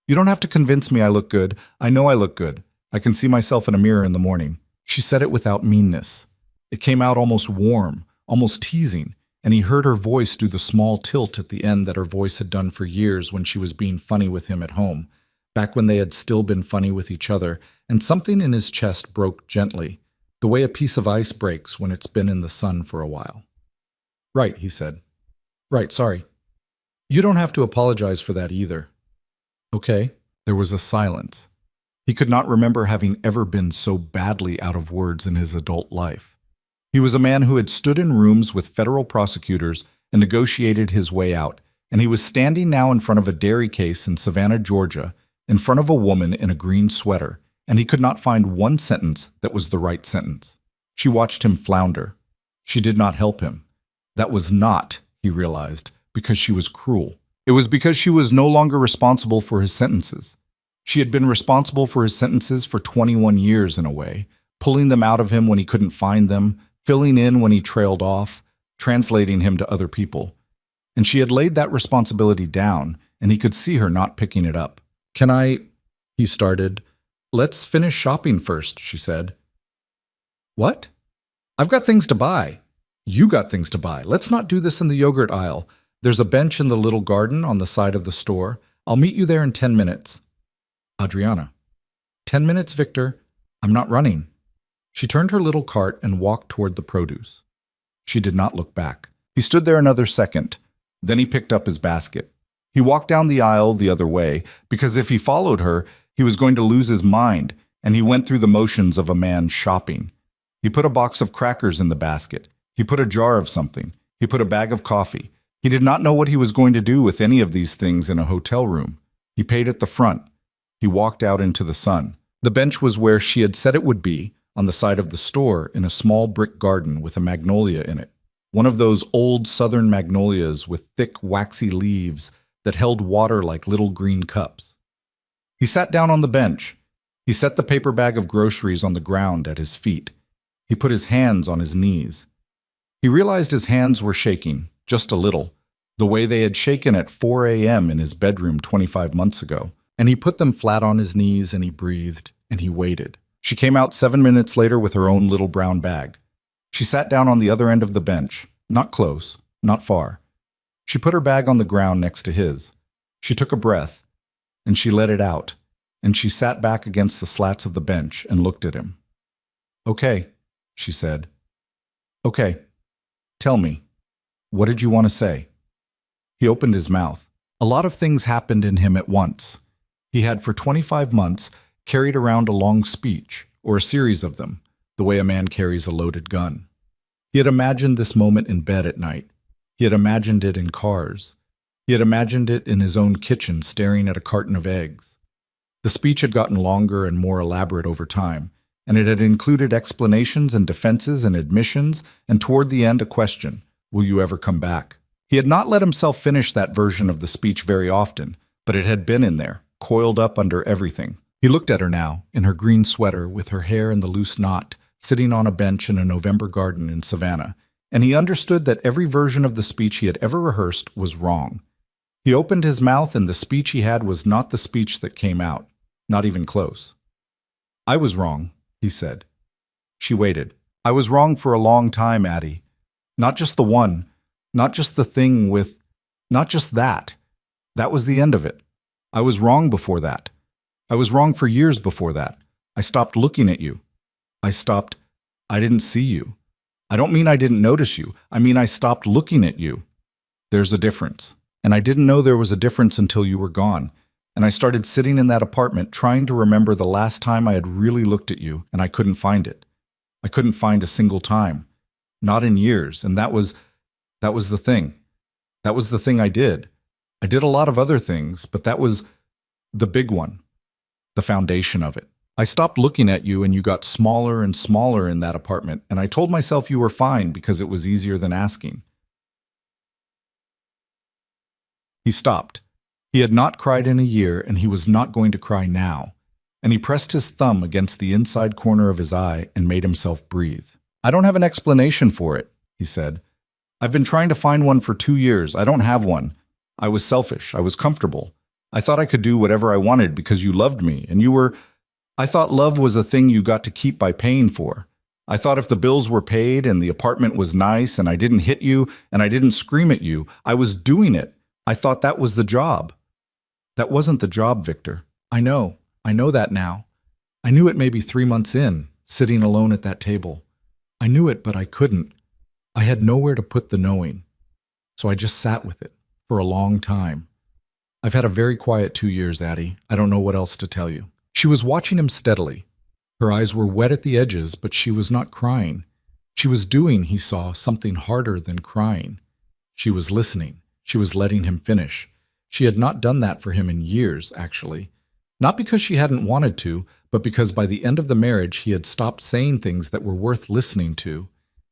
You don't have to convince me I look good. I know I look good. I can see myself in a mirror in the morning. She said it without meanness. It came out almost warm, almost teasing, and he heard her voice do the small tilt at the end that her voice had done for years when she was being funny with him at home, back when they had still been funny with each other, and something in his chest broke gently, the way a piece of ice breaks when it's been in the sun for a while. Right, he said. Right, sorry. You don't have to apologize for that either. Okay. There was a silence. He could not remember having ever been so badly out of words in his adult life. He was a man who had stood in rooms with federal prosecutors and negotiated his way out, and he was standing now in front of a dairy case in Savannah, Georgia, in front of a woman in a green sweater, and he could not find one sentence that was the right sentence. She watched him flounder. She did not help him. That was not, he realized, because she was cruel. It was because she was no longer responsible for his sentences. She had been responsible for his sentences for 21 years in a way, pulling them out of him when he couldn't find them, filling in when he trailed off, translating him to other people. And she had laid that responsibility down, and he could see her not picking it up. Can I? He started. Let's finish shopping first, she said. What? I've got things to buy. You got things to buy. Let's not do this in the yogurt aisle. There's a bench in the little garden on the side of the store. I'll meet you there in 10 minutes. Adriana. 10 minutes, Victor. I'm not running. She turned her little cart and walked toward the produce. She did not look back. He stood there another second. Then he picked up his basket. He walked down the aisle the other way, because if he followed her, he was going to lose his mind, and he went through the motions of a man shopping. He put a box of crackers in the basket. He put a jar of something. He put a bag of coffee. He did not know what he was going to do with any of these things in a hotel room. He paid at the front. He walked out into the sun. The bench was where she had said it would be, on the side of the store in a small brick garden with a magnolia in it. One of those old southern magnolias with thick, waxy leaves that held water like little green cups. He sat down on the bench. He set the paper bag of groceries on the ground at his feet. He put his hands on his knees. He realized his hands were shaking, just a little, the way they had shaken at 4 a.m. in his bedroom 25 months ago. And he put them flat on his knees, and he breathed, and he waited. She came out 7 minutes later with her own little brown bag. She sat down on the other end of the bench, not close, not far. She put her bag on the ground next to his. She took a breath, and she let it out, and she sat back against the slats of the bench and looked at him. Okay, she said. Okay, tell me, what did you want to say? He opened his mouth. A lot of things happened in him at once. He had for 25 months carried around a long speech, or a series of them, the way a man carries a loaded gun. He had imagined this moment in bed at night. He had imagined it in cars. He had imagined it in his own kitchen staring at a carton of eggs. The speech had gotten longer and more elaborate over time, and it had included explanations and defenses and admissions, and toward the end a question, will you ever come back? He had not let himself finish that version of the speech very often, but it had been in there, coiled up under everything. He looked at her now, in her green sweater, with her hair in the loose knot, sitting on a bench in a November garden in Savannah, and he understood that every version of the speech he had ever rehearsed was wrong. He opened his mouth, and the speech he had was not the speech that came out, not even close. I was wrong, he said. She waited. I was wrong for a long time, Addie. Not just the one, not just the thing with, not just that. That was the end of it. I was wrong before that. I was wrong for years before that. I stopped looking at you. I didn't see you. I don't mean I didn't notice you. I mean I stopped looking at you. There's a difference. And I didn't know there was a difference until you were gone. And I started sitting in that apartment trying to remember the last time I had really looked at you, and I couldn't find it. I couldn't find a single time. Not in years, and that was the thing. That was the thing I did. I did a lot of other things, but that was the big one, the foundation of it. I stopped looking at you and you got smaller and smaller in that apartment, and I told myself you were fine because it was easier than asking. He stopped. He had not cried in a year, and he was not going to cry now. And he pressed his thumb against the inside corner of his eye and made himself breathe. I don't have an explanation for it, he said. I've been trying to find one for 2 years. I don't have one. I was selfish. I was comfortable. I thought I could do whatever I wanted because you loved me, and you were... I thought love was a thing you got to keep by paying for. I thought if the bills were paid and the apartment was nice and I didn't hit you and I didn't scream at you, I was doing it. I thought that was the job. That wasn't the job, Victor. I know that now. I knew it maybe 3 months in, sitting alone at that table. I knew it, but I couldn't. I had nowhere to put the knowing. So I just sat with it for a long time. I've had a very quiet 2 years, Addie. I don't know what else to tell you. She was watching him steadily. Her eyes were wet at the edges, but she was not crying. She was doing, he saw, something harder than crying. She was listening. She was letting him finish. She had not done that for him in years, actually. Not because she hadn't wanted to, but because by the end of the marriage he had stopped saying things that were worth listening to,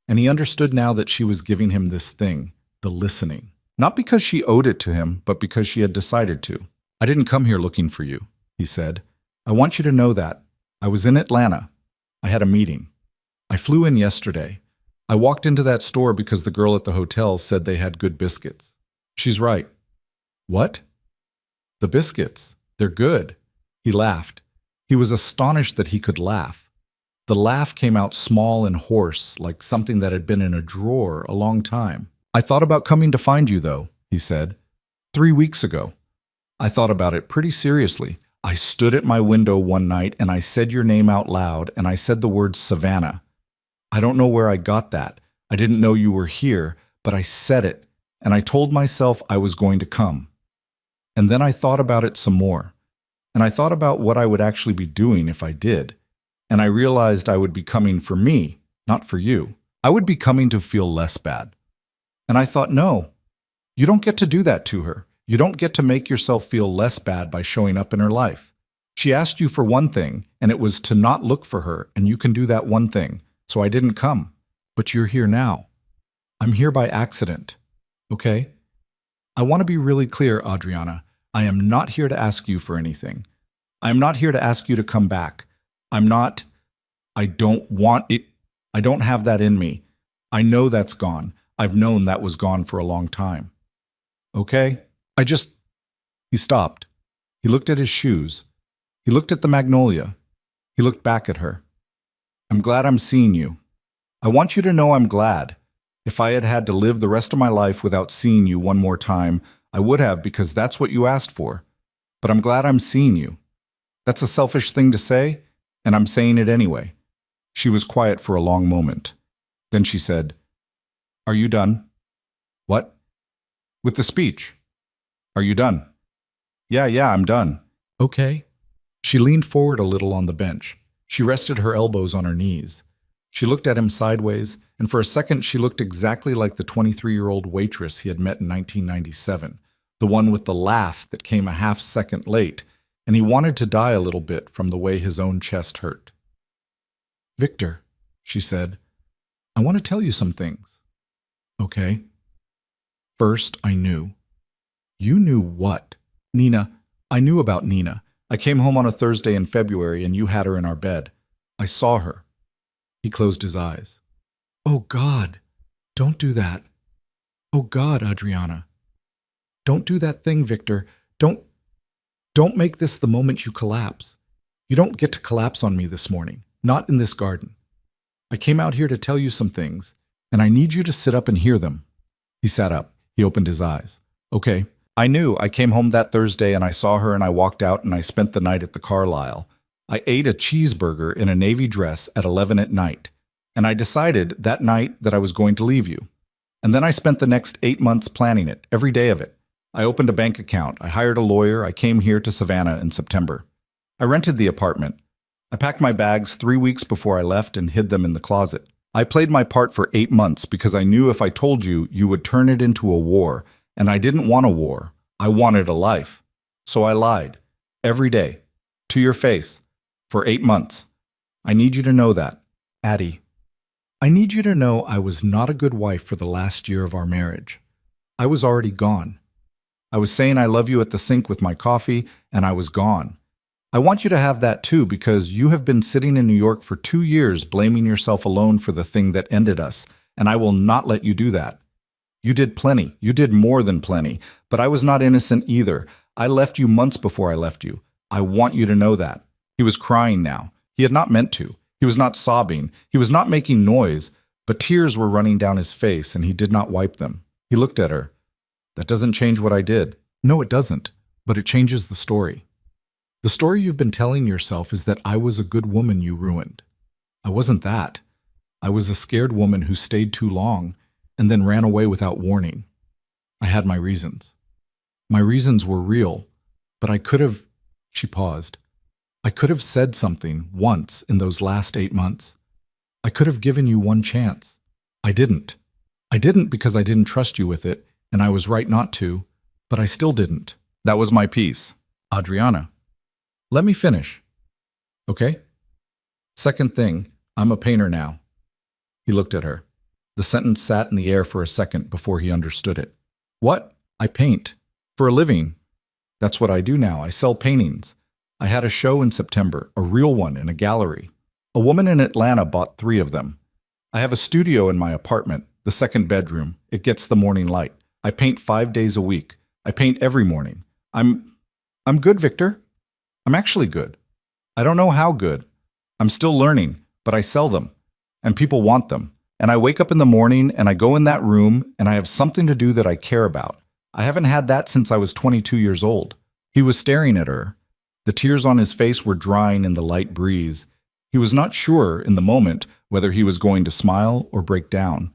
and he understood now that she was giving him this thing, the listening. Not because she owed it to him, but because she had decided to. I didn't come here looking for you, he said. I want you to know that. I was in Atlanta. I had a meeting. I flew in yesterday. I walked into that store because the girl at the hotel said they had good biscuits. She's right. What? The biscuits. They're good. He laughed. He was astonished that he could laugh. The laugh came out small and hoarse, like something that had been in a drawer a long time. I thought about coming to find you, though, he said. 3 weeks ago. I thought about it pretty seriously. I stood at my window one night and I said your name out loud and I said the word Savannah. I don't know where I got that. I didn't know you were here, but I said it and I told myself I was going to come. And then I thought about it some more. And I thought about what I would actually be doing if I did. And I realized I would be coming for me, not for you. I would be coming to feel less bad. And I thought, no, you don't get to do that to her. You don't get to make yourself feel less bad by showing up in her life. She asked you for one thing, and it was to not look for her, and you can do that one thing. So I didn't come. But you're here now. I'm here by accident. Okay? I want to be really clear, Adriana. I am not here to ask you for anything. I am not here to ask you to come back. I don't want it. I don't have that in me. I know that's gone. I've known that was gone for a long time. Okay? He stopped. He looked at his shoes. He looked at the magnolia. He looked back at her. I'm glad I'm seeing you. I want you to know I'm glad. If I had had to live the rest of my life without seeing you one more time, I would have because that's what you asked for. But I'm glad I'm seeing you. That's a selfish thing to say, and I'm saying it anyway. She was quiet for a long moment. Then she said, Are you done? What? With the speech. Are you done? Yeah, I'm done. Okay. She leaned forward a little on the bench. She rested her elbows on her knees. She looked at him sideways, and for a second she looked exactly like the 23-year-old waitress he had met in 1997, the one with the laugh that came a half second late, and he wanted to die a little bit from the way his own chest hurt. "Victor," she said, "I want to tell you some things." "Okay." "First, I knew." "You knew what?" "Nina. I knew about Nina. I came home on a Thursday in February and you had her in our bed. I saw her." He closed his eyes. "Oh God, don't do that. Oh God, Adriana. Don't do that thing, Victor. Don't make this the moment you collapse. You don't get to collapse on me this morning, not in this garden. I came out here to tell you some things, and I need you to sit up and hear them." He sat up. He opened his eyes. "Okay. I knew. I came home that Thursday and I saw her and I walked out and I spent the night at the Carlisle. I ate a cheeseburger in a navy dress at 11 at night, and I decided that night that I was going to leave you. And then I spent the next 8 months planning it, every day of it. I opened a bank account. I hired a lawyer. I came here to Savannah in September. I rented the apartment. I packed my bags 3 weeks before I left and hid them in the closet. I played my part for 8 months because I knew if I told you, you would turn it into a war, and I didn't want a war. I wanted a life. So I lied. Every day. To your face. For 8 months. I need you to know that. Addie, I need you to know I was not a good wife for the last year of our marriage. I was already gone. I was saying I love you at the sink with my coffee, and I was gone. I want you to have that too because you have been sitting in New York for 2 years blaming yourself alone for the thing that ended us, and I will not let you do that. You did plenty. You did more than plenty. But I was not innocent either. I left you months before I left you. I want you to know that. He was crying now. He had not meant to. He was not sobbing. He was not making noise, but tears were running down his face, and he did not wipe them. He looked at her. "That doesn't change what I did." "No, it doesn't, but it changes the story. The story you've been telling yourself is that I was a good woman you ruined. I wasn't that. I was a scared woman who stayed too long and then ran away without warning. I had my reasons. My reasons were real, but I could have..." She paused. "I could have said something once in those last 8 months. I could have given you one chance. I didn't. I didn't because I didn't trust you with it, and I was right not to, but I still didn't. That was my piece. Adriana, let me finish. Okay? Second thing, I'm a painter now." He looked at her. The sentence sat in the air for a second before he understood it. "What? I paint. For a living. That's what I do now. I sell paintings. I had a show in September, a real one in a gallery. A woman in Atlanta bought 3 of them. I have a studio in my apartment, the second bedroom. It gets the morning light. I paint 5 days a week. I paint every morning. I'm good, Victor. I'm actually good. I don't know how good. I'm still learning, but I sell them, and people want them. And I wake up in the morning and I go in that room and I have something to do that I care about. I haven't had that since I was 22 years old." He was staring at her. The tears on his face were drying in the light breeze. He was not sure in the moment whether he was going to smile or break down.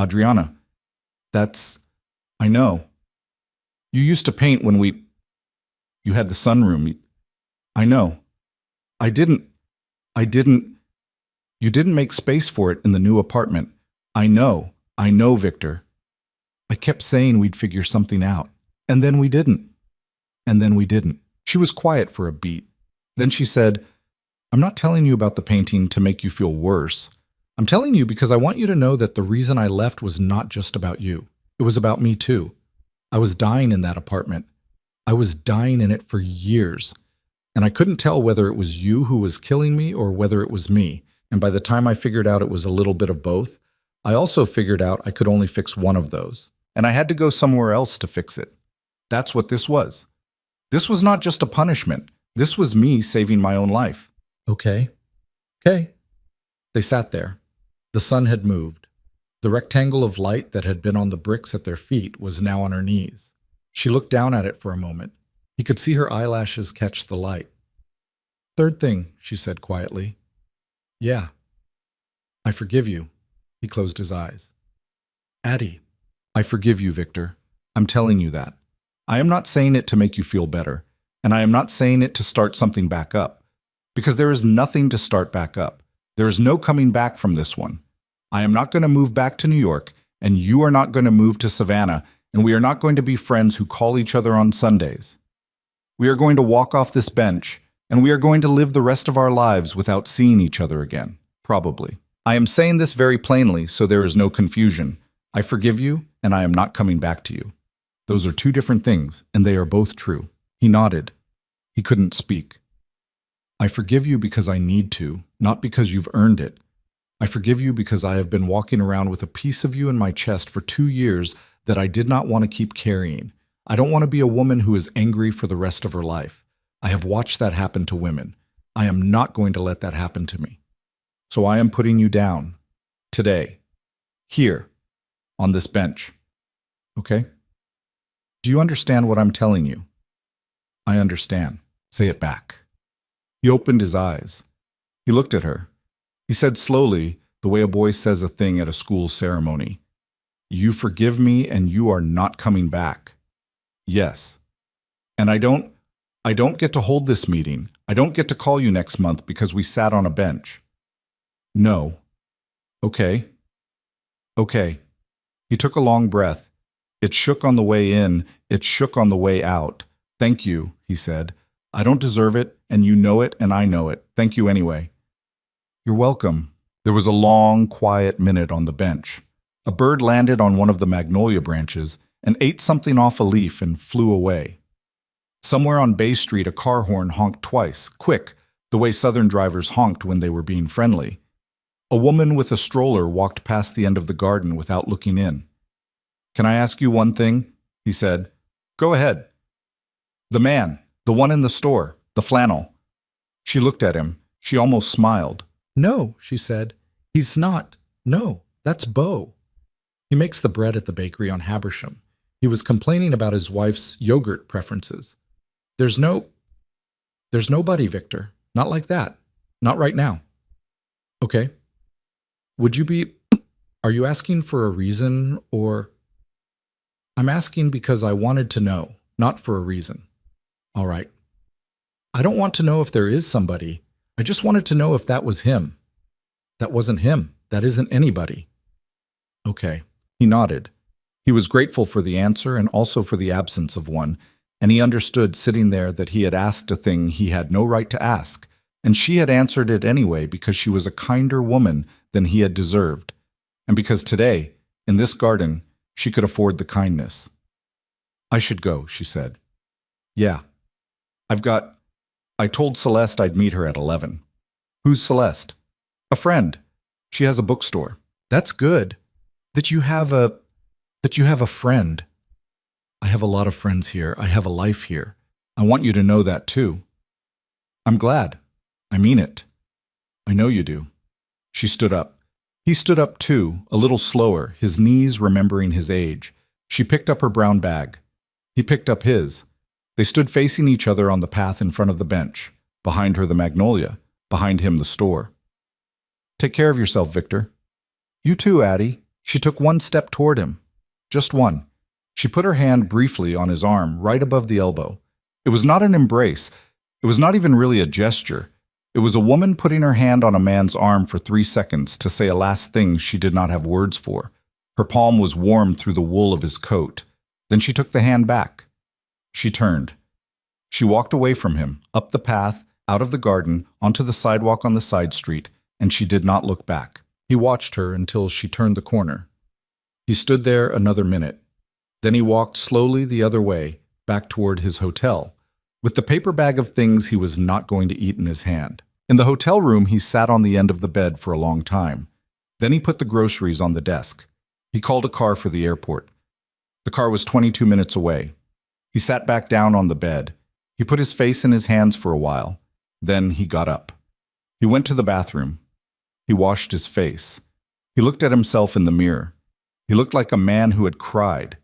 "Adriana, I know. You used to paint when you had the sunroom. I know. I didn't. You didn't make space for it in the new apartment. I know, Victor. I kept saying we'd figure something out. And then we didn't. She was quiet for a beat. Then she said, "I'm not telling you about the painting to make you feel worse. I'm telling you because I want you to know that the reason I left was not just about you. It was about me too. I was dying in that apartment. I was dying in it for years. And I couldn't tell whether it was you who was killing me or whether it was me. And by the time I figured out it was a little bit of both, I also figured out I could only fix one of those. And I had to go somewhere else to fix it. That's what this was. This was not just a punishment. This was me saving my own life." Okay. They sat there. The sun had moved. The rectangle of light that had been on the bricks at their feet was now on her knees. She looked down at it for a moment. He could see her eyelashes catch the light. "Third thing," she said quietly. "Yeah. I forgive you." He closed his eyes. "Addie, I forgive you, Victor. I'm telling you that. I am not saying it to make you feel better, and I am not saying it to start something back up, because there is nothing to start back up. There is no coming back from this one. I am not going to move back to New York, and you are not going to move to Savannah, and we are not going to be friends who call each other on Sundays. We are going to walk off this bench, and we are going to live the rest of our lives without seeing each other again, probably. I am saying this very plainly so there is no confusion. I forgive you, and I am not coming back to you. Those are two different things, and they are both true. He nodded. He couldn't speak. I forgive you because I need to, not because you've earned it. I forgive you because I have been walking around with a piece of you in my chest for 2 years that I did not want to keep carrying. I don't want to be a woman who is angry for the rest of her life. I have watched that happen to women. I am not going to let that happen to me. So I am putting you down. Today. Here. On this bench. Okay? Do you understand what I'm telling you? I understand. Say it back. He opened his eyes. He looked at her. He said slowly, the way a boy says a thing at a school ceremony, "You forgive me and you are not coming back." Yes. And I don't get to hold this meeting. I don't get to call you next month because we sat on a bench. No. Okay. Okay. He took a long breath. It shook on the way in. It shook on the way out. Thank you, he said. I don't deserve it, and you know it, and I know it. Thank you anyway. You're welcome. There was a long, quiet minute on the bench. A bird landed on one of the magnolia branches and ate something off a leaf and flew away. Somewhere on Bay Street, a car horn honked twice, quick, the way Southern drivers honked when they were being friendly. A woman with a stroller walked past the end of the garden without looking in. Can I ask you one thing? He said. Go ahead. The man, the one in the store, the flannel. She looked at him. She almost smiled. No, she said. He's not. No, that's Beau. He makes the bread at the bakery on Habersham. He was complaining about his wife's yogurt preferences. There's nobody, Victor. Not like that. Not right now. Okay. Are you asking for a reason or? I'm asking because I wanted to know, not for a reason. All right. I don't want to know if there is somebody. I just wanted to know if that was him. That wasn't him. That isn't anybody. Okay. He nodded. He was grateful for the answer and also for the absence of one, and he understood sitting there that he had asked a thing he had no right to ask, and she had answered it anyway because she was a kinder woman than he had deserved, and because today, in this garden, she could afford the kindness. I should go, she said. Yeah. I told Celeste I'd meet her at 11. Who's Celeste? A friend. She has a bookstore. That's good. That you have a friend. I have a lot of friends here. I have a life here. I want you to know that too. I'm glad. I mean it. I know you do. She stood up. He stood up too, a little slower, his knees remembering his age. She picked up her brown bag. He picked up his. They stood facing each other on the path in front of the bench. Behind her the magnolia. Behind him the store. Take care of yourself, Victor. You too, Addie. She took one step toward him. Just one. She put her hand briefly on his arm, right above the elbow. It was not an embrace. It was not even really a gesture. It was a woman putting her hand on a man's arm for 3 seconds to say a last thing she did not have words for. Her palm was warm through the wool of his coat. Then she took the hand back. She turned. She walked away from him, up the path, out of the garden, onto the sidewalk on the side street, and she did not look back. He watched her until she turned the corner. He stood there another minute. Then he walked slowly the other way, back toward his hotel, with the paper bag of things he was not going to eat in his hand. In the hotel room, he sat on the end of the bed for a long time. Then he put the groceries on the desk. He called a car for the airport. The car was 22 minutes away. He sat back down on the bed. He put his face in his hands for a while. Then he got up. He went to the bathroom. He washed his face. He looked at himself in the mirror. He looked like a man who had cried.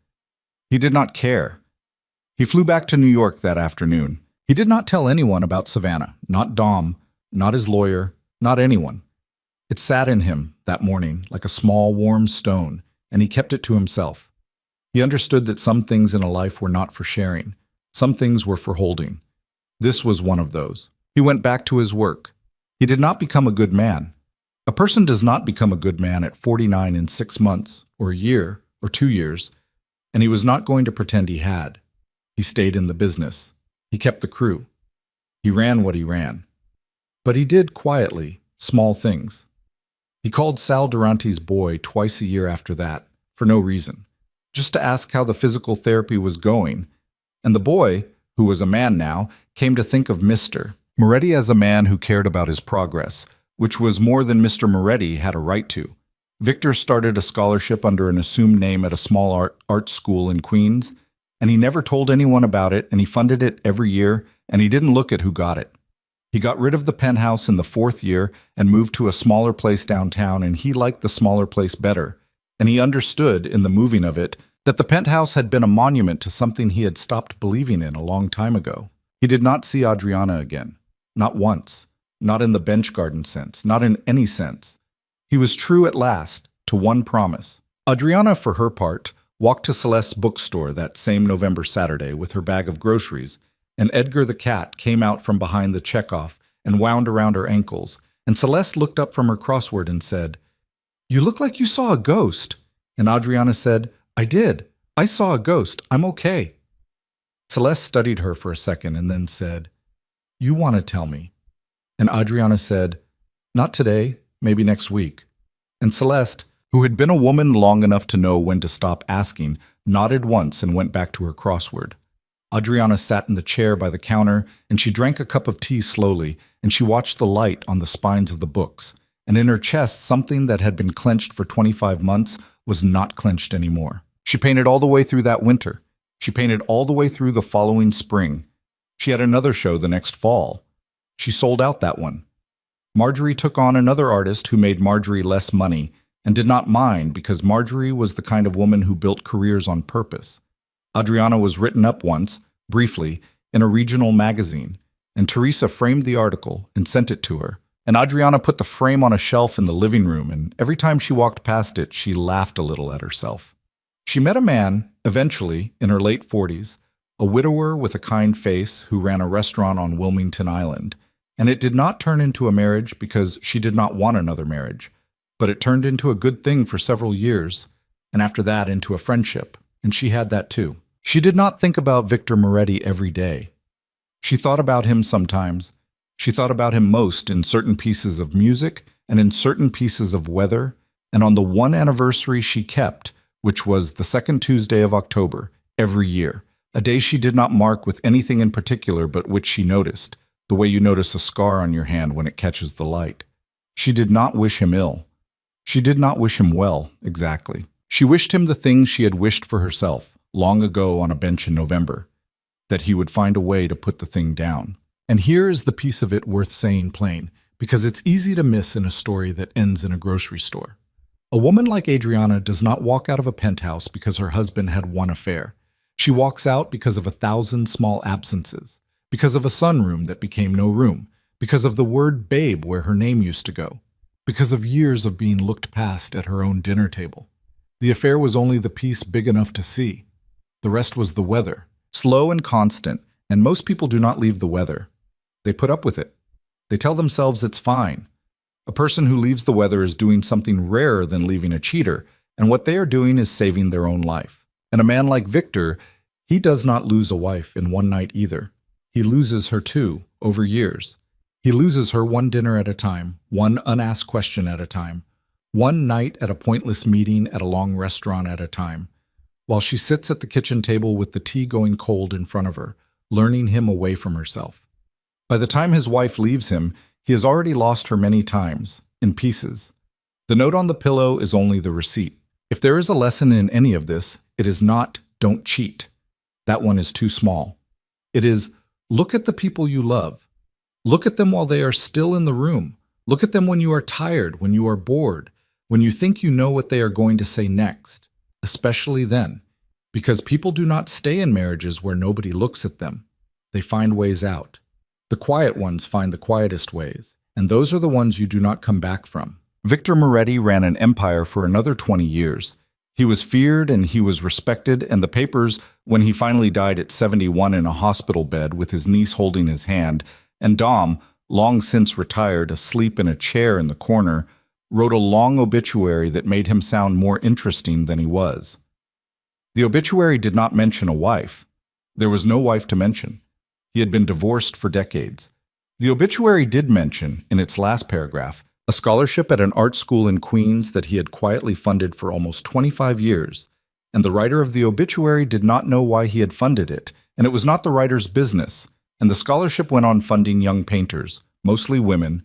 He did not care. He flew back to New York that afternoon. He did not tell anyone about Savannah, not Dom, not his lawyer, not anyone. It sat in him that morning like a small, warm stone, and he kept it to himself. He understood that some things in a life were not for sharing. Some things were for holding. This was one of those. He went back to his work. He did not become a good man. A person does not become a good man at 49 in 6 months, or a year, or 2 years. And he was not going to pretend he had. He stayed in the business. He kept the crew. He ran what he ran. But he did quietly, small things. He called Sal Durante's boy twice a year after that, for no reason, just to ask how the physical therapy was going, and the boy, who was a man now, came to think of Mr. Moretti as a man who cared about his progress, which was more than Mr. Moretti had a right to. Victor started a scholarship under an assumed name at a small art school in Queens, and he never told anyone about it, and he funded it every year, and he didn't look at who got it. He got rid of the penthouse in the 4th year and moved to a smaller place downtown, and he liked the smaller place better. And he understood, in the moving of it, that the penthouse had been a monument to something he had stopped believing in a long time ago. He did not see Adriana again. Not once. Not in the bench garden sense. Not in any sense. He was true at last to one promise. Adriana, for her part, walked to Celeste's bookstore that same November Saturday with her bag of groceries, and Edgar the cat came out from behind the checkoff and wound around her ankles, and Celeste looked up from her crossword and said, "You look like you saw a ghost." And Adriana said, "I did. I saw a ghost. I'm okay." Celeste studied her for a second and then said, "You want to tell me." And Adriana said, "Not today, maybe next week." And Celeste, who had been a woman long enough to know when to stop asking, nodded once and went back to her crossword. Adriana sat in the chair by the counter, and she drank a cup of tea slowly, and she watched the light on the spines of the books, and in her chest something that had been clenched for 25 months was not clenched anymore. She painted all the way through that winter. She painted all the way through the following spring. She had another show the next fall. She sold out that one. Marjorie took on another artist who made Marjorie less money, and did not mind because Marjorie was the kind of woman who built careers on purpose. Adriana was written up once, briefly, in a regional magazine, and Teresa framed the article and sent it to her. And Adriana put the frame on a shelf in the living room, and every time she walked past it, she laughed a little at herself. She met a man, eventually, in her late 40s, a widower with a kind face who ran a restaurant on Wilmington Island, and it did not turn into a marriage because she did not want another marriage, but it turned into a good thing for several years, and after that into a friendship, and she had that too. She did not think about Victor Moretti every day. She thought about him sometimes. She thought about him most in certain pieces of music and in certain pieces of weather, and on the one anniversary she kept, which was the second Tuesday of October, every year, a day she did not mark with anything in particular but which she noticed, the way you notice a scar on your hand when it catches the light. She did not wish him ill. She did not wish him well, exactly. She wished him the things she had wished for herself, long ago on a bench in November, that he would find a way to put the thing down. And here is the piece of it worth saying plain, because it's easy to miss in a story that ends in a grocery store. A woman like Adriana does not walk out of a penthouse because her husband had one affair. She walks out because of 1,000 small absences, because of a sunroom that became no room, because of the word babe where her name used to go, because of years of being looked past at her own dinner table. The affair was only the piece big enough to see. The rest was the weather, slow and constant, and most people do not leave the weather. They put up with it. They tell themselves it's fine. A person who leaves the weather is doing something rarer than leaving a cheater, and what they are doing is saving their own life. And a man like Victor, he does not lose a wife in one night either. He loses her too, over years. He loses her one dinner at a time, one unasked question at a time, one night at a pointless meeting at a long restaurant at a time, while she sits at the kitchen table with the tea going cold in front of her, learning him away from herself. By the time his wife leaves him, he has already lost her many times, in pieces. The note on the pillow is only the receipt. If there is a lesson in any of this, it is not, don't cheat. That one is too small. It is, look at the people you love. Look at them while they are still in the room. Look at them when you are tired, when you are bored, when you think you know what they are going to say next, especially then, because people do not stay in marriages where nobody looks at them. They find ways out. The quiet ones find the quietest ways, and those are the ones you do not come back from. Victor Moretti ran an empire for another 20 years. He was feared and he was respected, and the papers, when he finally died at 71 in a hospital bed with his niece holding his hand, and Dom, long since retired, asleep in a chair in the corner, wrote a long obituary that made him sound more interesting than he was. The obituary did not mention a wife. There was no wife to mention. He had been divorced for decades. The obituary did mention, in its last paragraph, a scholarship at an art school in Queens that he had quietly funded for almost 25 years, and the writer of the obituary did not know why he had funded it, and it was not the writer's business, and the scholarship went on funding young painters, mostly women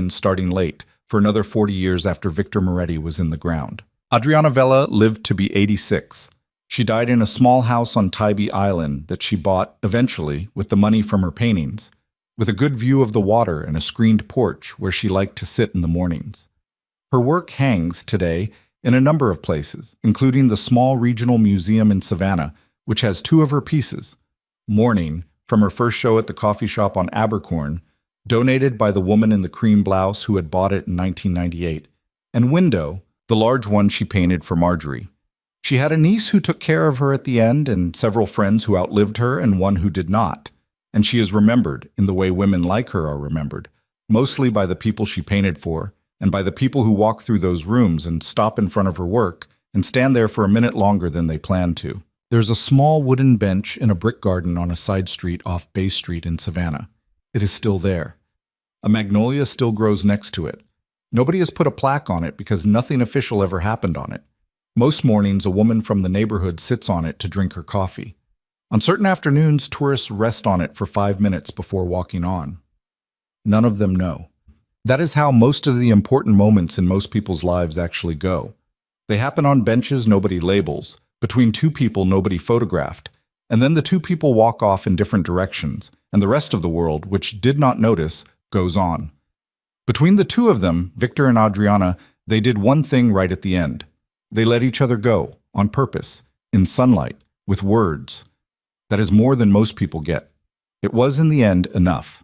starting late, for another 40 years after Victor Moretti was in the ground. Adriana Vela lived to be 86. She died in a small house on Tybee Island that she bought, eventually, with the money from her paintings, with a good view of the water and a screened porch where she liked to sit in the mornings. Her work hangs, today, in a number of places, including the small regional museum in Savannah, which has two of her pieces. Morning, from her first show at the coffee shop on Abercorn, donated by the woman in the cream blouse who had bought it in 1998, and Window, the large one she painted for Marjorie. She had a niece who took care of her at the end, and several friends who outlived her and one who did not. And she is remembered in the way women like her are remembered, mostly by the people she painted for, and by the people who walk through those rooms and stop in front of her work and stand there for a minute longer than they planned to. There's a small wooden bench in a brick garden on a side street off Bay Street in Savannah. It is still there. A magnolia still grows next to it. Nobody has put a plaque on it because nothing official ever happened on it. Most mornings, a woman from the neighborhood sits on it to drink her coffee. On certain afternoons, tourists rest on it for 5 minutes before walking on. None of them know. That is how most of the important moments in most people's lives actually go. They happen on benches nobody labels, between two people nobody photographed, and then the two people walk off in different directions, and the rest of the world, which did not notice, goes on. Between the two of them, Victor and Adriana, they did one thing right at the end. They let each other go, on purpose, in sunlight, with words. That is more than most people get. It was, in the end, enough.